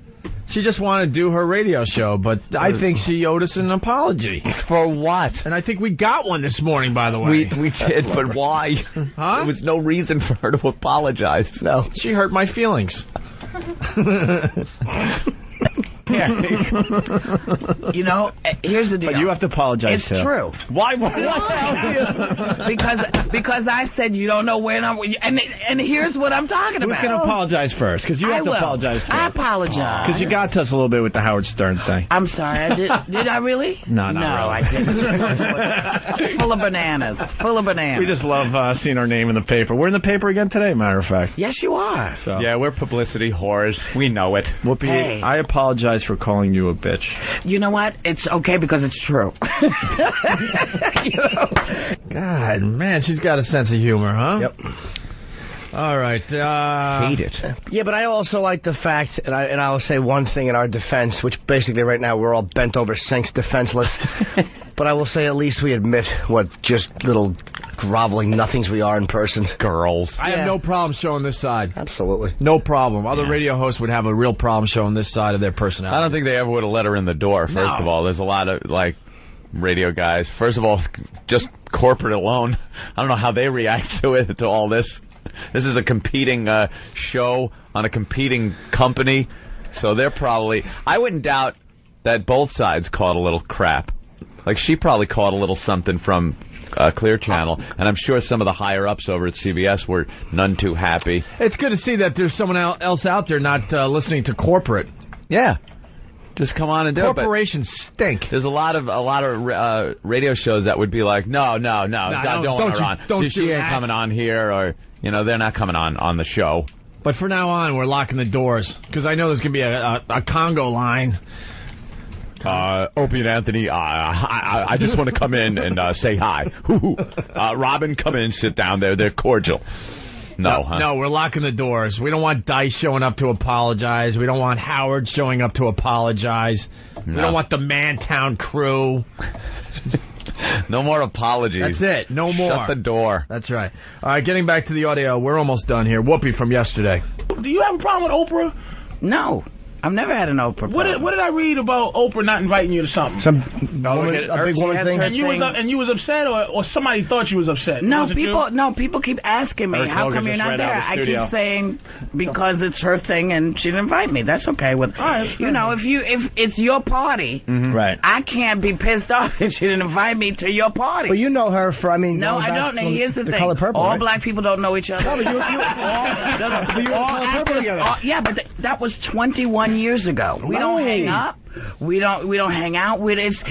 Speaker 1: She just wanted to do her radio show, but I think she owed us an apology.
Speaker 2: For what?
Speaker 1: And I think we got one this morning, by the way.
Speaker 2: We did, but why?
Speaker 1: Huh?
Speaker 2: There was no reason for her to apologize.
Speaker 1: No. She hurt my feelings.
Speaker 8: You know, here's the deal.
Speaker 2: But you have to apologize
Speaker 8: It's
Speaker 2: too.
Speaker 8: true.
Speaker 2: Why?
Speaker 8: Because I said you don't know where I'm... And here's what I'm talking about.
Speaker 2: We can apologize first, because you have to apologize too.
Speaker 8: I apologize.
Speaker 2: Because you got to us a little bit with the Howard Stern thing.
Speaker 8: I'm sorry, I did. Did I really?
Speaker 2: No, not
Speaker 8: really. I didn't. Full of bananas. Full of bananas.
Speaker 2: We just love seeing our name in the paper. We're in the paper again today, matter of fact.
Speaker 8: Yes, you are.
Speaker 2: So. Yeah, we're publicity whores. We know it. Whoopi,
Speaker 8: Hey.
Speaker 2: I apologize for calling you a bitch.
Speaker 8: You know what? It's okay because it's true.
Speaker 1: You know? God, man, she's got a sense of humor, huh?
Speaker 5: Yep.
Speaker 1: All right.
Speaker 2: Hate it.
Speaker 5: Yeah, but I also like the fact, and I'll say one thing in our defense, which basically right now we're all bent over sinks defenseless. But I will say at least we admit what just little groveling nothings we are in person.
Speaker 2: Girls.
Speaker 1: I have no problem showing this side.
Speaker 5: Absolutely.
Speaker 1: No problem. Other radio hosts would have a real problem showing this side of their personality.
Speaker 2: I don't think they ever would have let her in the door, first of all. There's a lot of, radio guys. First of all, just corporate alone. I don't know how they react to all this. This is a competing show on a competing company. So they're probably... I wouldn't doubt that both sides caught a little crap. Like, she probably caught a little something from Clear Channel, and I'm sure some of the higher-ups over at CBS were none too happy.
Speaker 1: It's good to see that there's someone else out there not listening to corporate.
Speaker 2: Yeah. Just come on and do it.
Speaker 1: Corporations stink.
Speaker 2: There's a lot of radio shows that would be like, no, don't want her on. She ain't coming on here, or, they're not coming on the show.
Speaker 1: But for now on, we're locking the doors, because I know there's going to be a Congo line.
Speaker 3: Opie and Anthony, I just want to come in and say hi. Robin, come in and sit down there. They're cordial. No,
Speaker 1: we're locking the doors. We don't want Dice showing up to apologize. We don't want Howard showing up to apologize. No. We don't want the Mantown crew.
Speaker 2: No more apologies.
Speaker 1: That's it. No more.
Speaker 2: Shut the door.
Speaker 1: That's right. All right, getting back to the audio. We're almost done here. Whoopi from yesterday.
Speaker 12: Do you have a problem with Oprah?
Speaker 8: No. I've never had an Oprah.
Speaker 12: What did I read about Oprah not inviting you to something?
Speaker 5: A big woman thing.
Speaker 12: And you was upset, or somebody thought you was upset?
Speaker 8: No, people keep asking me, how come you're not there? I keep saying because it's her thing and she didn't invite me. That's okay with if it's your party,
Speaker 5: right?
Speaker 8: I can't be pissed off that she didn't invite me to your party.
Speaker 5: Well, you know her for
Speaker 8: No, I don't know. Here's the thing:
Speaker 5: Color Purple,
Speaker 8: all
Speaker 5: right?
Speaker 8: black people don't know each other.
Speaker 5: No, but you all actors,
Speaker 8: yeah, but that was 21 years ago. We don't hang up. We don't hang out with it's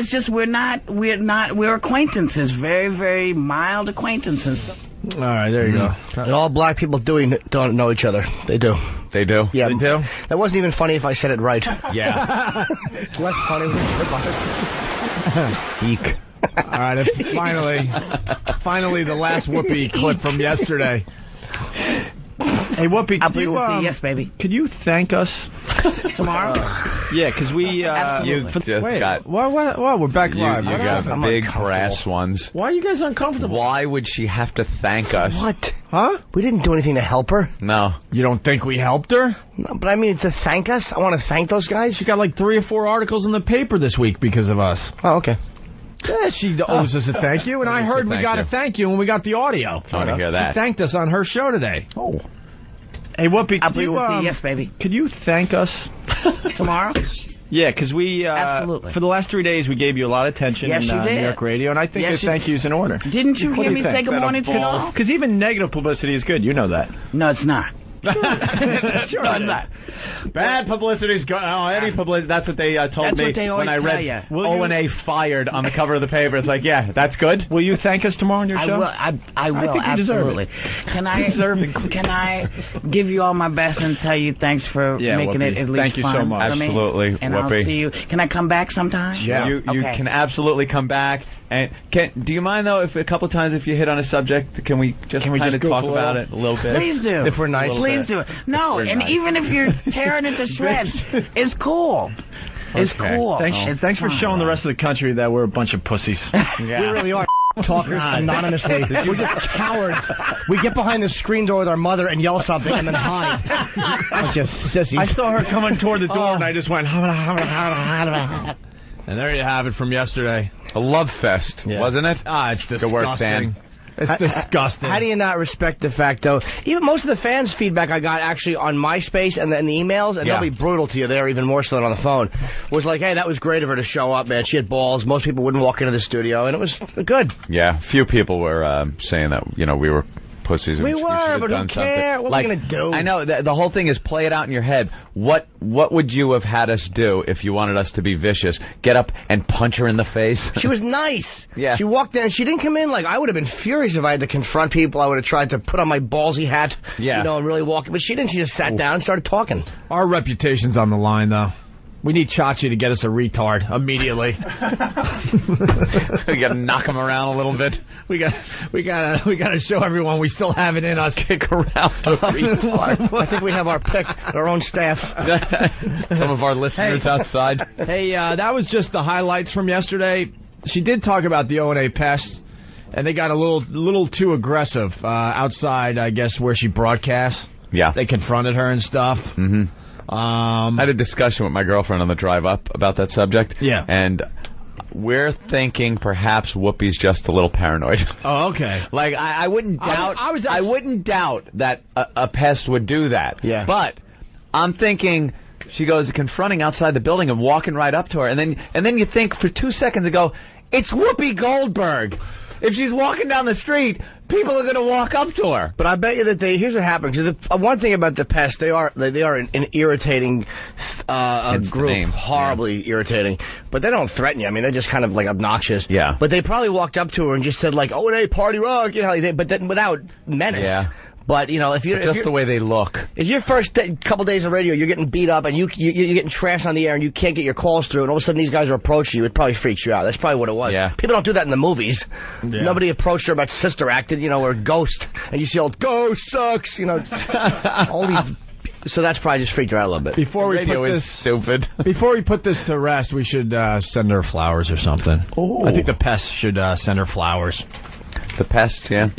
Speaker 8: just we're acquaintances, very, very mild acquaintances.
Speaker 1: All right, there you go.
Speaker 5: And all black people don't know each other. They do.
Speaker 2: They do?
Speaker 5: Yeah.
Speaker 1: They do?
Speaker 5: That wasn't even funny if I said it right.
Speaker 2: Yeah.
Speaker 5: It's less funny when you trip on it.
Speaker 1: Eek. All right, finally the last Whoopi clip from yesterday. Hey, Whoopi,
Speaker 8: I'll please see yes, baby.
Speaker 1: Could you thank us tomorrow?
Speaker 2: Yeah, because we...
Speaker 8: Absolutely.
Speaker 1: What? We're back live.
Speaker 2: You got big brass ones.
Speaker 1: Why are you guys uncomfortable?
Speaker 2: Why would she have to thank us?
Speaker 5: What?
Speaker 1: Huh?
Speaker 5: We didn't do anything to help her.
Speaker 2: No.
Speaker 1: You don't think we helped her?
Speaker 5: No, but I mean to thank us. I want to thank those guys.
Speaker 1: She got like 3 or 4 articles in the paper this week because of us.
Speaker 5: Oh, okay.
Speaker 1: Yeah, she owes us a thank you, and I heard we got a thank you when we got the audio.
Speaker 3: I want to hear that.
Speaker 1: She thanked us on her show today.
Speaker 3: Oh.
Speaker 1: Hey, Whoopi,
Speaker 8: I'll please see. Yes, baby.
Speaker 1: Could you thank us
Speaker 8: tomorrow?
Speaker 11: Yeah, because we
Speaker 8: absolutely
Speaker 11: for the last 3 days we gave you a lot of attention in New York radio, and I think your thank you's in order.
Speaker 8: Didn't you hear me say good morning to y'all?
Speaker 11: Because even negative publicity is good. You know that.
Speaker 8: No, it's not.
Speaker 11: Sure, it's not. Bad publicity is good. Oh, any publicity. That's what they told
Speaker 8: that's
Speaker 11: me
Speaker 8: what they
Speaker 11: when I read
Speaker 8: you.
Speaker 11: O&A fired on the cover of the paper. It's like, yeah, that's good. Will you thank us tomorrow on your show?
Speaker 8: I will.
Speaker 11: think you
Speaker 8: Absolutely.
Speaker 11: deserve it.
Speaker 8: Can I give you all my best and tell you thanks for making it at least
Speaker 11: thank you
Speaker 8: fun
Speaker 11: so much.
Speaker 8: for me?
Speaker 3: Absolutely,
Speaker 8: And
Speaker 3: Whoopi.
Speaker 8: I'll see you. Can I come back sometime?
Speaker 11: Yeah, you can absolutely come back. And do you mind though if a couple times if you hit on a subject, can we just kind of talk about it a little bit?
Speaker 8: Please do.
Speaker 5: If we're nice,
Speaker 8: please do it. No, and even if you're tearing it to shreds, it's cool. It's cool.
Speaker 11: Thanks for showing the rest of the country that we're a bunch of pussies.
Speaker 5: We really are. Talkers anonymously. We're just cowards. We get behind the screen door with our mother and yell something and then hide. That's just sissies.
Speaker 11: I saw her coming toward the door and I just went.
Speaker 1: And there you have it from yesterday.
Speaker 3: A love fest, wasn't it?
Speaker 1: It's disgusting.
Speaker 3: Good work, Dan.
Speaker 1: It's disgusting.
Speaker 5: How do you not respect the fact, though? Even most of the fans' feedback I got actually on MySpace and the emails, and they'll be brutal to you there, even more so than on the phone, was like, hey, that was great of her to show up, man. She had balls. Most people wouldn't walk into the studio, and it was good.
Speaker 3: Yeah, few people were saying that, we were pussies.
Speaker 5: We were, but who
Speaker 3: done
Speaker 5: cares? What are we going to do?
Speaker 3: I know. The whole thing is play it out in your head. What would you have had us do if you wanted us to be vicious? Get up and punch her in the face?
Speaker 5: She was nice.
Speaker 3: Yeah.
Speaker 5: She walked in. She didn't come in like, I would have been furious if I had to confront people. I would have tried to put on my ballsy hat, and really walk. But she didn't. She just sat down and started talking.
Speaker 1: Our reputation's on the line, though. We need Chachi to get us a retard immediately.
Speaker 3: We got to knock him around a little bit.
Speaker 1: We got to show everyone we still have it in us.
Speaker 3: Kick around a retard.
Speaker 5: I think we have our pick, our own staff.
Speaker 3: Some of our listeners outside.
Speaker 1: Hey, that was just the highlights from yesterday. She did talk about the O&A pests, and they got a little too aggressive outside, I guess, where she broadcasts.
Speaker 3: Yeah.
Speaker 1: They confronted her and stuff.
Speaker 3: Mm-hmm. I had a discussion with my girlfriend on the drive up about that subject.
Speaker 1: Yeah.
Speaker 3: And we're thinking perhaps Whoopi's just a little paranoid.
Speaker 1: Oh, okay.
Speaker 3: Like, I wouldn't doubt I wouldn't doubt that a pest would do that.
Speaker 5: Yeah.
Speaker 3: But I'm thinking she goes confronting outside the building and walking right up to her, and then you think for 2 seconds ago, it's Whoopi Goldberg. If she's walking down the street, people are going to walk up to her.
Speaker 5: But I bet you that here's what happens. One thing about the pests, they are an irritating group, horribly irritating. But they don't threaten you. I mean, they're just kind of like obnoxious.
Speaker 3: Yeah.
Speaker 5: But they probably walked up to her and just said like, "Oh, hey, party rock," but then without menace.
Speaker 3: Yeah.
Speaker 5: But if you're
Speaker 3: just the way they look.
Speaker 5: If your first couple days of radio, you're getting beat up and you're getting trashed on the air and you can't get your calls through, and all of a sudden these guys are approaching you, it probably freaks you out. That's probably what it was.
Speaker 3: Yeah.
Speaker 5: People don't do that in the movies.
Speaker 1: Yeah.
Speaker 5: Nobody approached her about Sister Act, or Ghost, and you see old Ghost sucks, So that's probably just freaked her out a little bit.
Speaker 1: Before we
Speaker 3: radio
Speaker 1: put
Speaker 3: is
Speaker 1: this
Speaker 3: stupid.
Speaker 1: Before we put this to rest, we should send her flowers or something.
Speaker 3: Ooh.
Speaker 1: I think the pests should send her flowers.
Speaker 3: The pests, yeah.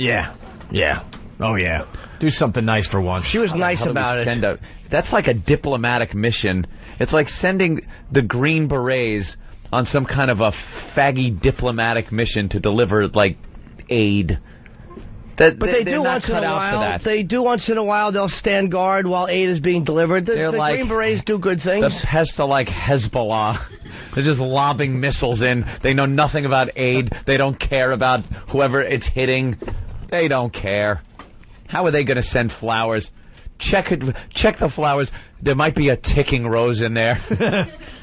Speaker 1: Yeah. Oh yeah. Do something nice for once.
Speaker 5: She was nice about it.
Speaker 3: That's like a diplomatic mission. It's like sending the Green Berets on some kind of a faggy diplomatic mission to deliver, like, aid.
Speaker 5: But they do once in a while. They do once in a while. They'll stand guard while aid is being delivered. The Green Berets do good things.
Speaker 3: The pests are like Hezbollah. They're just lobbing missiles in. They know nothing about aid. They don't care about whoever it's hitting. They don't care. How are they going to send flowers? Check the flowers. There might be a ticking rose in there.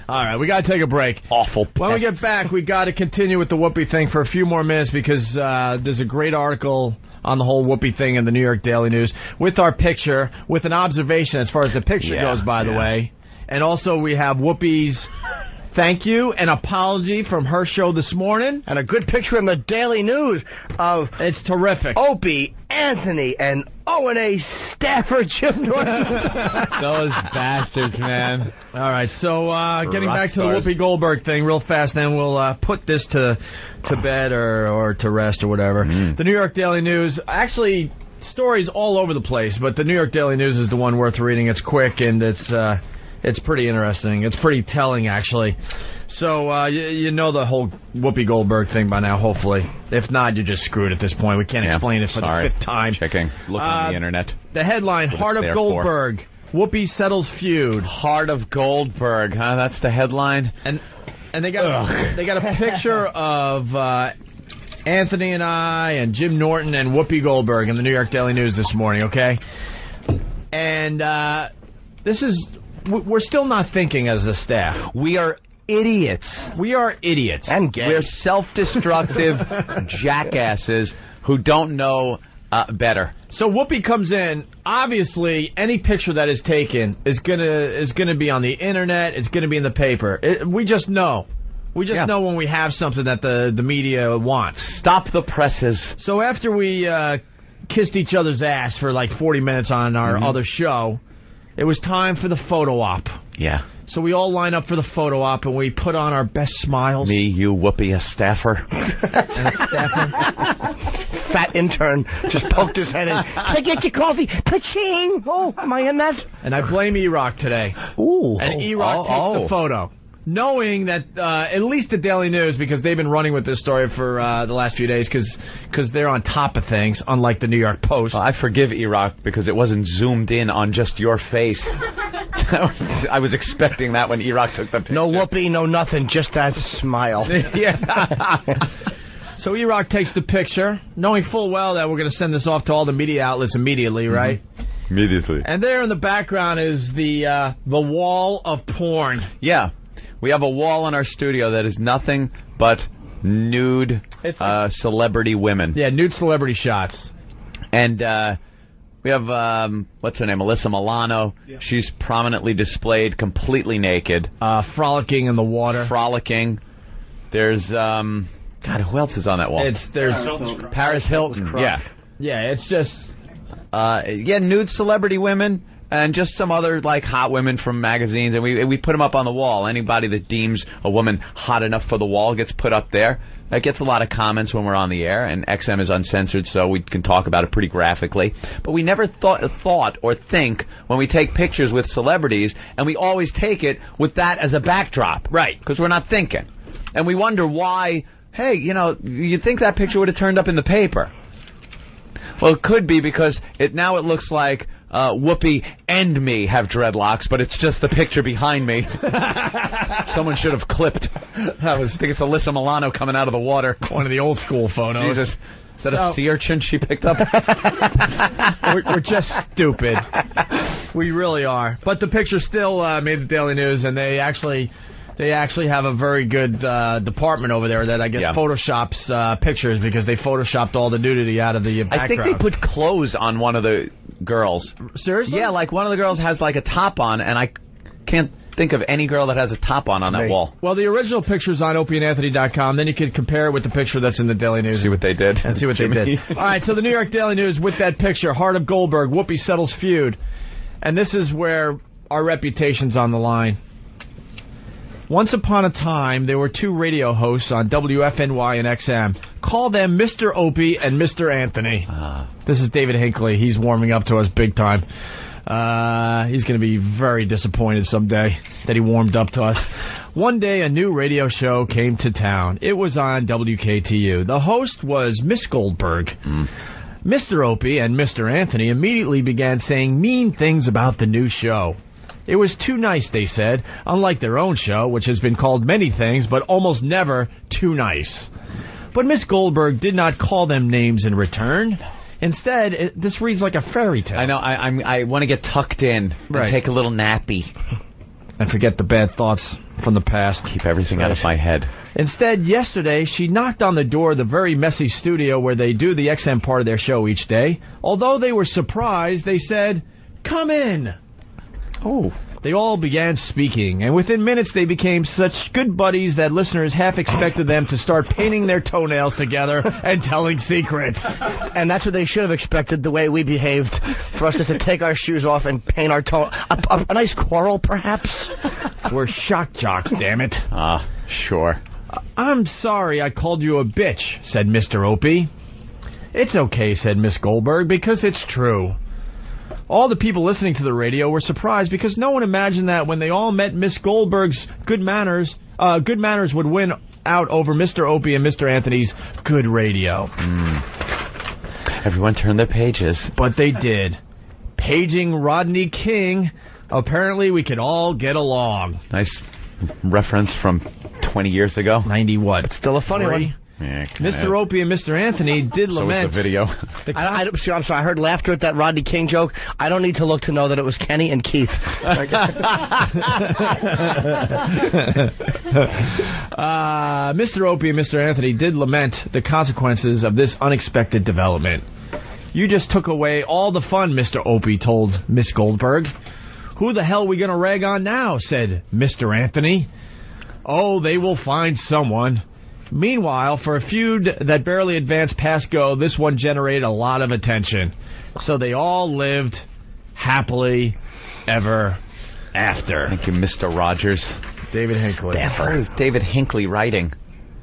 Speaker 1: All right, we got to take a break.
Speaker 3: Awful pests.
Speaker 1: When we get back, we got to continue with the Whoopi thing for a few more minutes because there's a great article on the whole Whoopi thing in the New York Daily News with our picture, with an observation as far as the picture goes, by the way. And also we have Whoopi's thank you, an apology from her show this morning.
Speaker 5: And a good picture in the Daily News of...
Speaker 1: It's terrific.
Speaker 5: Opie Anthony and O&A staffer Jim Norton.
Speaker 3: Those bastards, man.
Speaker 1: All right, so getting back to the Whoopi Goldberg thing real fast, then we'll put this to bed or to rest or whatever. The New York Daily News, actually, stories all over the place, but the New York Daily News is the one worth reading. It's quick and it's It's pretty interesting. It's pretty telling, actually. So, you know the whole Whoopi Goldberg thing by now, hopefully. If not, you're just screwed at this point. We can't explain it for the fifth time.
Speaker 3: Checking. Look on the internet.
Speaker 1: The headline, Heart of Goldberg. Whoopi settles feud.
Speaker 3: Heart of Goldberg, huh? That's the headline?
Speaker 1: And they got a picture of Anthony and I and Jim Norton and Whoopi Goldberg in the New York Daily News this morning, okay? And we're still not thinking as a staff.
Speaker 3: We are idiots.
Speaker 1: We are idiots.
Speaker 5: And gay.
Speaker 3: We're self-destructive jackasses who don't know better.
Speaker 1: So Whoopi comes in. Obviously, any picture that is taken is gonna be on the internet. It's gonna be in the paper. We just know. We just know when we have something that the media wants.
Speaker 3: Stop the presses.
Speaker 1: So after we kissed each other's ass for like 40 minutes on our other show, it was time for the photo op.
Speaker 3: Yeah.
Speaker 1: So we all line up for the photo op, and we put on our best smiles.
Speaker 3: Me, you, Whoopi, a staffer.
Speaker 1: And a staffer.
Speaker 5: Fat intern just poked his head in. Can I get your coffee? Ka-ching! Oh, am I in that?
Speaker 1: And I blame E-Rock today.
Speaker 5: Ooh.
Speaker 1: And E-Rock takes the photo. Knowing that at least the Daily News, because they've been running with this story for the last few days, because they're on top of things, unlike the New York Post.
Speaker 3: Well, I forgive E-Rock because it wasn't zoomed in on just your face. I was expecting that when E-Rock took the picture.
Speaker 5: No Whoopi, no nothing, just that smile.
Speaker 1: Yeah. So E-Rock takes the picture, knowing full well that we're going to send this off to all the media outlets immediately, right?
Speaker 3: Immediately.
Speaker 1: And there in the background is the wall of porn.
Speaker 3: Yeah. We have a wall in our studio that is nothing but nude celebrity women.
Speaker 1: Yeah, nude celebrity shots.
Speaker 3: And we have, what's her name, Alyssa Milano. Yeah. She's prominently displayed, completely naked.
Speaker 1: Frolicking in the water.
Speaker 3: Frolicking. There's, God, who else is on that wall?
Speaker 1: There's
Speaker 3: Paris Hilton. Yeah.
Speaker 1: Yeah, it's just...
Speaker 3: nude celebrity women. And just some other, like, hot women from magazines. And we put them up on the wall. Anybody that deems a woman hot enough for the wall gets put up there. That gets a lot of comments when we're on the air. And XM is uncensored, so we can talk about it pretty graphically. But we never thought or think when we take pictures with celebrities, and we always take it with that as a backdrop.
Speaker 1: Right.
Speaker 3: Because we're not thinking. And we wonder why, hey, you'd think that picture would have turned up in the paper. Well, it could be because now it looks like... Whoopi and me have dreadlocks, but it's just the picture behind me. Someone should have clipped. I think it's Alyssa Milano coming out of the water.
Speaker 1: One of the old school photos.
Speaker 3: Jesus. Is that a sea urchin she picked up?
Speaker 1: We're just stupid. We really are. But the picture still made the Daily News, and they actually have a very good department over there that I guess photoshops pictures because they photoshopped all the nudity out of the background.
Speaker 3: I think they put clothes on one of the girls.
Speaker 1: Seriously?
Speaker 3: Yeah, like one of the girls has like a top on, and I can't think of any girl that has a top on that wall.
Speaker 1: Well, the original picture's on opieandanthony.com. Then you can compare it with the picture that's in the Daily News.
Speaker 3: See what they did.
Speaker 1: And see what they did. All right, so the New York Daily News with that picture, Heart of Goldberg, Whoopi settles feud. And this is where our reputation's on the line. Once upon a time, there were two radio hosts on WFNY and XM. Call them Mr. Opie and Mr. Anthony. This is David Hinckley. He's warming up to us big time. He's going to be very disappointed someday that he warmed up to us. One day, a new radio show came to town. It was on WKTU. The host was Miss Goldberg. Mr. Opie and Mr. Anthony immediately began saying mean things about the new show. It was too nice, they said, unlike their own show, which has been called many things, but almost never too nice. But Miss Goldberg did not call them names in return. Instead, this reads like a fairy tale.
Speaker 3: I know. I want to get tucked in and take a little nappy.
Speaker 1: And forget the bad thoughts from the past.
Speaker 3: Keep everything out of my head.
Speaker 1: Instead, yesterday, she knocked on the door of the very messy studio where they do the XM part of their show each day. Although they were surprised, they said, "Come in."
Speaker 3: Oh.
Speaker 1: They all began speaking, and within minutes they became such good buddies that listeners half expected them to start painting their toenails together and telling secrets.
Speaker 5: And that's what they should have expected, the way we behaved, for us just to take our shoes off and paint our toe. A nice quarrel, perhaps?
Speaker 1: We're shock jocks, damn it.
Speaker 3: Sure.
Speaker 1: I'm sorry I called you a bitch, said Mr. Opie. It's okay, said Miss Goldberg, because it's true. All the people listening to the radio were surprised because no one imagined that when they all met Miss Goldberg's good manners would win out over Mr. Opie and Mr. Anthony's good radio.
Speaker 3: Everyone turned their pages.
Speaker 1: But they did. Paging Rodney King, apparently we could all get along.
Speaker 3: Nice reference from 20 years ago.
Speaker 1: 90 what?
Speaker 5: It's still a funny one.
Speaker 3: Yeah,
Speaker 1: Mr. Opie and Mr. Anthony did lament.
Speaker 3: So the video.
Speaker 5: I'm sorry, I heard laughter at that Rodney King joke. I don't need to look to know that it was Kenny and Keith.
Speaker 1: Mr. Opie and Mr. Anthony did lament the consequences of this unexpected development. You just took away all the fun, Mr. Opie told Miss Goldberg. Who the hell are we going to rag on now, said Mr. Anthony. Oh, they will find someone. Meanwhile, for a feud that barely advanced past go, this one generated a lot of attention. So they all lived happily ever after.
Speaker 3: Thank you, Mr. Rogers.
Speaker 1: David Hinckley.
Speaker 3: What is David Hinckley writing?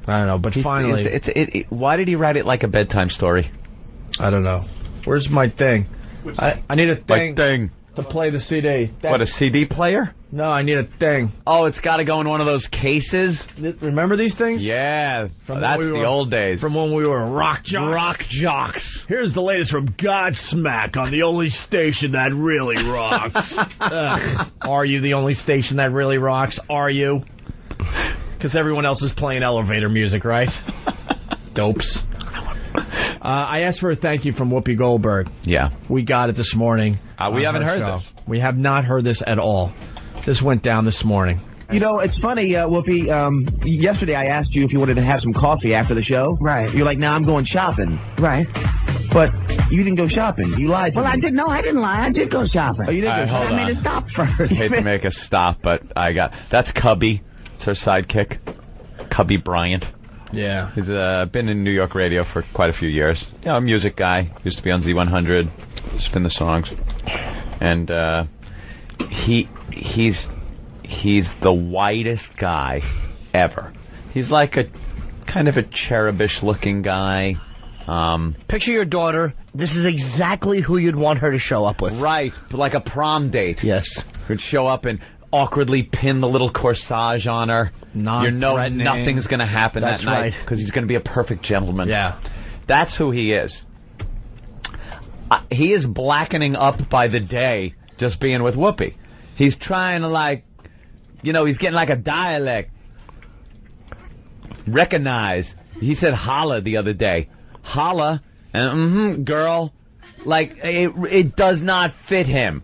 Speaker 1: I don't know, but finally...
Speaker 3: Why did he write it like a bedtime story?
Speaker 1: I don't know. Where's my thing? I need a thing.
Speaker 3: My thing.
Speaker 1: To play the CD.
Speaker 3: What, a CD player?
Speaker 1: No, I need a thing.
Speaker 3: Oh, it's got to go in one of those cases?
Speaker 1: Remember these things?
Speaker 3: Yeah, that's the old days.
Speaker 1: From when we were rock jocks.
Speaker 3: Rock jocks.
Speaker 1: Here's the latest from Godsmack on the only station that really rocks. Are you the only station that really rocks? Are you? Because everyone else is playing elevator music, right? Dopes. I asked for a thank you from Whoopi Goldberg.
Speaker 3: Yeah.
Speaker 1: We got it this morning.
Speaker 3: We haven't heard this.
Speaker 1: We have not heard this at all. This went down this morning.
Speaker 15: You know, it's funny, Whoopi. Yesterday I asked you if you wanted to have some coffee after the show.
Speaker 8: Right.
Speaker 15: You're like, "Nah, I'm going shopping."
Speaker 8: Right.
Speaker 15: But you didn't go shopping. You lied to me.
Speaker 8: I didn't lie. I did go shopping.
Speaker 15: Oh, you did go shopping.
Speaker 8: I made a stop first.
Speaker 3: I hate to make a stop, but that's Cubby. It's her sidekick. Cubby Bryant.
Speaker 1: Yeah.
Speaker 3: He's been in New York radio for quite a few years. You know, a music guy. Used to be on Z100. Spin the songs. And he's the whitest guy ever. He's like a kind of a cherubish looking guy.
Speaker 5: Picture your daughter. This is exactly who you'd want her to show up with.
Speaker 3: Right. Like a prom date.
Speaker 5: Yes.
Speaker 3: Who'd show up and awkwardly pin the little corsage on her. You know nothing's going to happen that night because he's going to be a perfect gentleman.
Speaker 1: Yeah.
Speaker 3: That's who he is. He is blackening up by the day just being with Whoopi. He's trying to he's getting like a dialect. Recognize. He said holla the other day. Holla and girl. Like, it does not fit him.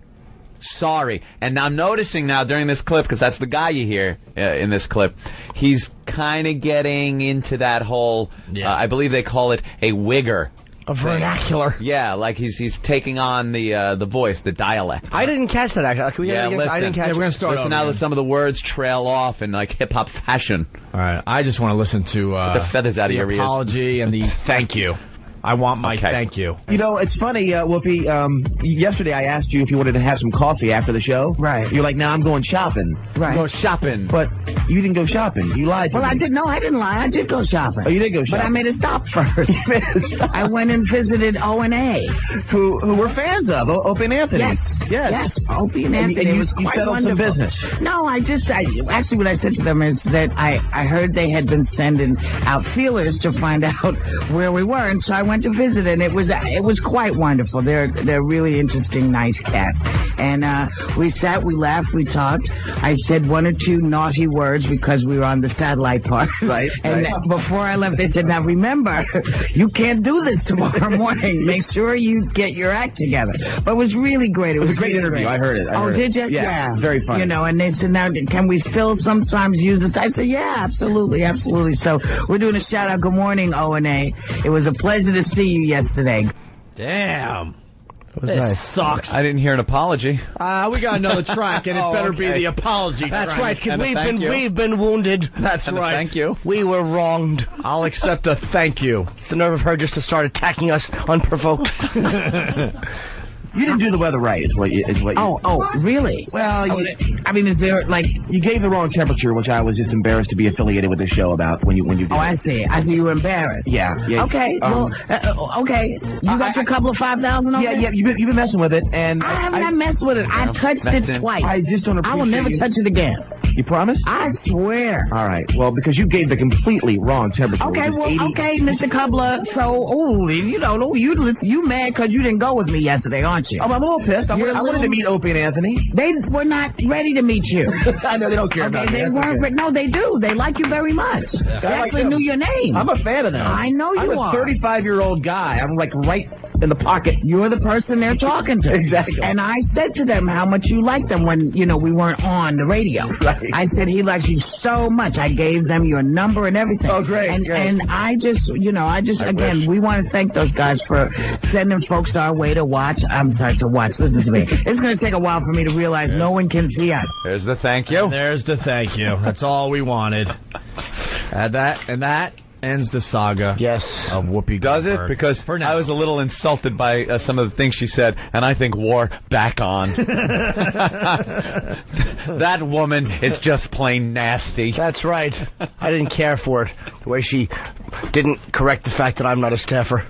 Speaker 3: Sorry. And I'm noticing now during this clip, because that's the guy you hear in this clip, he's kind of getting into that whole, I believe they call it a wigger.
Speaker 5: A vernacular.
Speaker 3: Yeah, like he's taking on the voice, the dialect.
Speaker 5: I didn't catch that, actually.
Speaker 3: Listen.
Speaker 5: I didn't catch
Speaker 1: we're going to start
Speaker 3: listen now that some of the words trail off in like hip-hop fashion.
Speaker 1: All right. I just want to listen to
Speaker 3: the feathers out of your ears.
Speaker 1: The apology and the thank you. I want my thank you.
Speaker 15: You know, it's funny, Whoopi. Yesterday I asked you if you wanted to have some coffee after the show.
Speaker 8: Right.
Speaker 15: You're like, "Nah, I'm going shopping."
Speaker 8: Right.
Speaker 15: I'm going shopping. But you didn't go shopping. You lied to me.
Speaker 8: I didn't lie. I did go shopping.
Speaker 15: Oh, you did go shopping.
Speaker 8: But I made a stop first. I went and visited O&A.
Speaker 15: Who we're fans of, Opie and Anthony.
Speaker 8: Yes. Opie and Anthony.
Speaker 15: And
Speaker 8: it was quite wonderful.
Speaker 15: Some business.
Speaker 8: No, actually what I said to them is that I heard they had been sending out feelers to find out where we were, and so I went to visit, and it was quite wonderful. They're really interesting, nice cats. And we sat, we laughed, we talked. I said one or two naughty words because we were on the satellite part.
Speaker 15: Right.
Speaker 8: And before I left, they said, "Now remember, you can't do this tomorrow morning. Make sure you get your act together." But it was really great. It was
Speaker 15: a great interview. I heard it.
Speaker 8: Did you?
Speaker 15: Yeah. Very funny.
Speaker 8: You know, and they said, "Now, can we still sometimes use this?" I said, "Yeah, absolutely. So we're doing a shout out. Good morning, O&A. It was a pleasure to see you yesterday."
Speaker 1: Damn.
Speaker 5: This
Speaker 1: sucks.
Speaker 3: I didn't hear an apology.
Speaker 1: We got another track, and it better be the apology track.
Speaker 5: That's right, because we've been wounded.
Speaker 1: That's right.
Speaker 3: Thank you.
Speaker 5: We were wronged.
Speaker 1: I'll accept a thank you.
Speaker 5: The nerve of her just to start attacking us unprovoked.
Speaker 15: You didn't do the weather right, is what you...
Speaker 8: Oh, really?
Speaker 15: Well,
Speaker 8: I mean, is there, like...
Speaker 15: You gave the wrong temperature, which I was just embarrassed to be affiliated with this show about when you did.
Speaker 8: Oh, I see. You were embarrassed.
Speaker 15: Yeah.
Speaker 8: Okay, okay. You got your couple of 5,000 over there?
Speaker 15: Yeah, you've been messing with it, and...
Speaker 8: I haven't messed with it. I touched it twice.
Speaker 15: I just don't appreciate
Speaker 8: I will never touch it again.
Speaker 15: You promise?
Speaker 8: I swear.
Speaker 15: All right. Well, because you gave the completely wrong temperature.
Speaker 8: Okay, okay, Mr. Cobbler. So, you mad because you didn't go with me yesterday, aren't you?
Speaker 15: I'm a little pissed. I wanted to meet Opie and Anthony.
Speaker 8: They were not ready to meet you.
Speaker 15: I know they don't care about me.
Speaker 8: They weren't. Okay. No, they do. They like you very much. Yeah. They actually knew your name.
Speaker 15: I'm a fan of them.
Speaker 8: I know you are.
Speaker 15: I'm a 35-year-old guy. I'm like right in the pocket.
Speaker 8: You're the person they're talking to.
Speaker 15: Exactly.
Speaker 8: And I said to them how much you liked them when, we weren't on the radio.
Speaker 15: Right.
Speaker 8: I said he likes you so much. I gave them your number and everything.
Speaker 15: Oh, great.
Speaker 8: And I just, we want to thank those guys for sending folks our way to watch. I'm sorry, to watch. Listen to me. It's going to take a while for me to realize no one can see us.
Speaker 3: There's the thank you.
Speaker 1: And there's the thank you. That's all we wanted. And that ends the saga.
Speaker 15: Yes.
Speaker 1: Of Whoopi Goldberg.
Speaker 3: Does it? Because I was a little insulted by some of the things she said, and I think war back on. That woman is just plain nasty.
Speaker 5: That's right. I didn't care for it. The way she didn't correct the fact that I'm not a staffer.